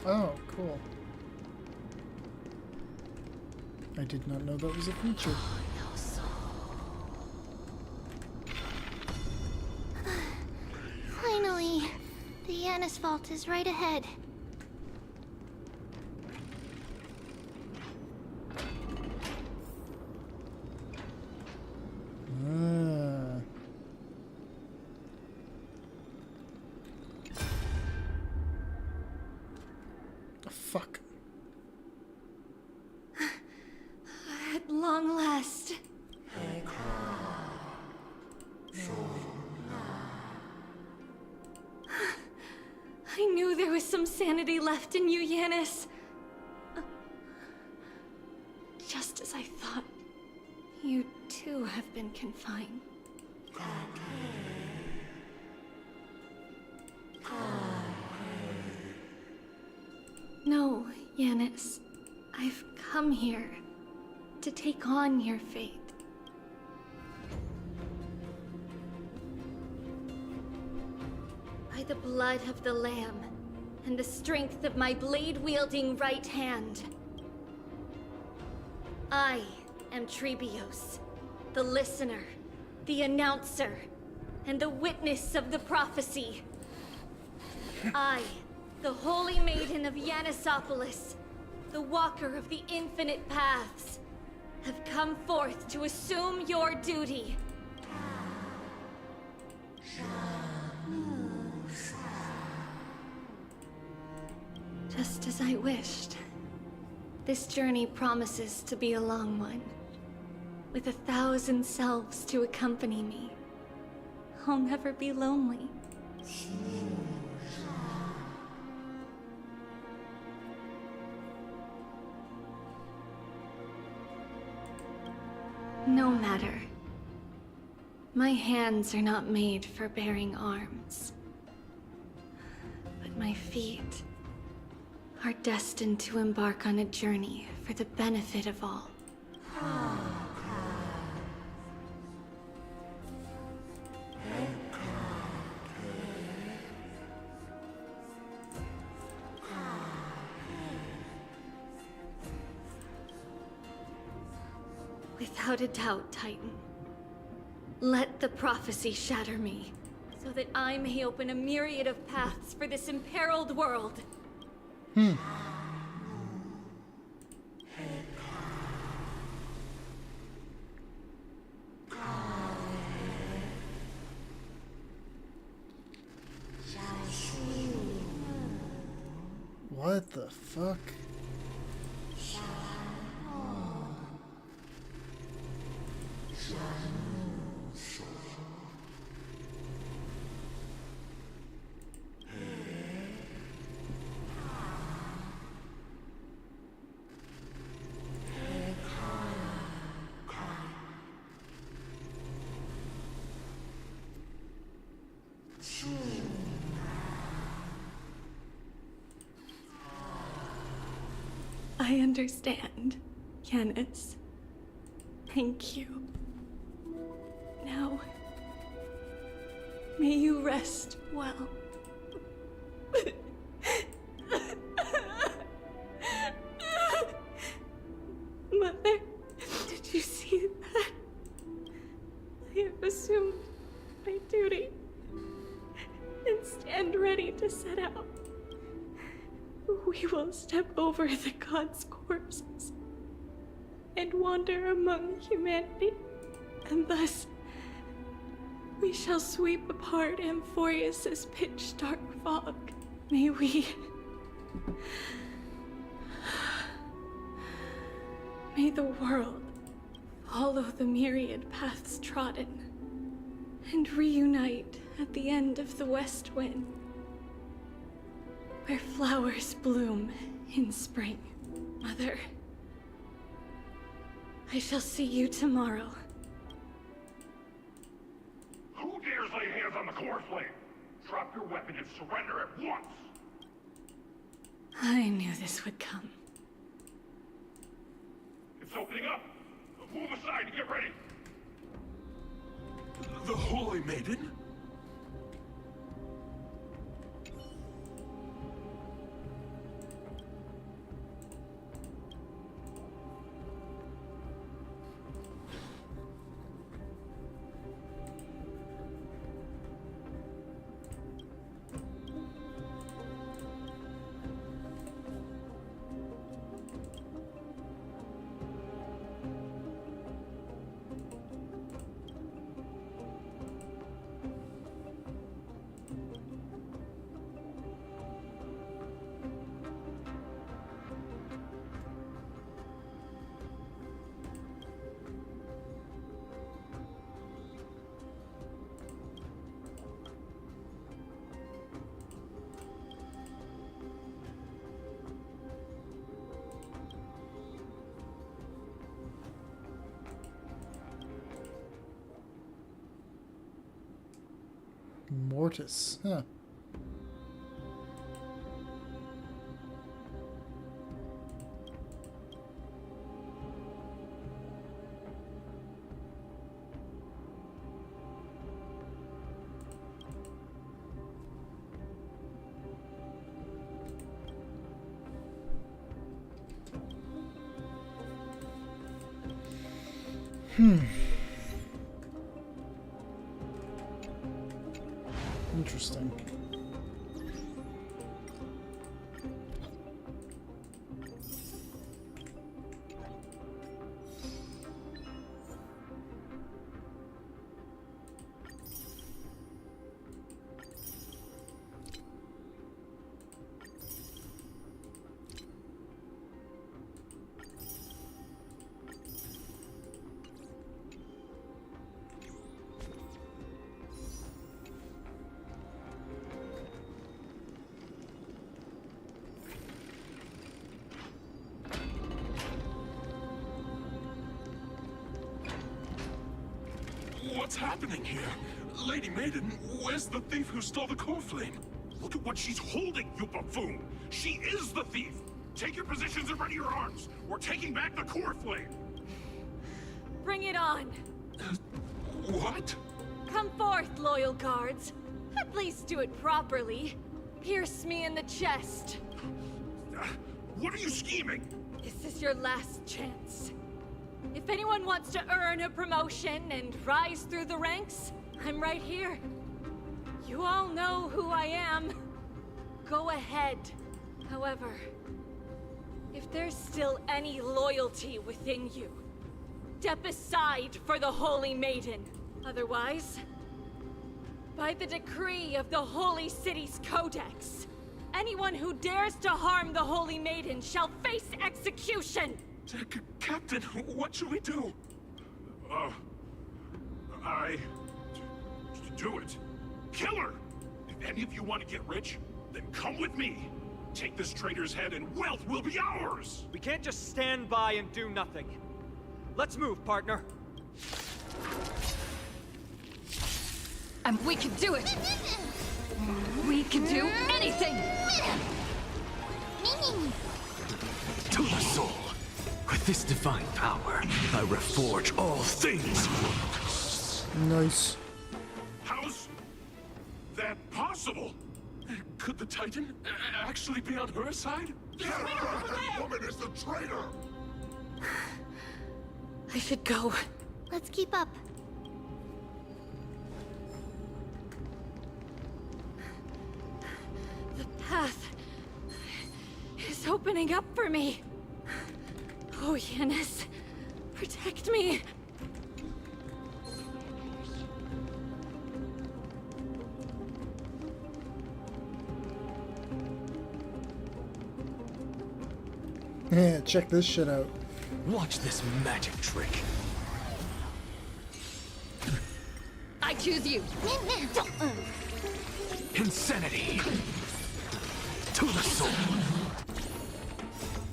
Oh, cool. I did not know that was a feature. Finally, the Yanis vault is right ahead. Ah. Fuck. At long last. I knew there was some sanity left in you, Yanis. Just as I thought, you too have been confined. No, Yanis. I've come here to take on your fate. By the blood of the Lamb and the strength of my blade-wielding right hand, I am Tribbios, the listener, the announcer, and the witness of the prophecy. I, the Holy Maiden of Yanisopolis, the Walker of the Infinite Paths, have come forth to assume your duty. Just as I wished. This journey promises to be a long one. With 1,000 selves to accompany me. I'll never be lonely. No matter. My hands are not made for bearing arms. But my feet are destined to embark on a journey for the benefit of all. Without a doubt, Titan. Let the prophecy shatter me, so that I may open a myriad of paths for this imperiled world. What the fuck? I understand, Yanis. Thank you. Now, may you rest well. Mother, did you see that? I have assumed my duty and stand ready to set out. we will step over the gods' corpses and wander among humanity, and thus we shall sweep apart Amphorius's pitch-dark fog. May the world follow the myriad paths trodden and reunite at the end of the west wind, where flowers bloom in spring. Mother, I shall see you tomorrow. Who dares lay hands on the core flame? Drop your weapon and surrender at once! I knew this would come. It's opening up! Move aside and get ready! The Holy Maiden? Mortis, huh. Interesting. What's happening here? Lady Maiden, where's the thief who stole the core flame? Look at what she's holding, you buffoon! She is the thief! Take your positions and ready your arms! We're taking back the core flame! Bring it on! What? Come forth, loyal guards. At least do it properly. Pierce me in the chest. What are you scheming? This is your last chance. If anyone wants to earn a promotion and rise through the ranks, I'm right here. You all know who I am. Go ahead. However, if there's still any loyalty within you, step aside for the Holy Maiden. Otherwise, by the decree of the Holy City's Codex, anyone who dares to harm the Holy Maiden shall face execution! Captain, what should we do? Do it. Kill her! If any of you want to get rich, then come with me. Take this traitor's head and wealth will be ours! We can't just stand by and do nothing. Let's move, partner. And we can do it! We can do anything! To the soul. With this divine power, I reforge all things. Nice. How's that possible? Could the Titan actually be on her side? That woman is the traitor! I should go. Let's keep up. The path opening up for me. Oh, Yanis, protect me. Yeah, check this shit out. Watch this magic trick. I choose you. Insanity. To the soul.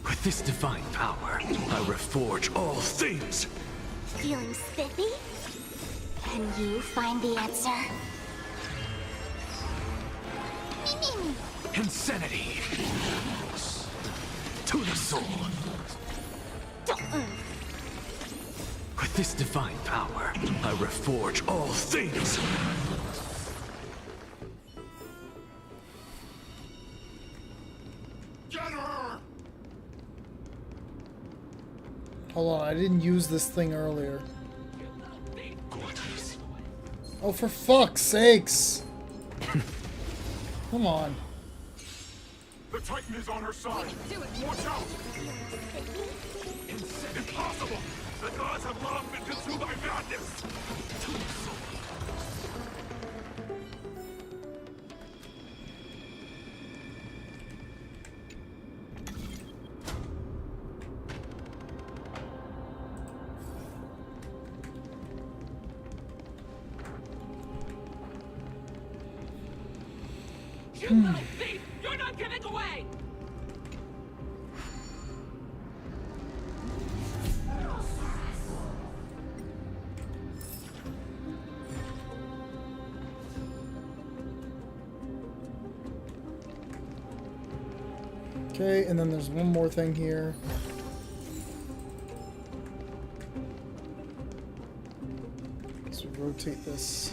With this divine power, I reforge all things. Feeling spiffy? Can you find the answer? Insanity. To the soul. With this divine power, I reforge all things. Get her! Hold on, I didn't use this thing earlier. Oh, for fuck's sakes! Come on. The Titan is on her side. Watch out! Impossible! The gods have long been consumed by madness! You little thief! You're not getting away! Okay, and then there's one more thing here. So rotate this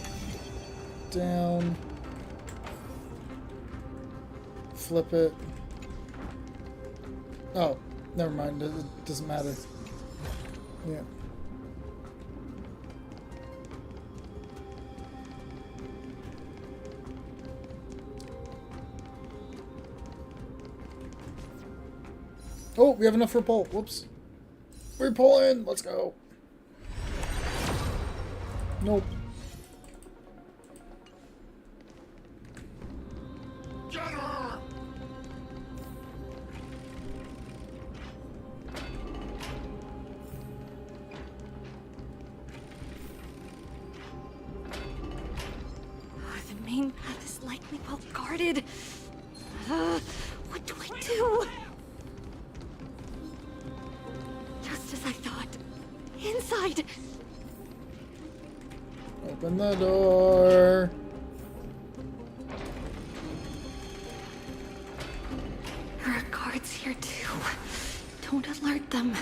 down. Flip it. Oh, never mind. It doesn't matter. Yeah. Oh, we have enough for a pull. Whoops. We're pulling. Let's go. Nope. Get her! The main path is likely well guarded. What do I do? Just as I thought. Inside! Open the door. There are guards here too. Don't alert them.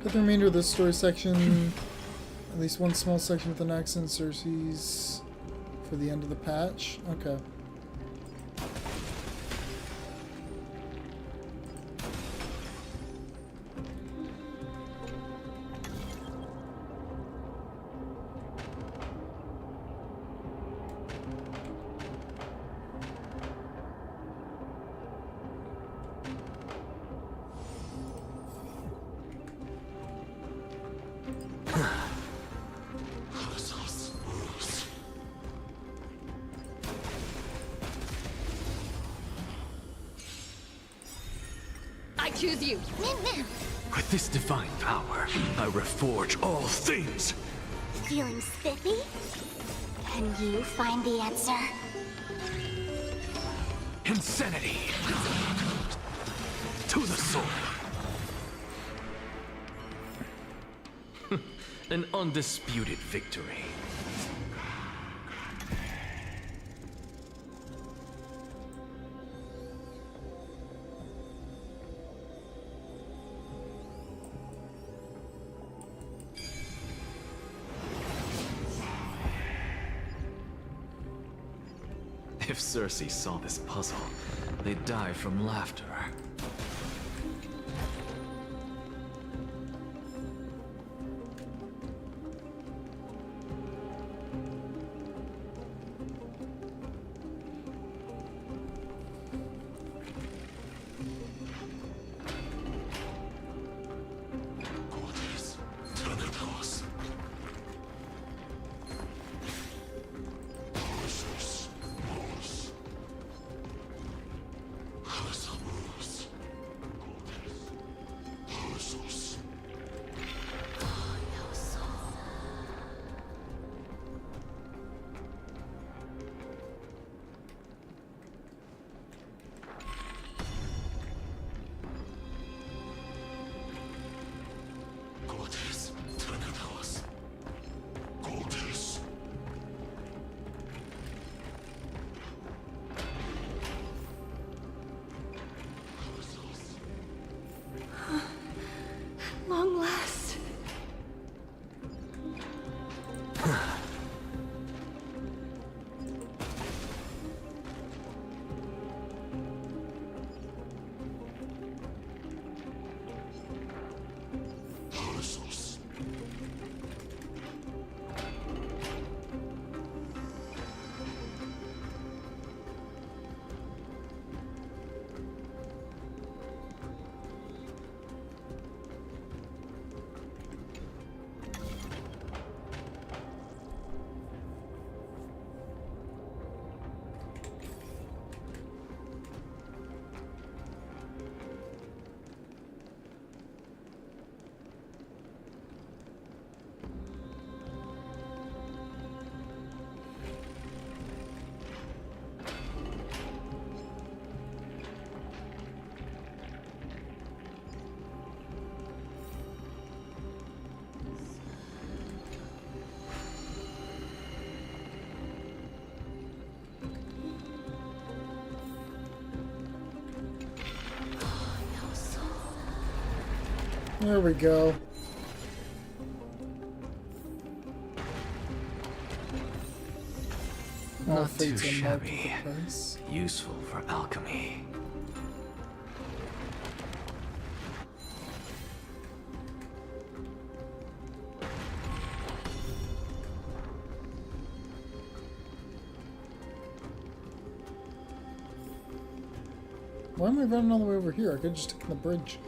Got the remainder of this story section, at least one small section with an accent, Cersei's for the end of the patch. Okay. I choose you. With this divine power, I reforge all things. Feeling spiffy? Can you find the answer? Insanity. To the soul. An undisputed victory. If Cersei saw this puzzle, they'd die from laughter. Long last. There we go. Not too shabby. Useful for alchemy. Why am I running all the way over here? I could have just taken the bridge.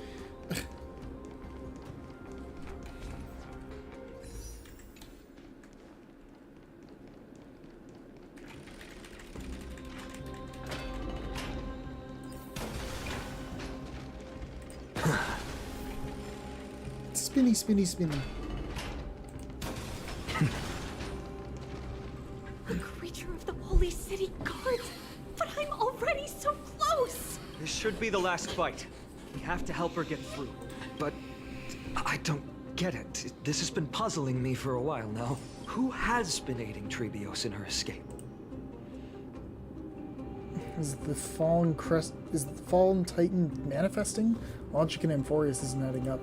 Spinny, spinny, spinny. A creature of the Holy City Guards! But I'm already so close! This should be the last fight. We have to help her get through. But I don't get it. This has been puzzling me for a while now. Who has been aiding Trebios in her escape? Is the fallen Titan manifesting? Logic and Amphorius isn't adding up.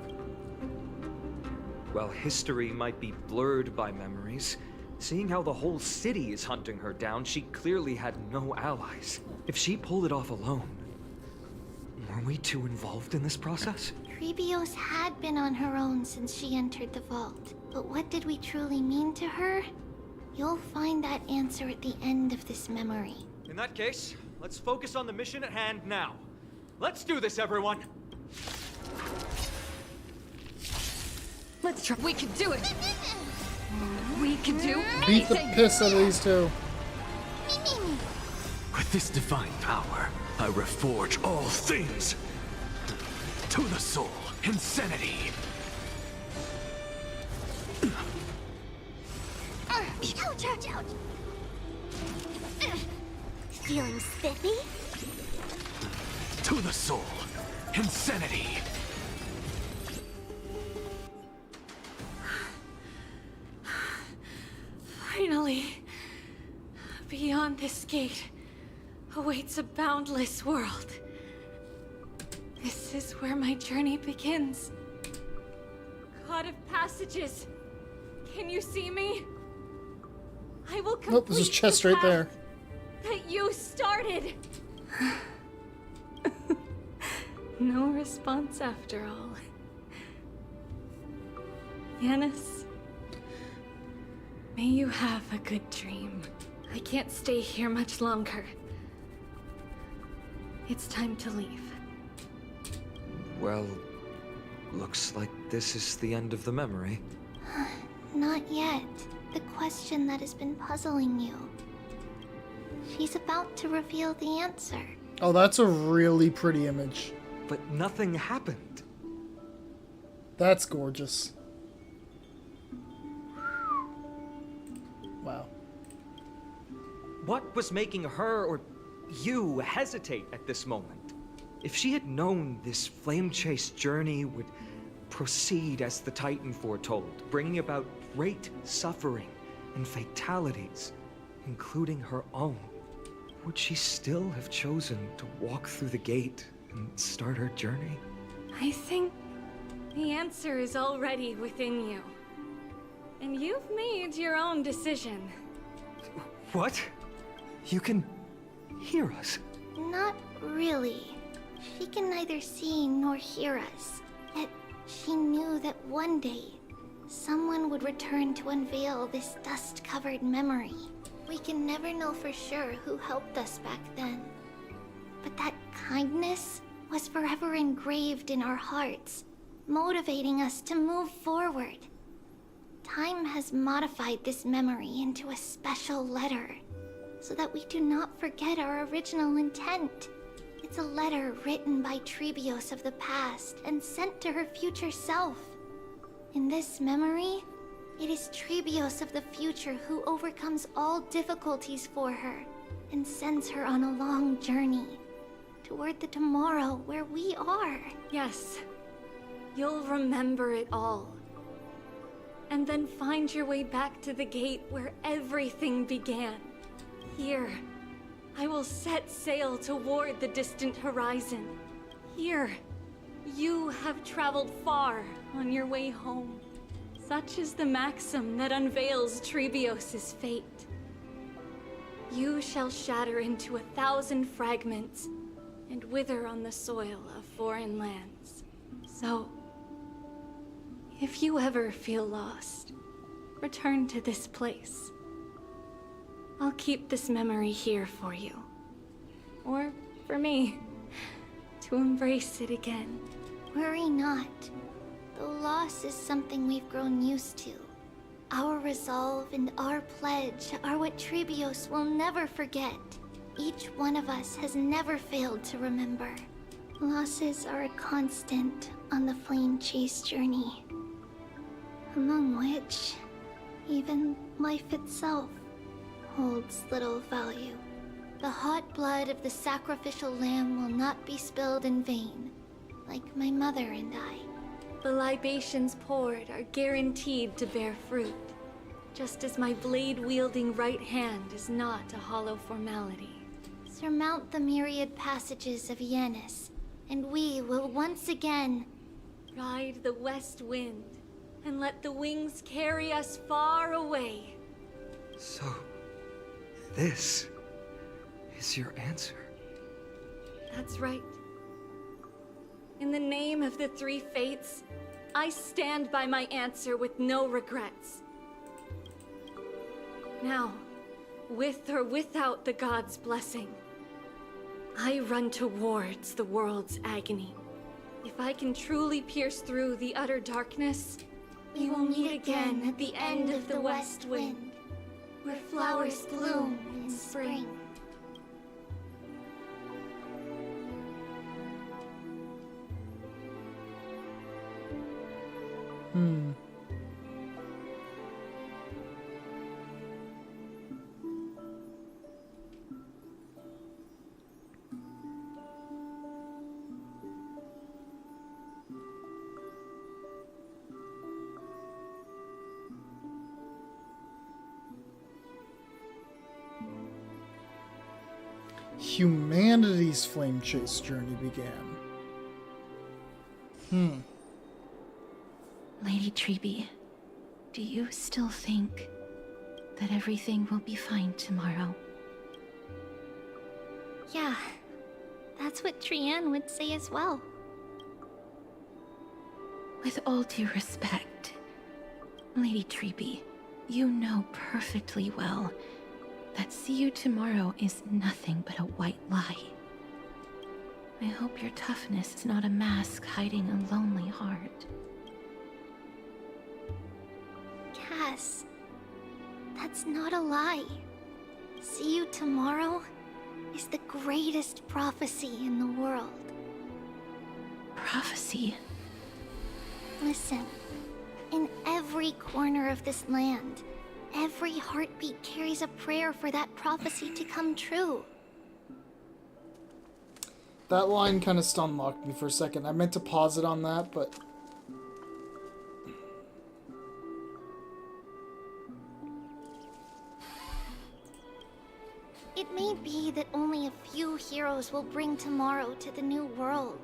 Well, history might be blurred by memories. Seeing how the whole city is hunting her down, she clearly had no allies. If she pulled it off alone, were we too involved in this process? Trebios had been on her own since she entered the vault. But what did we truly mean to her? You'll find that answer at the end of this memory. In that case, let's focus on the mission at hand now. Let's do this, everyone! Let's try. We can do it. We can do Beat the anything. piss out of these two. With this divine power, I reforge all things. To the soul, insanity. Ouch, ouch, ouch! Feeling spiffy? To the soul, insanity. Finally, beyond this gate awaits a boundless world. This is where my journey begins. God of passages, can you see me? I will complete Nope, there's his chest the right path there. that you started. No response after all. Yanis, may you have a good dream. I can't stay here much longer. It's time to leave. Well, looks like this is the end of the memory. Not yet. The question that has been puzzling you. She's about to reveal the answer. Oh, that's a really pretty image. But nothing happened. That's gorgeous. Wow. What was making her or you hesitate at this moment? If she had known this flame chase journey would proceed as the Titan foretold, bringing about great suffering and fatalities, including her own, would she still have chosen to walk through the gate and start her journey? I think the answer is already within you. And you've made your own decision. What? You can hear us? Not really. She can neither see nor hear us. Yet she knew that one day, someone would return to unveil this dust-covered memory. We can never know for sure who helped us back then. But that kindness was forever engraved in our hearts, motivating us to move forward. Time has modified this memory into a special letter, so that we do not forget our original intent. It's a letter written by Tribbios of the past and sent to her future self. In this memory, it is Tribbios of the future who overcomes all difficulties for her and sends her on a long journey toward the tomorrow where we are. Yes, you'll remember it all. And then find your way back to the gate where everything began. Here, I will set sail toward the distant horizon. Here, you have traveled far on your way home. Such is the maxim that unveils Tribbios' fate. You shall shatter into 1,000 fragments and wither on the soil of foreign lands. So, if you ever feel lost, return to this place. I'll keep this memory here for you. Or for me, to embrace it again. Worry not. Though loss is something we've grown used to. Our resolve and our pledge are what Tribbios will never forget. Each one of us has never failed to remember. Losses are a constant on the flame chase journey. Among which, even life itself holds little value. The hot blood of the sacrificial lamb will not be spilled in vain, like my mother and I. The libations poured are guaranteed to bear fruit, just as my blade-wielding right hand is not a hollow formality. Surmount the myriad passages of Yanis, and we will once again ride the west wind and let the wings carry us far away. So, this is your answer? That's right. In the name of the three fates, I stand by my answer with no regrets. Now, with or without the gods' blessing, I run towards the world's agony. If I can truly pierce through the utter darkness, we will meet again at the end of the west wind, where flowers bloom in spring. Humanity's flame chase journey began. Lady Tribbie, do you still think that everything will be fine tomorrow? Yeah, that's what Trian would say as well. With all due respect, Lady Trippy, you know perfectly well that see you tomorrow is nothing but a white lie. I hope your toughness is not a mask hiding a lonely heart. Cass, that's not a lie. See you tomorrow is the greatest prophecy in the world. Prophecy? Listen, in every corner of this land, every heartbeat carries a prayer for that prophecy to come true. That line kind of stun-locked me for a second. I meant to pause it on that, but... It may be that only a few heroes will bring tomorrow to the new world.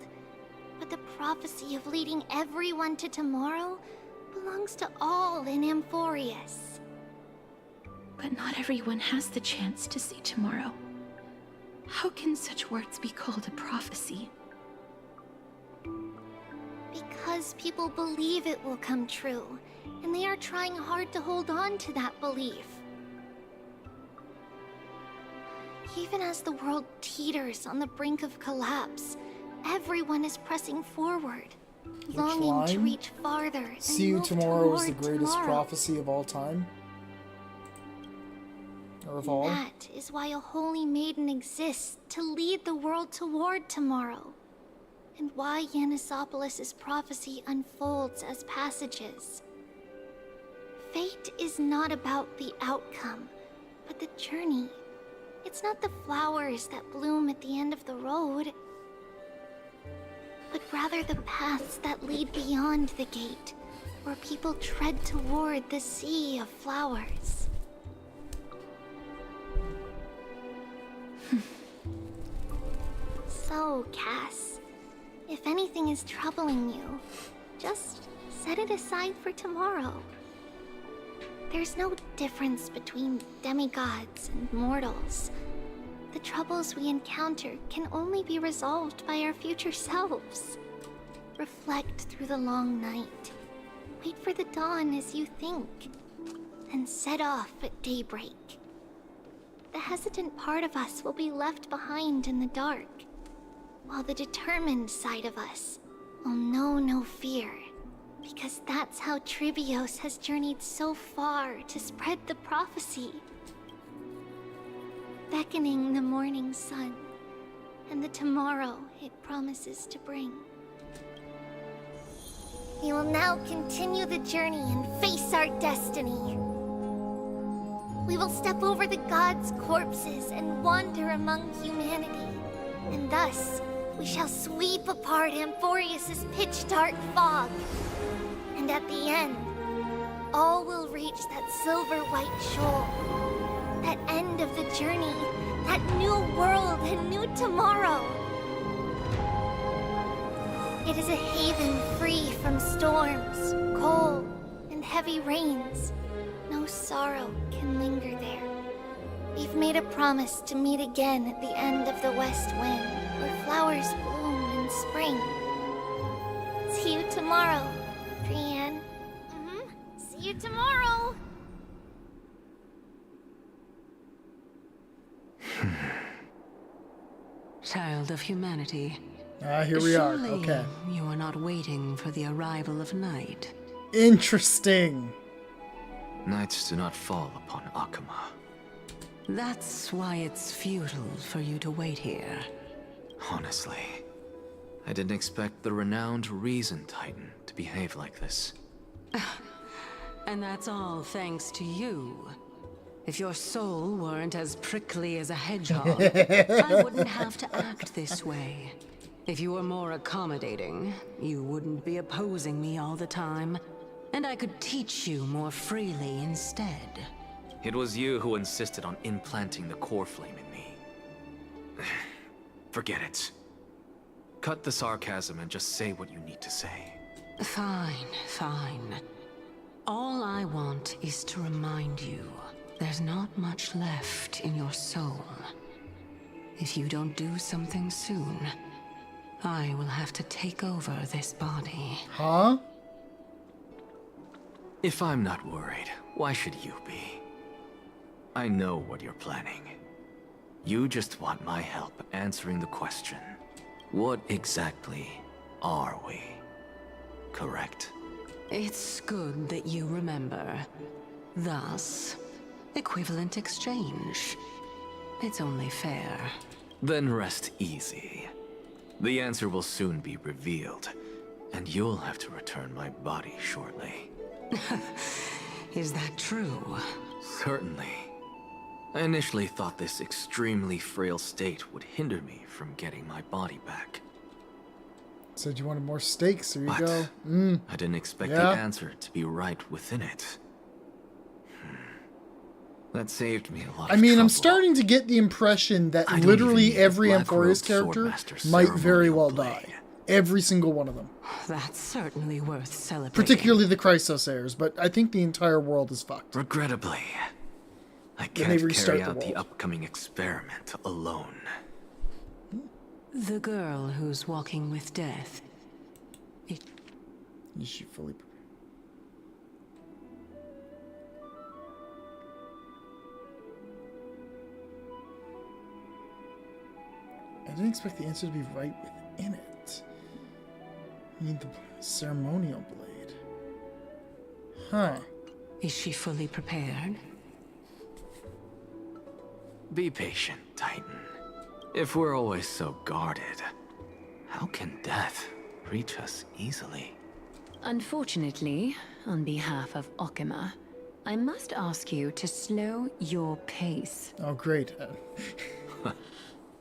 But the prophecy of leading everyone to tomorrow belongs to all in Amphorius. But not everyone has the chance to see tomorrow. How can such words be called a prophecy? Because people believe it will come true, and they are trying hard to hold on to that belief. Even as the world teeters on the brink of collapse, everyone is pressing forward, longing to reach farther and See you move tomorrow is the toward greatest tomorrow. prophecy of all time. Or of all. That is why a holy maiden exists to lead the world toward tomorrow. And why Yanisopolis' prophecy unfolds as passages. Fate is not about the outcome, but the journey. It's not the flowers that bloom at the end of the road, but rather the paths that lead beyond the gate, where people tread toward the sea of flowers. So, Cass, if anything is troubling you, just set it aside for tomorrow. There's no difference between demigods and mortals. The troubles we encounter can only be resolved by our future selves. Reflect through the long night. Wait for the dawn as you think. And set off at daybreak. The hesitant part of us will be left behind in the dark, while the determined side of us will know no fear. Because that's how Tribbios has journeyed so far to spread the prophecy. Beckoning the morning sun, and the tomorrow it promises to bring. We will now continue the journey and face our destiny. We will step over the gods' corpses and wander among humanity. And thus, we shall sweep apart Amphorius' pitch-dark fog. And at the end, all will reach that silver-white shoal. That end of the journey, that new world and new tomorrow. It is a haven free from storms, cold, and heavy rains. No sorrow can linger there. We've made a promise to meet again at the end of the west wind, where flowers bloom in spring. See you tomorrow, Trian. See you tomorrow! Child of humanity. Here we are. Surely Okay. You are not waiting for the arrival of night. Interesting. Nights do not fall upon Akama. That's why it's futile for you to wait here. Honestly, I didn't expect the renowned Reason Titan to behave like this. And that's all thanks to you. If your soul weren't as prickly as a hedgehog, I wouldn't have to act this way. If you were more accommodating, you wouldn't be opposing me all the time, and I could teach you more freely instead. It was you who insisted on implanting the core flame in me. Forget it. Cut the sarcasm and just say what you need to say. Fine, fine. All I want is to remind you, there's not much left in your soul. If you don't do something soon, I will have to take over this body. Huh? If I'm not worried, why should you be? I know what you're planning. You just want my help answering the question. What exactly are we? Correct? It's good that you remember. Thus, equivalent exchange. It's only fair. Then rest easy. The answer will soon be revealed, and you'll have to return my body shortly. Is that true? Certainly. I initially thought this extremely frail state would hinder me from getting my body back. Said you wanted more steaks, there you But go. I didn't expect Yeah. the answer to be right within it. That saved me a lot I of mean, I'm trouble. starting to get the impression that I don't literally even need every the Black Amphorius Robe character Swordmaster might very ceremonial well blade. die. Every single one of them. That's certainly worth celebrating. Particularly the Chrysos heirs, but I think the entire world is fucked. Regrettably, I Then they can't restart carry the out the world. upcoming experiment alone. The girl who's walking with death. Is she fully... I didn't expect the answer to be right within it. I need the ceremonial blade. Huh. Is she fully prepared? Be patient, Titan. If we're always so guarded, how can death reach us easily? Unfortunately, on behalf of Okima, I must ask you to slow your pace. Oh, great.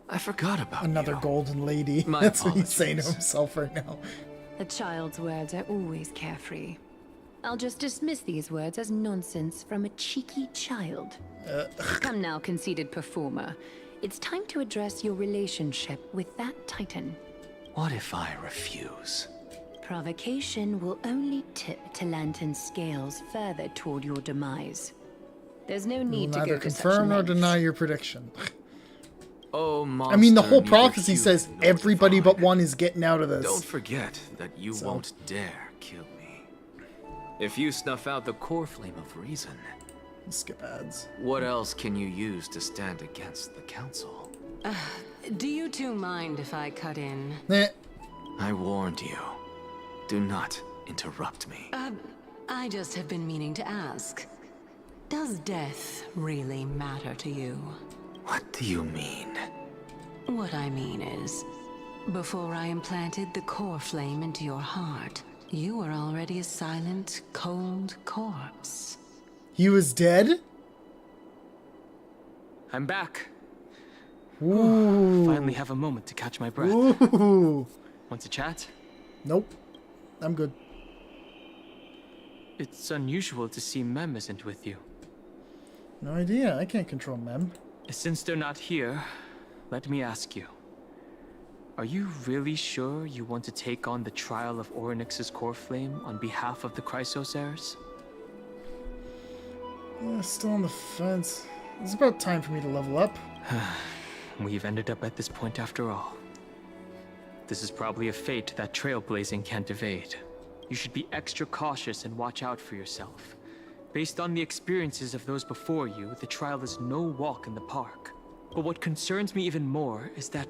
I forgot about Another golden lady. My That's what he's saying to apologies. himself right now. A child's words are always carefree. I'll just dismiss these words as nonsense from a cheeky child. Come now, conceited performer. It's time to address your relationship with that Titan. What if I refuse? Provocation will only tip Talantin's scales further toward your demise. There's no You will need to neither go to such confirm nor lengths. deny your prediction. Oh, I mean, the monster, whole neither prophecy human says nor everybody divine. but one is getting out of this. Don't forget that you So- won't dare kill me. If you snuff out the core flame of reason, skip ads. What else can you use to stand against the council? Do you two mind if I cut in? I warned you. Do not interrupt me. I just have been meaning to ask. Does death really matter to you? What do you mean? What I mean is, before I implanted the core flame into your heart, you were already a silent, cold corpse. He was dead? I'm back. Ooh. Finally have a moment to catch my breath. Ooh. Want to chat? Nope. I'm good. It's unusual to see Mem isn't with you. No idea. I can't control Mem. Since they're not here, let me ask you. Are you really sure you want to take on the trial of Orynyx's core flame on behalf of the Chrysos heirs? Yeah, still on the fence. It's about time for me to level up. We've ended up at this point after all. This is probably a fate that trailblazing can't evade. You should be extra cautious and watch out for yourself. Based on the experiences of those before you, the trial is no walk in the park. But what concerns me even more is that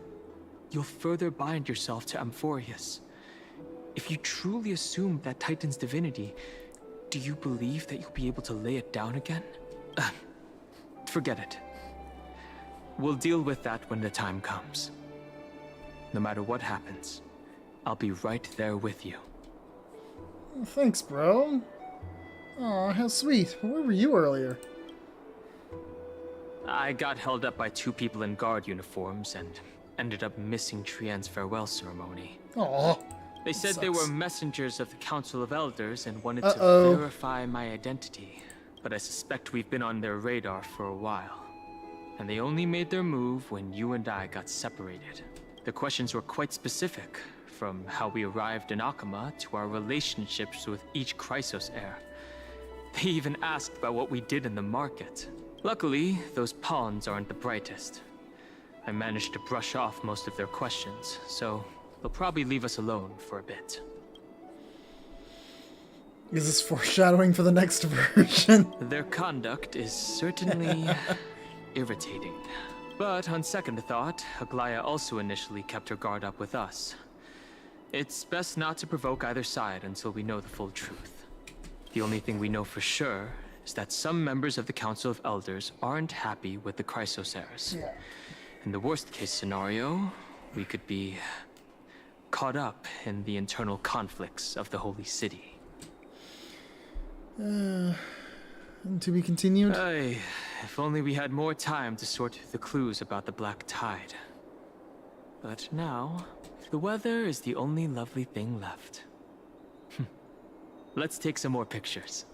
you'll further bind yourself to Amphorius. If you truly assume that Titan's divinity, do you believe that you'll be able to lay it down again? Forget it. We'll deal with that when the time comes. No matter what happens, I'll be right there with you. Oh, thanks, bro. Aw, how sweet. Where were you earlier? I got held up by two people in guard uniforms and ended up missing Trian's farewell ceremony. Aw. They said they sucks. were messengers of the Council of Elders and wanted Uh-oh. to verify my identity. But I suspect we've been on their radar for a while. And they only made their move when you and I got separated. The questions were quite specific, from how we arrived in Akama to our relationships with each Chrysos heir. They even asked about what we did in the market. Luckily, those pawns aren't the brightest. I managed to brush off most of their questions, so they'll probably leave us alone for a bit. Is this foreshadowing for the next version? Their conduct is certainly irritating. But on second thought, Aglaya also initially kept her guard up with us. It's best not to provoke either side until we know the full truth. The only thing we know for sure is that some members of the Council of Elders aren't happy with the Chrysosaurs. Yeah. In the worst case scenario, we could be caught up in the internal conflicts of the Holy City. To be continued? If only we had more time to sort through the clues about the Black Tide. But now, the weather is the only lovely thing left. Let's take some more pictures.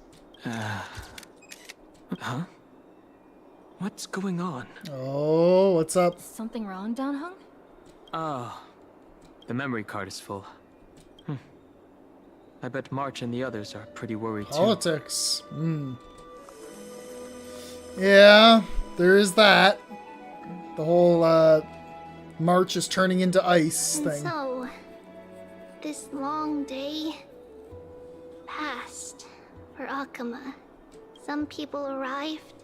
Huh? What's going on? Oh, what's up? Something wrong, Donghung? Oh, the memory card is full. I bet March and the others are pretty worried too. Politics. Yeah, there is that. The whole March is turning into ice And thing. so, this long day passed for Akama. Some people arrived,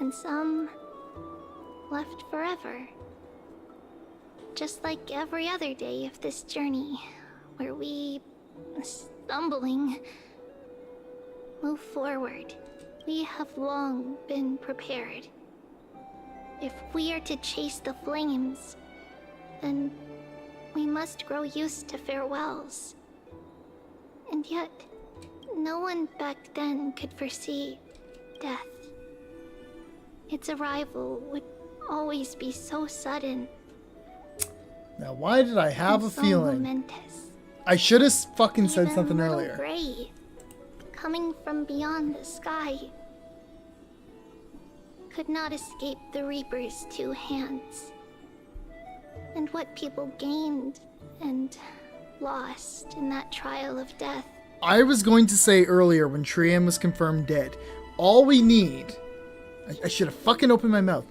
and some left forever. Just like every other day of this journey, where we, stumbling, move forward. We have long been prepared. If we are to chase the flames, then we must grow used to farewells. And yet, no one back then could foresee death. Its arrival would always be so sudden. Now, why did I have a so feeling? Momentous. I should have fucking said Even something little earlier. Gray, coming from beyond the sky, could not escape the Reaper's two hands. And what people gained and lost in that trial of death. I was going to say earlier when Trian was confirmed dead, all we need, I should have fucking opened my mouth,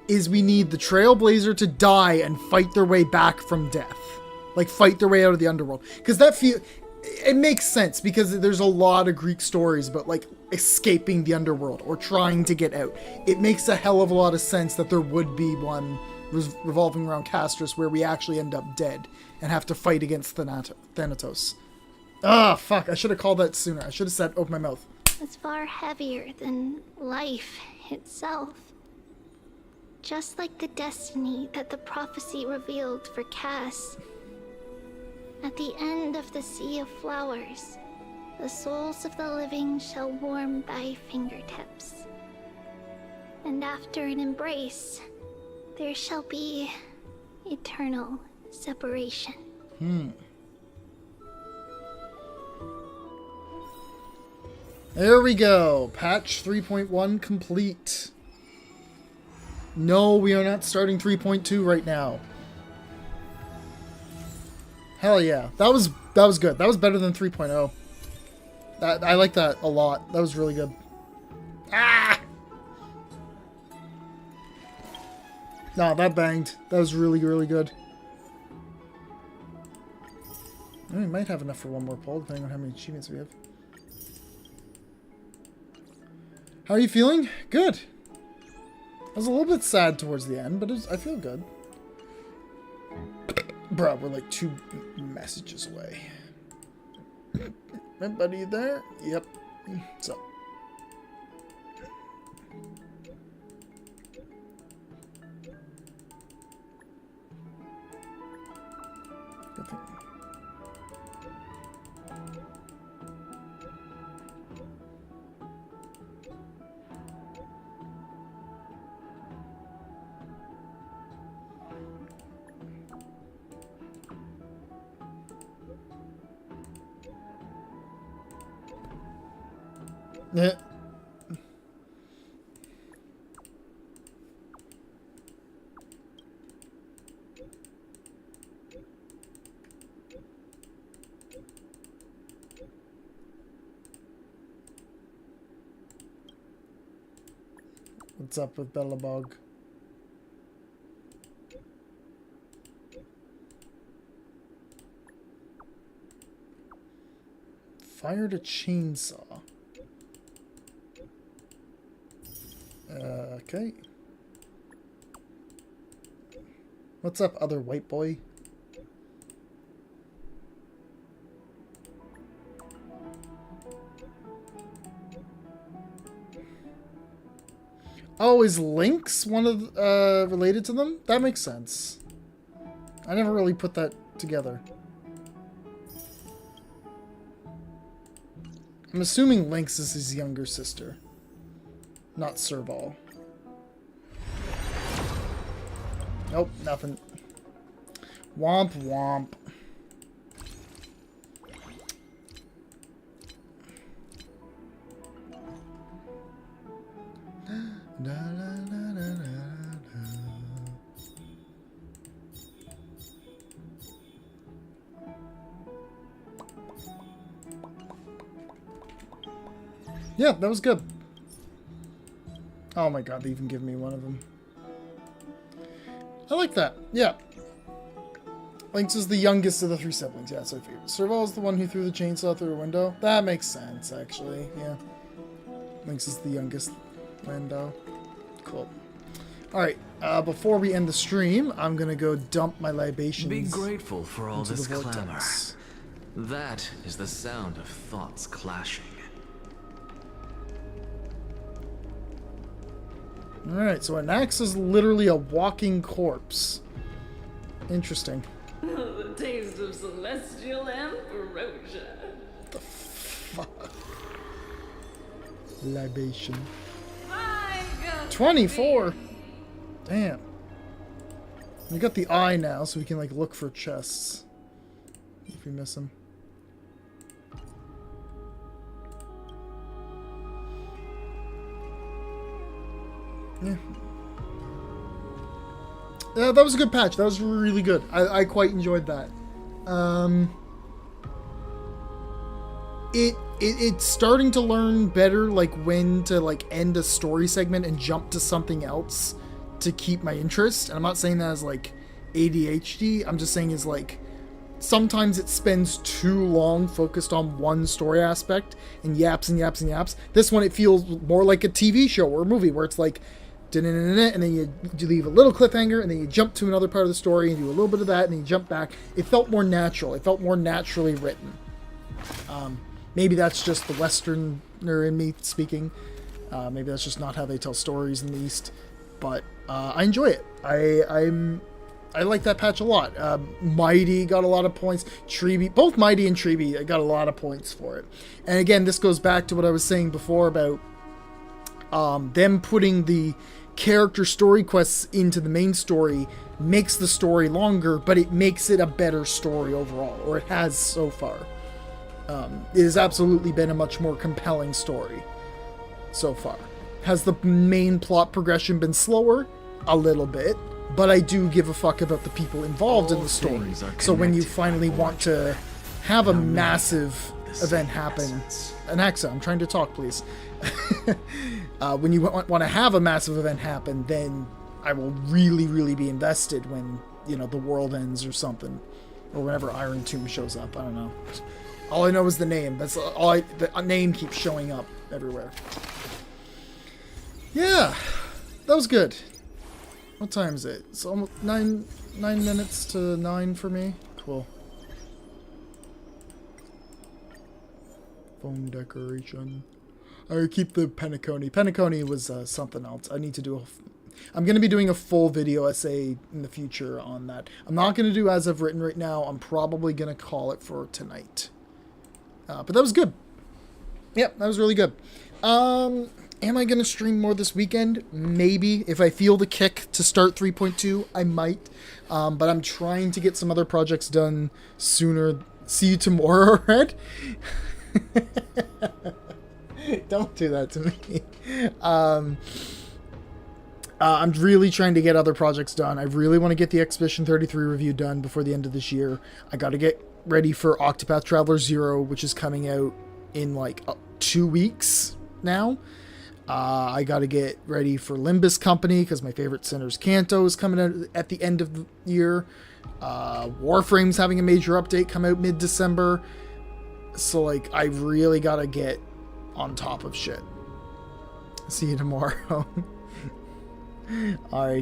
is we need the Trailblazer to die and fight their way back from death. Like, fight their way out of the underworld. Because it makes sense, because there's a lot of Greek stories about, like, escaping the underworld or trying to get out. It makes a hell of a lot of sense that there would be one revolving around Castris where we actually end up dead and have to fight against Thanatos. Ah, fuck. I should have called that sooner. I should have said, open my mouth. Was far heavier than life itself. Just like the destiny that the prophecy revealed for Cass. At the end of the Sea of Flowers, the souls of the living shall warm thy fingertips. And after an embrace, there shall be eternal separation. There we go. Patch 3.1 complete. No, we are not starting 3.2 right now. Hell yeah. That was good. That was better than 3.0. I like that a lot. That was really good. Ah! No, that banged. That was really, really good. We might have enough for one more poll, depending on how many achievements we have. How are you feeling? Good. I was a little bit sad towards the end, but I feel good. Bro, we're like 2 messages away. Everybody there? Yep. What's up? Good thing. Yeah. What's up with Bellabog? Fired a chainsaw. Okay. What's up, other white boy? Oh, is Lynx one of related to them? That makes sense. I never really put that together. I'm assuming Lynx is his younger sister, not Serval. Nope, nothing. Womp womp. Da, da, da, da, da, yeah, that was good. Oh my god, they even give me one of them. I like that. Yeah. Lynx is the youngest of the 3 siblings. Yeah, so I figured. Serval is the one who threw the chainsaw through a window. That makes sense, actually. Yeah. Lynx is the youngest window. Cool. Alright, before we end the stream, I'm gonna go dump my libations. Be grateful for all into this the clamor. vortex. That is the sound of thoughts clashing. Alright, so an axe is literally a walking corpse. Interesting. The taste of celestial ambrosia. Fuck. Libation. My God. 24! Damn. We got the eye now, so we can, like, look for chests. If we miss them. Yeah. Yeah, that was a good patch. That was really good. I quite enjoyed that. It's starting to learn better, like, when to, like, end a story segment and jump to something else to keep my interest. And I'm not saying that as, like, ADHD. I'm just saying is, like, sometimes it spends too long focused on one story aspect and yaps and yaps and yaps. This one, it feels more like a TV show or a movie where it's like, and then you leave a little cliffhanger, and then you jump to another part of the story and do a little bit of that, and then you jump back. It felt more natural. It felt more naturally written. Maybe that's just the Westerner in me speaking. Maybe that's just not how they tell stories in the East. But I enjoy it. I like that patch a lot. Mighty got a lot of points. Tribbie, both Mighty and Tribbie got a lot of points for it. And again, this goes back to what I was saying before about them putting the character story quests into the main story makes the story longer, but it makes it a better story overall, or it has so far. It has absolutely been a much more compelling story so far. Has the main plot progression been slower? A little bit, but I do give a fuck about the people involved in the story. So when you finally want to have a massive event happen... Anaxa, I'm trying to talk, please. When you want to have a massive event happen, then I will really, really be invested when, you know, the world ends or something. Or whenever Iron Tomb shows up. I don't know. All I know is the name. That's all. The name keeps showing up everywhere. Yeah, that was good. What time is it? It's almost 9 minutes to 9 for me. Cool. Phone decoration. I keep the Penacony. Penacony was something else. I need to do I'm going to be doing a full video essay in the future on that. I'm not going to do as I've written right now. I'm probably going to call it for tonight. But that was good. Yep, that was really good. Am I going to stream more this weekend? Maybe. If I feel the kick to start 3.2, I might. But I'm trying to get some other projects done sooner. See you tomorrow, Red? Don't do that to me. I'm really trying to get other projects done. I really want to get the Expedition 33 review done before the end of this year. I got to get ready for Octopath Traveler 0, which is coming out in like 2 weeks now. I got to get ready for Limbus Company because my favorite Sinner's Canto is coming out at the end of the year. Warframe's having a major update come out mid-December. So, like, I really gotta get on top of shit. See you tomorrow. Alright.